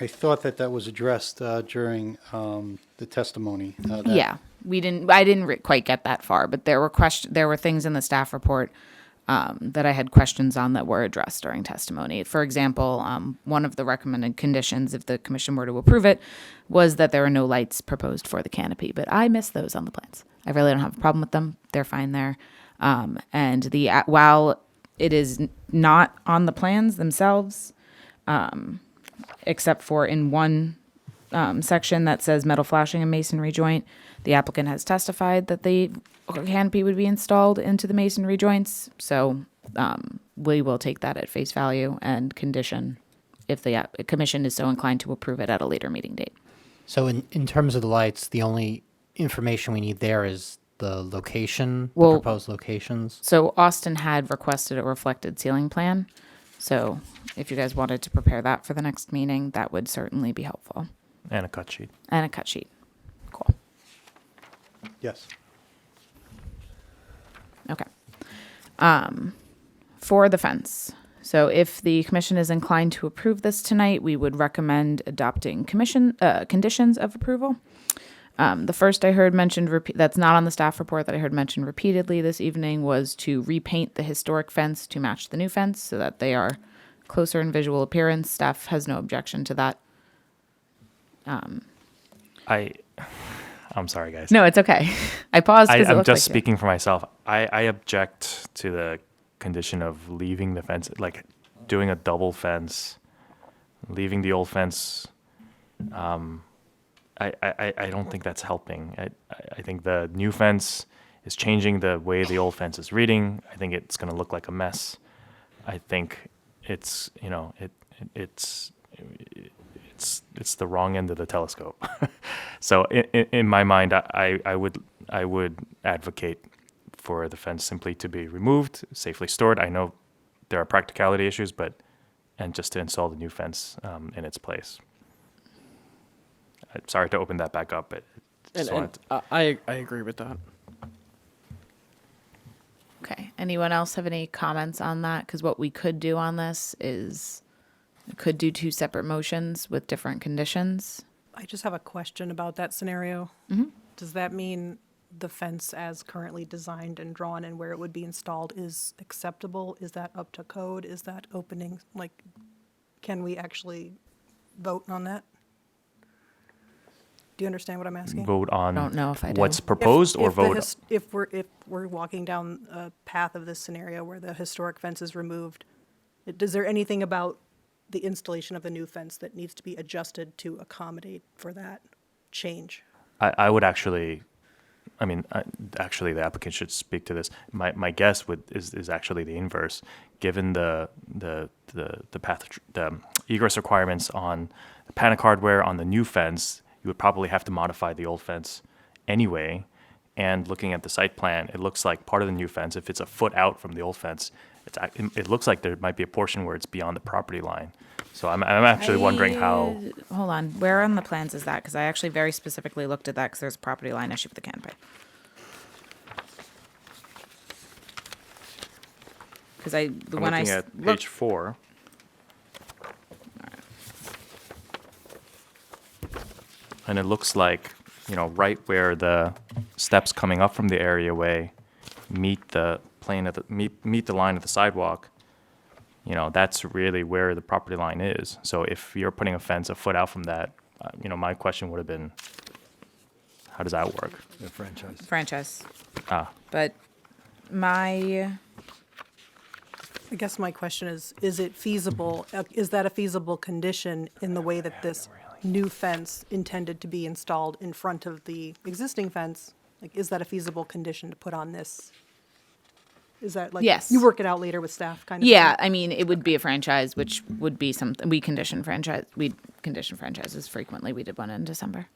thought that was addressed during the testimony. yeah, I didn't quite get that far, but there were things in the staff report that I had questions on that were addressed during testimony. For example, one of the recommended conditions, if the commission were to approve it, was that there are no lights proposed for the canopy, but I missed those on the plans. I really don't have a problem with them. They're fine there. And while it is not on the plans themselves, except for in one section that says metal flashing and masonry joint, the applicant has testified that the canopy would be installed into the masonry joints. So we will take that at face value and condition if the commission is so inclined to approve it at a later meeting date. So in terms of the lights, the only information we need there is the location, the Well, proposed locations? So Austin had requested a reflected ceiling plan. So if you guys wanted to prepare that for the next meeting, that would certainly be helpful. And a cut sheet. And a cut sheet. Cool. Yes. Okay. For the fence. So if the commission is inclined to approve this tonight, we would recommend adopting conditions of approval. The first I heard mentioned, that's not on the staff report that I heard mentioned repeatedly this evening, was to repaint the historic fence to match the new fence so that they are closer in visual appearance. Staff has no objection to that. I'm sorry, guys. No, it's okay. I paused because I'm just speaking for myself. I object to the condition of leaving the fence, like doing a double fence, leaving the old fence. I don't think that's helping. I think the new fence is changing the way the old fence is reading. I think it's going to look like a mess. I think it's it's the wrong end of the telescope. So in my mind, I would advocate for the fence simply to be removed, safely stored. I know there are practicality issues, and just to install the new fence in its place. I'm sorry to open that back up, but I agree with that. Okay. Anyone else have any comments on that? Because what we could do on this is we could do 2 separate motions with different conditions. I just have a question about that scenario. Mhm. Does that mean the fence as currently designed and drawn and where it would be installed is acceptable? Is that up to code? Is that opening, can we actually vote on that? Do you understand what I'm asking? vote on Don't know if I do. what's proposed or If the vote. if we're walking down a path of this scenario where the historic fence is removed, is there anything about the installation of the new fence that needs to be adjusted to accommodate for that change? I would actually I mean, actually, the applicant should speak to this. My guess is actually the inverse, given the egress requirements on the panic hardware on the new fence. You would probably have to modify the old fence anyway. And looking at the site plan, it looks like part of the new fence, if it's a foot out from the old fence, it looks like there might be a portion where it's beyond the property line. So I'm actually wondering how. Hold on, where on the plans is that? Because I actually very specifically looked at that because there's a property line issue with the canopy. Because I'm looking at page 4. And it looks like, right where the steps coming up from the areaway meet the plane of the meet the line of the sidewalk. That's really where the property line is. So if you're putting a fence a foot out from that, my question would have been, how does that work? Franchise. Ah, But I guess my question is it feasible, is that a feasible condition in the way that this new fence intended to be installed in front of the existing fence? Like, is that a feasible condition to put on this? Is that like, Yes. you work it out later with staff kind of yeah, thing? I mean, it would be a franchise, which would be something, we condition franchises frequently. We did one in December.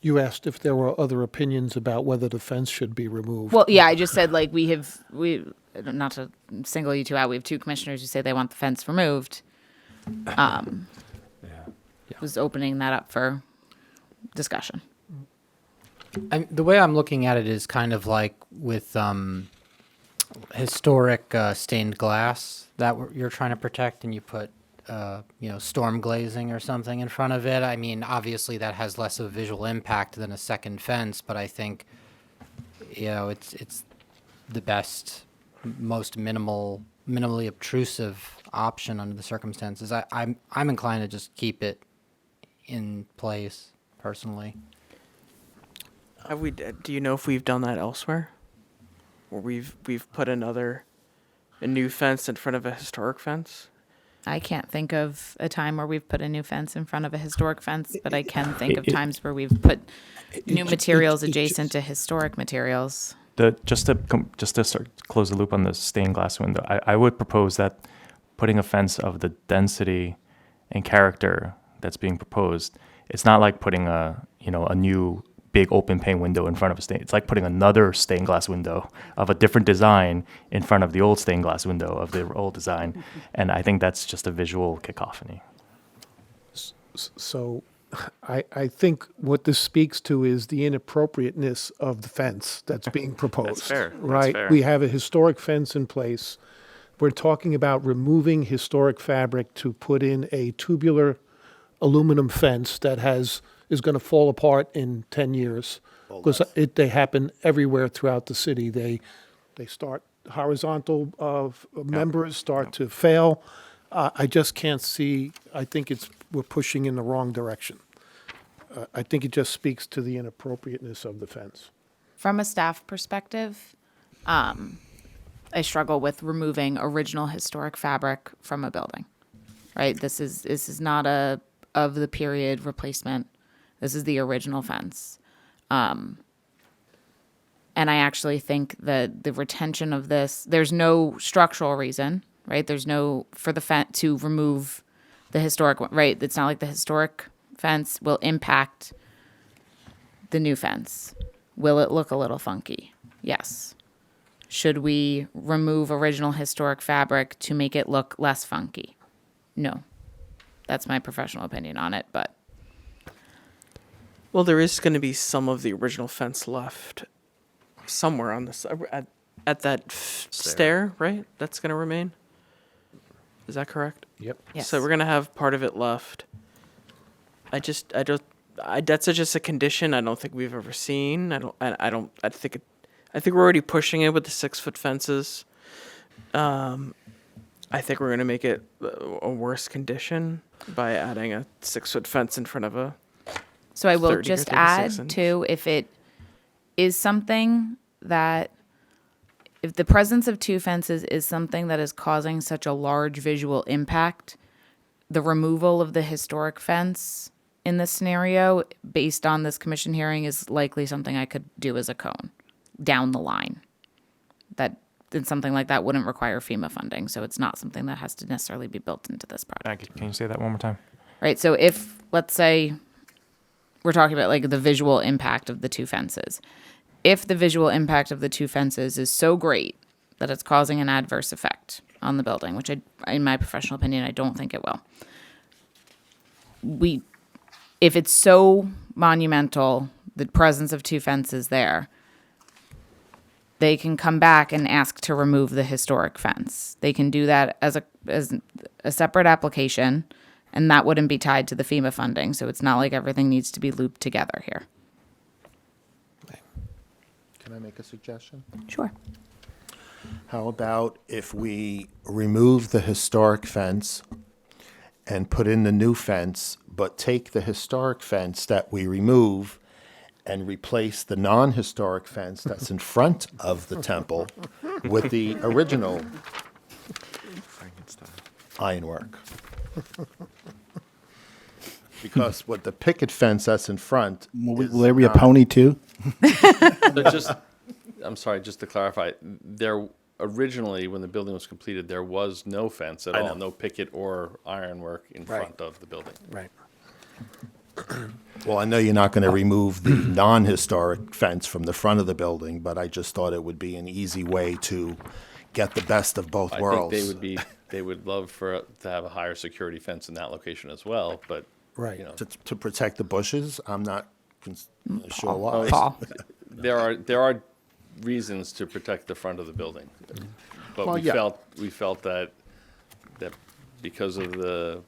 You asked if there were other opinions about whether the fence should be removed. Well, yeah, I just said like not to single you two out, we have two commissioners who say they want the fence removed. Was opening that up for discussion. The way I'm looking at it is kind of like with historic stained glass that you're trying to protect, and you put storm glazing or something in front of it. I mean, obviously that has less of a visual impact than a second fence, but I think it's the best, most minimally obtrusive option under the circumstances. I'm inclined to just keep it in place personally. Have we? Do you know if we've done that elsewhere? Where we've put a new fence in front of a historic fence? I can't think of a time where we've put a new fence in front of a historic fence, but I can think of times where we've put new materials adjacent to historic materials. Just to start close the loop on the stained glass window, I would propose that putting a fence of the density and character that's being proposed, it's not like putting a new big open pane window in front of a stain. It's like putting another stained glass window of a different design in front of the old stained glass window of the old design, and I think that's just a visual cacophony. So I think what this speaks to is the inappropriateness of the fence that's being proposed. That's fair. That's Right? fair. We have a historic fence in place. We're talking about removing historic fabric to put in a tubular aluminum fence that is going to fall apart in 10 years. Because they happen everywhere throughout the city. They start, horizontal members start to fail. I just can't see, I think we're pushing in the wrong direction. I think it just speaks to the inappropriateness of the fence. From a staff perspective, I struggle with removing original historic fabric from a building. Right? This is not a of the period replacement. This is the original fence. And I actually think that the retention of this, there's no structural reason, right? There's no, for the fence to remove the historic one, right? It's not like the historic fence will impact the new fence. Will it look a little funky? Yes. Should we remove original historic fabric to make it look less funky? No. That's my professional opinion on it, but. Well, there is going to be some of the original fence left somewhere on this at that stair, right? That's going to remain. Is that correct? Yep. Yes. So we're going to have part of it left. That's just a condition I don't think we've ever seen. I think we're already pushing it with the 6-foot fences. I think we're going to make it a worse condition by adding a 6-foot fence in front of a. So I will 30 or just 36 add inch. too, if it is something that, if the presence of two fences is something that is causing such a large visual impact, the removal of the historic fence in this scenario, based on this commission hearing, is likely something I could do as a cone down the line. That then something like that wouldn't require FEMA funding, so it's not something that has to necessarily be built into this project. Can you say that one more time? Right, so if, let's say, we're talking about like the visual impact of the two fences. If the visual impact of the two fences is so great that it's causing an adverse effect on the building, which in my professional opinion, I don't think it will. If it's so monumental, the presence of two fences there, they can come back and ask to remove the historic fence. They can do that as a separate application, and that wouldn't be tied to the FEMA funding. So it's not like everything needs to be looped together here. Can I make a suggestion? Sure. How about if we remove the historic fence and put in the new fence, but take the historic fence that we remove and replace the non-historic fence that's in front of the temple with the original ironwork? Because with the picket fence that's in front, Will there be a pony too? So I'm sorry, just to clarify, there originally, when the building was completed, there was no fence at all, no picket or ironwork in front of the building. Right. Well, I know you're not going to remove the non-historic fence from the front of the building, but I just thought it would be an easy way to get the best of both I worlds. think they would love to have a higher security fence in that location as well, but, Right. you know. To protect the bushes, I'm not sure why. Paul. There are reasons to protect the front of the building, but Well, we yeah. felt that because of the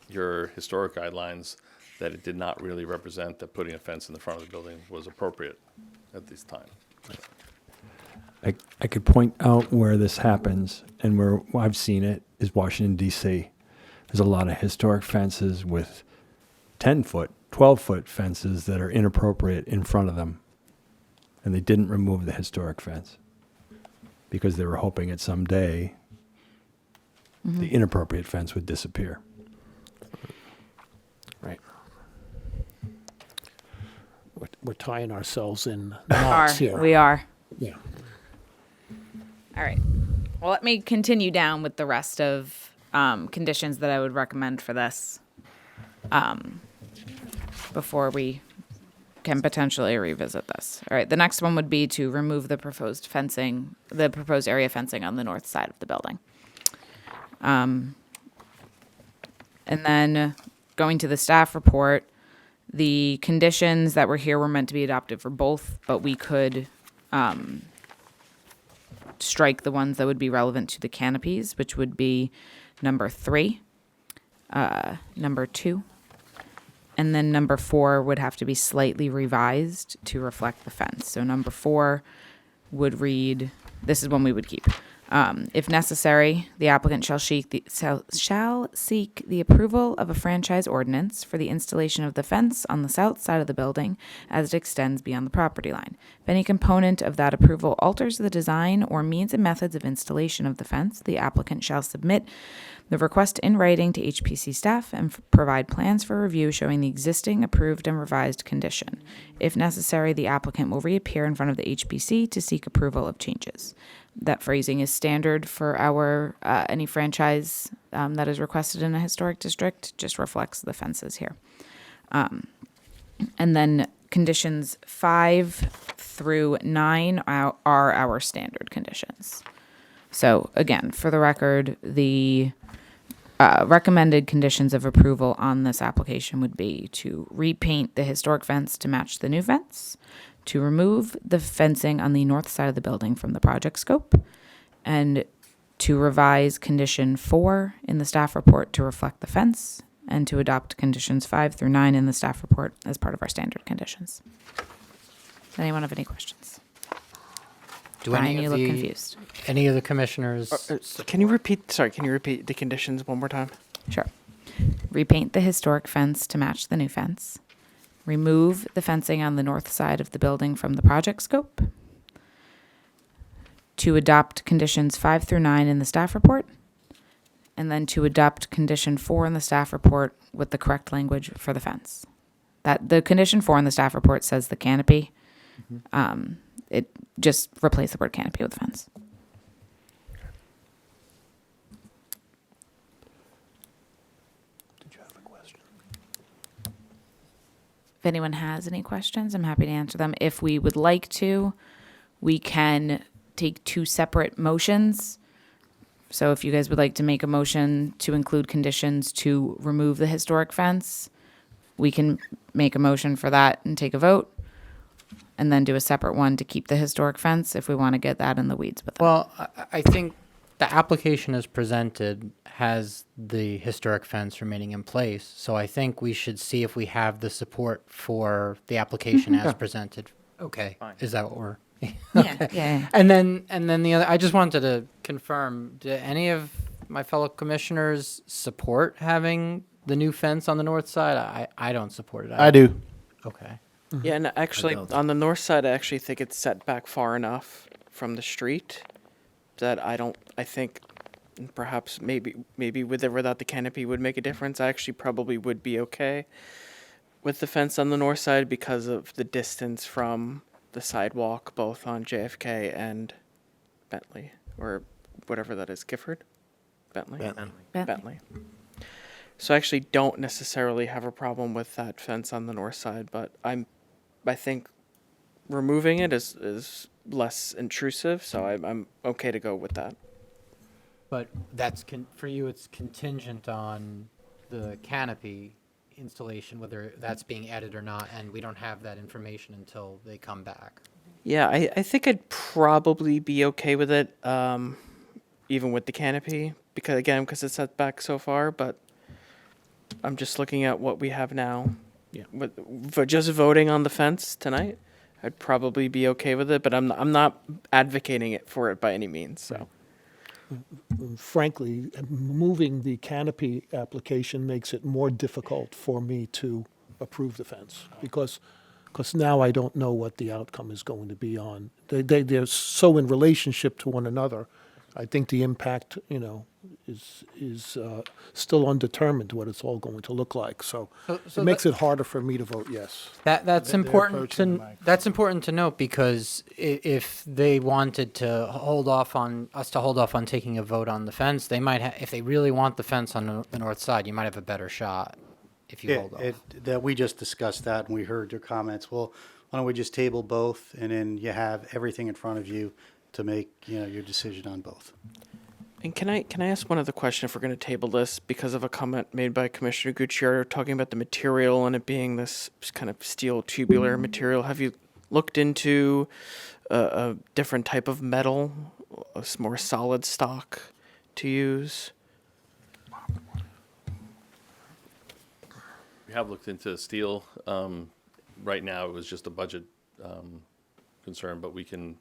your historic guidelines, that it did not really represent that putting a fence in the front of the building was appropriate at this time. I could point out where this happens, and where I've seen it is Washington, D.C. There's a lot of historic fences with 10-foot, 12-foot fences that are inappropriate in front of them. And they didn't remove the historic fence because they were hoping that someday the inappropriate fence would disappear. Right. We're tying ourselves in We knots here. are. Yeah. All right. Well, let me continue down with the rest of conditions that I would recommend for this before we can potentially revisit this. All right. The next one would be to remove the proposed area fencing on the north side of the building. And then going to the staff report, the conditions that were here were meant to be adopted for both, but we could strike the ones that would be relevant to the canopies, which would be number 3, number 2, and then number 4 would have to be slightly revised to reflect the fence. So number 4 would read, this is one we would keep. If necessary, the applicant shall seek the approval of a franchise ordinance for the installation of the fence on the south side of the building as it extends beyond the property line. If any component of that approval alters the design or means and methods of installation of the fence, the applicant shall submit the request in writing to HPC staff and provide plans for review showing the existing approved and revised condition. If necessary, the applicant will reappear in front of the HPC to seek approval of changes. That phrasing is standard for our any franchise that is requested in a historic district, just reflects the fences here. And then conditions 5 through 9 are our standard conditions. So again, for the record, the recommended conditions of approval on this application would be to repaint the historic fence to match the new fence, to remove the fencing on the north side of the building from the project scope, and to revise condition 4 in the staff report to reflect the fence, and to adopt conditions 5 through 9 in the staff report as part of our standard conditions. Does anyone have any questions? Brian, you look confused. Any of the commissioners? Can you repeat the conditions one more time? Sure. Repaint the historic fence to match the new fence. Remove the fencing on the north side of the building from the project scope. To adopt conditions 5 through 9 in the staff report. and then to adopt condition 4 in the staff report with the correct language for the fence. That the condition 4 in the staff report says the canopy. It just replace the word canopy with fence. Did you have a question? If anyone has any questions, I'm happy to answer them. If we would like to, we can take 2 separate motions. So if you guys would like to make a motion to include conditions to remove the historic fence, we can make a motion for that and take a vote, and then do a separate one to keep the historic fence if we want to get that in the weeds with it. Well, I think the application as presented has the historic fence remaining in place. So I think we should see if we have the support for the application as presented. Okay. Is that what we're? Yeah. And then the other, I just wanted to confirm, do any of my fellow commissioners support having the new fence on the north side? I don't support it. I do. Okay. Yeah, and actually, don't. on the north side, I actually think it's set back far enough from the street that I think perhaps maybe with or without the canopy would make a difference. I actually probably would be okay with the fence on the north side because of the distance from the sidewalk, both on JFK and Bentley, or whatever that is, Gifford? Bentley? Bentley. So I actually don't necessarily have a problem with that fence on the north side, but I think removing it is less intrusive, so I'm okay to go with that. But that's for you, it's contingent on the canopy installation, whether that's being added or not, and we don't have that information until they come back. Yeah, I think I'd probably be okay with it, even with the canopy, because it's set back so far, but I'm just looking at what we have now. Yeah. For just voting on the fence tonight, I'd probably be okay with it, but I'm not advocating it for it by any means, so. Frankly, moving the canopy application makes it more difficult for me to approve the fence because now I don't know what the outcome is going to be on. They're so in relationship to one another. I think the impact, is still undetermined what it's all going to look like. So it makes it harder for me to vote yes. That's important to note because if they wanted to hold off on taking a vote on the fence, they might if they really want the fence on the north side, you might have a better shot if you hold off. That we just discussed that and we heard your comments. Well, why don't we just table both and then you have everything in front of you to make, your decision on both. And can I ask one other question if we're going to table this because of a comment made by Commissioner Gutierrez talking about the material and it being this kind of steel tubular material? Have you looked into a different type of metal, a more solid stock to use? We have looked into steel. Right now, it was just a budget concern, but we can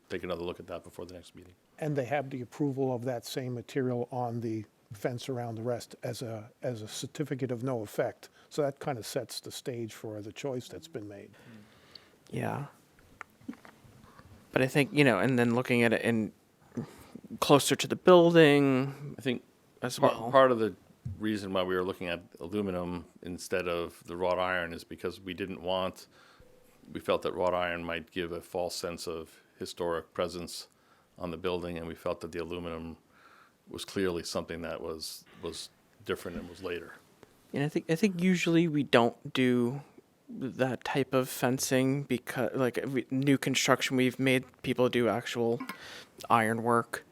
take another look at that before the next meeting. And they have the approval of that same material on the fence around the rest as a certificate of no effect. So that kind of sets the stage for the choice that's been made. Yeah. But I think, and then looking at it in closer to the building I think as well. part of the reason why we were looking at aluminum instead of the wrought iron is because we felt that wrought iron might give a false sense of historic presence on the building, and we felt that the aluminum was clearly something that was different and was later. And I think usually we don't do that type of fencing because, new construction, we've made people do actual iron work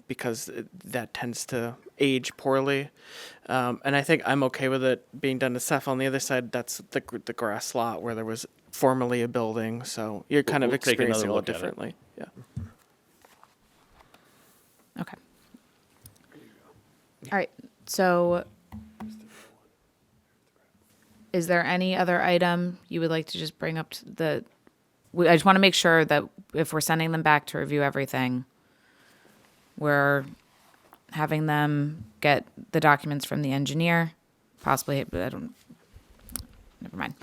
because that tends to age poorly. And I think I'm okay with it being done to Seth. On the other side, that's the grass lot where there was formerly a building, so you're kind of We'll take another experiencing it a little look at it. differently. Yeah. Okay. All right, so is there any other item you would like to just bring up to I just want to make sure that if we're sending them back to review everything, we're having them get the documents from the engineer, possibly, but never mind.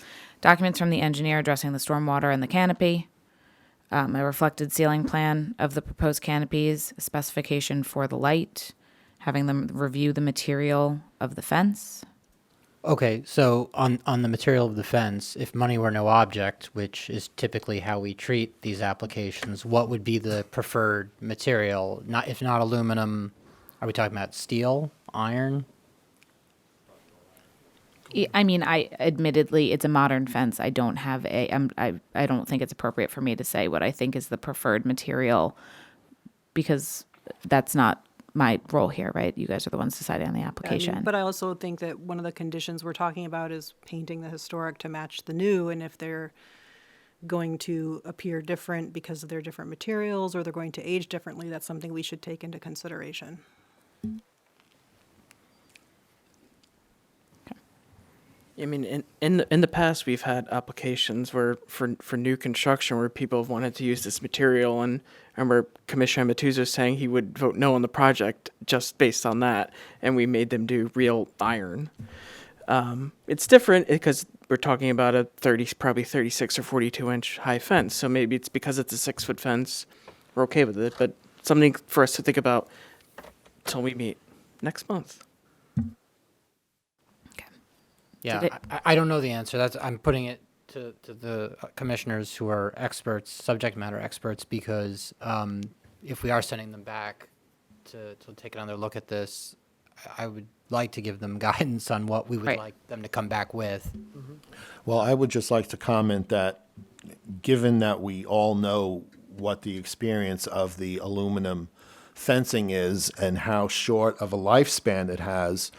Documents from the engineer addressing the stormwater and the canopy, a reflected ceiling plan of the proposed canopies, a specification for the light, having them review the material of the fence. Okay, so on the material of the fence, if money were no object, which is typically how we treat these applications, what would be the preferred material? Not, if not aluminum, are we talking about steel, iron? I mean, I admittedly, it's a modern fence. I don't have I don't think it's appropriate for me to say what I think is the preferred material, because that's not my role here, right? You guys are the ones deciding on the application. But I also think that one of the conditions we're talking about is painting the historic to match the new, and if they're going to appear different because of their different materials, or they're going to age differently, that's something we should take into consideration. I mean, in the past, we've had applications where for new construction where people have wanted to use this material, and I remember Commissioner Matuza saying he would vote no on the project just based on that, and we made them do real iron. It's different because we're talking about a probably 36 or 42 inch high fence, so maybe it's because it's a 6-foot fence, we're okay with it, but something for us to think about till we meet next month. Yeah, Did I don't know the answer. I'm putting it to the commissioners who are experts, subject matter experts, because if we are sending them back to take another look at this, I would like to give them guidance on what we would Right. like them to come back with. Well, I would just like to comment that, given that we all know what the experience of the aluminum fencing is and how short of a lifespan it has,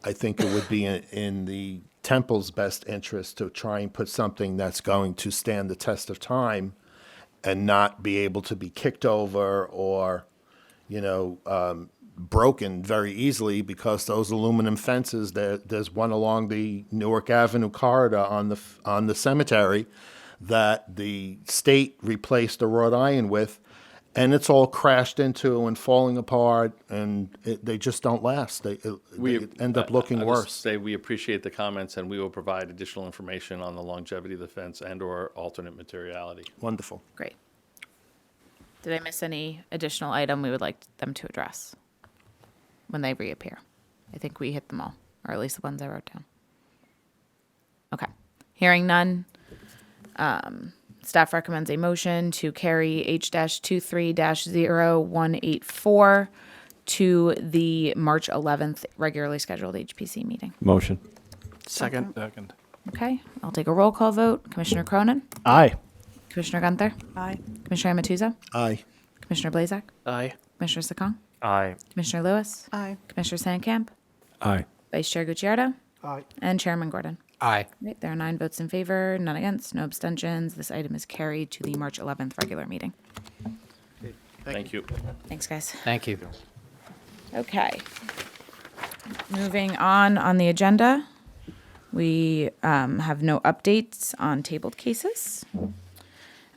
I think it would be in the temple's best interest to try and put something that's going to stand the test of time and not be able to be kicked over or, broken very easily, because those aluminum fences, there's one along the Newark Avenue corridor on the cemetery that the state replaced the wrought iron with, and it's all crashed into and falling apart, and they just don't last. They end up looking I'll just worse. say we appreciate the comments, and we will provide additional information on the longevity of the fence and/or alternate materiality. Wonderful. Great. Did I miss any additional item we would like them to address when they reappear? I think we hit them all, or at least the ones I wrote down. Okay. Hearing none, staff recommends a motion to carry H-23-0184 to the March 11th regularly scheduled HPC meeting. Motion. Second. Okay, I'll take a roll call vote. Commissioner Cronin? Aye. Commissioner Gunther? Aye. Commissioner Amatuza? Aye. Commissioner Blazak? Aye. Commissioner Sakong? Aye. Commissioner Lewis? Aye. Commissioner Sandcamp? Aye. Vice Chair Gucciardo? Aye. And Chairman Gordon. Aye. Right, there are 9 votes in favor, none against, no abstentions. This item is carried to the March 11th regular meeting. Thank you. Thanks, guys. Thank you. Okay. Moving on the agenda, we have no updates on tabled cases.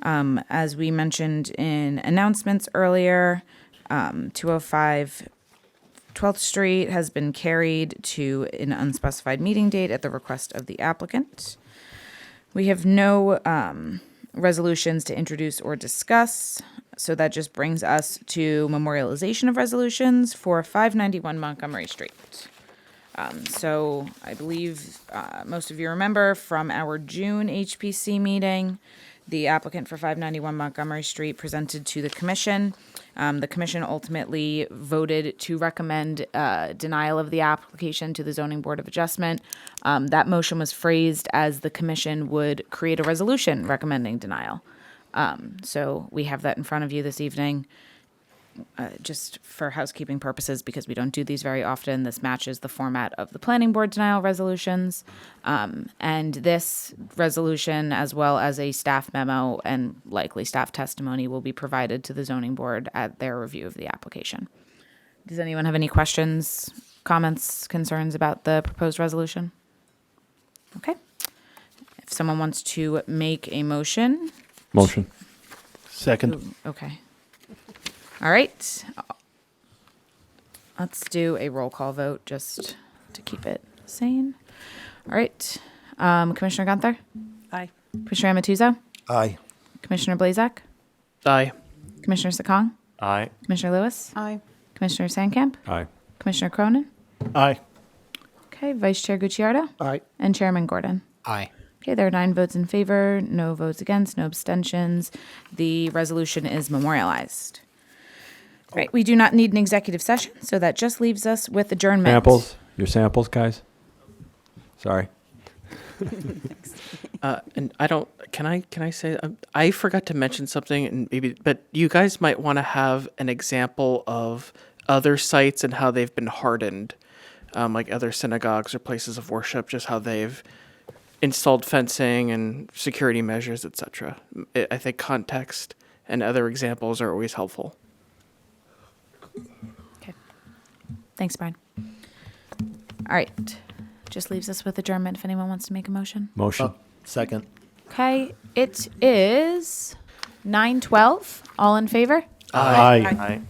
As we mentioned in announcements earlier, 205 12th Street has been carried to an unspecified meeting date at the request of the applicant. We have no resolutions to introduce or discuss, so that just brings us to memorialization of resolutions for 591 Montgomery Street. So I believe most of you remember from our June HPC meeting, the applicant for 591 Montgomery Street presented to the commission. The commission ultimately voted to recommend denial of the application to the Zoning Board of Adjustment. That motion was phrased as the commission would create a resolution recommending denial. So we have that in front of you this evening. Just for housekeeping purposes, because we don't do these very often, this matches the format of the planning board denial resolutions. And this resolution, as well as a staff memo and likely staff testimony, will be provided to the zoning board at their review of the application. Does anyone have any questions, comments, concerns about the proposed resolution? Okay. If someone wants to make a motion. Motion. Second. Okay. All right. Let's do a roll call vote just to keep it sane. All right. Commissioner Gunther? Aye. Commissioner Amatuza? Aye. Commissioner Blazak? Aye. Commissioner Sakong? Aye. Commissioner Lewis? Aye. Commissioner Sandcamp? Aye. Commissioner Cronin? Aye. Okay, Vice Chair Gucciardo? Aye. And Chairman Gordon? Aye. Okay, there are 9 votes in favor, no votes against, no abstentions. The resolution is memorialized. Right, we do not need an executive session, so that just leaves us with adjournment. Samples? Your samples, guys? Sorry. And I don't. Can I say? I forgot to mention something, and maybe, but you guys might want to have an example of other sites and how they've been hardened, like other synagogues or places of worship, just how they've installed fencing and security measures, etc. I think context and other examples are always helpful. Okay. Thanks, Brian. All right. Just leaves us with adjournment if anyone wants to make a motion. Motion. Second. Okay, it is 9:12. All in favor? Aye. Aye.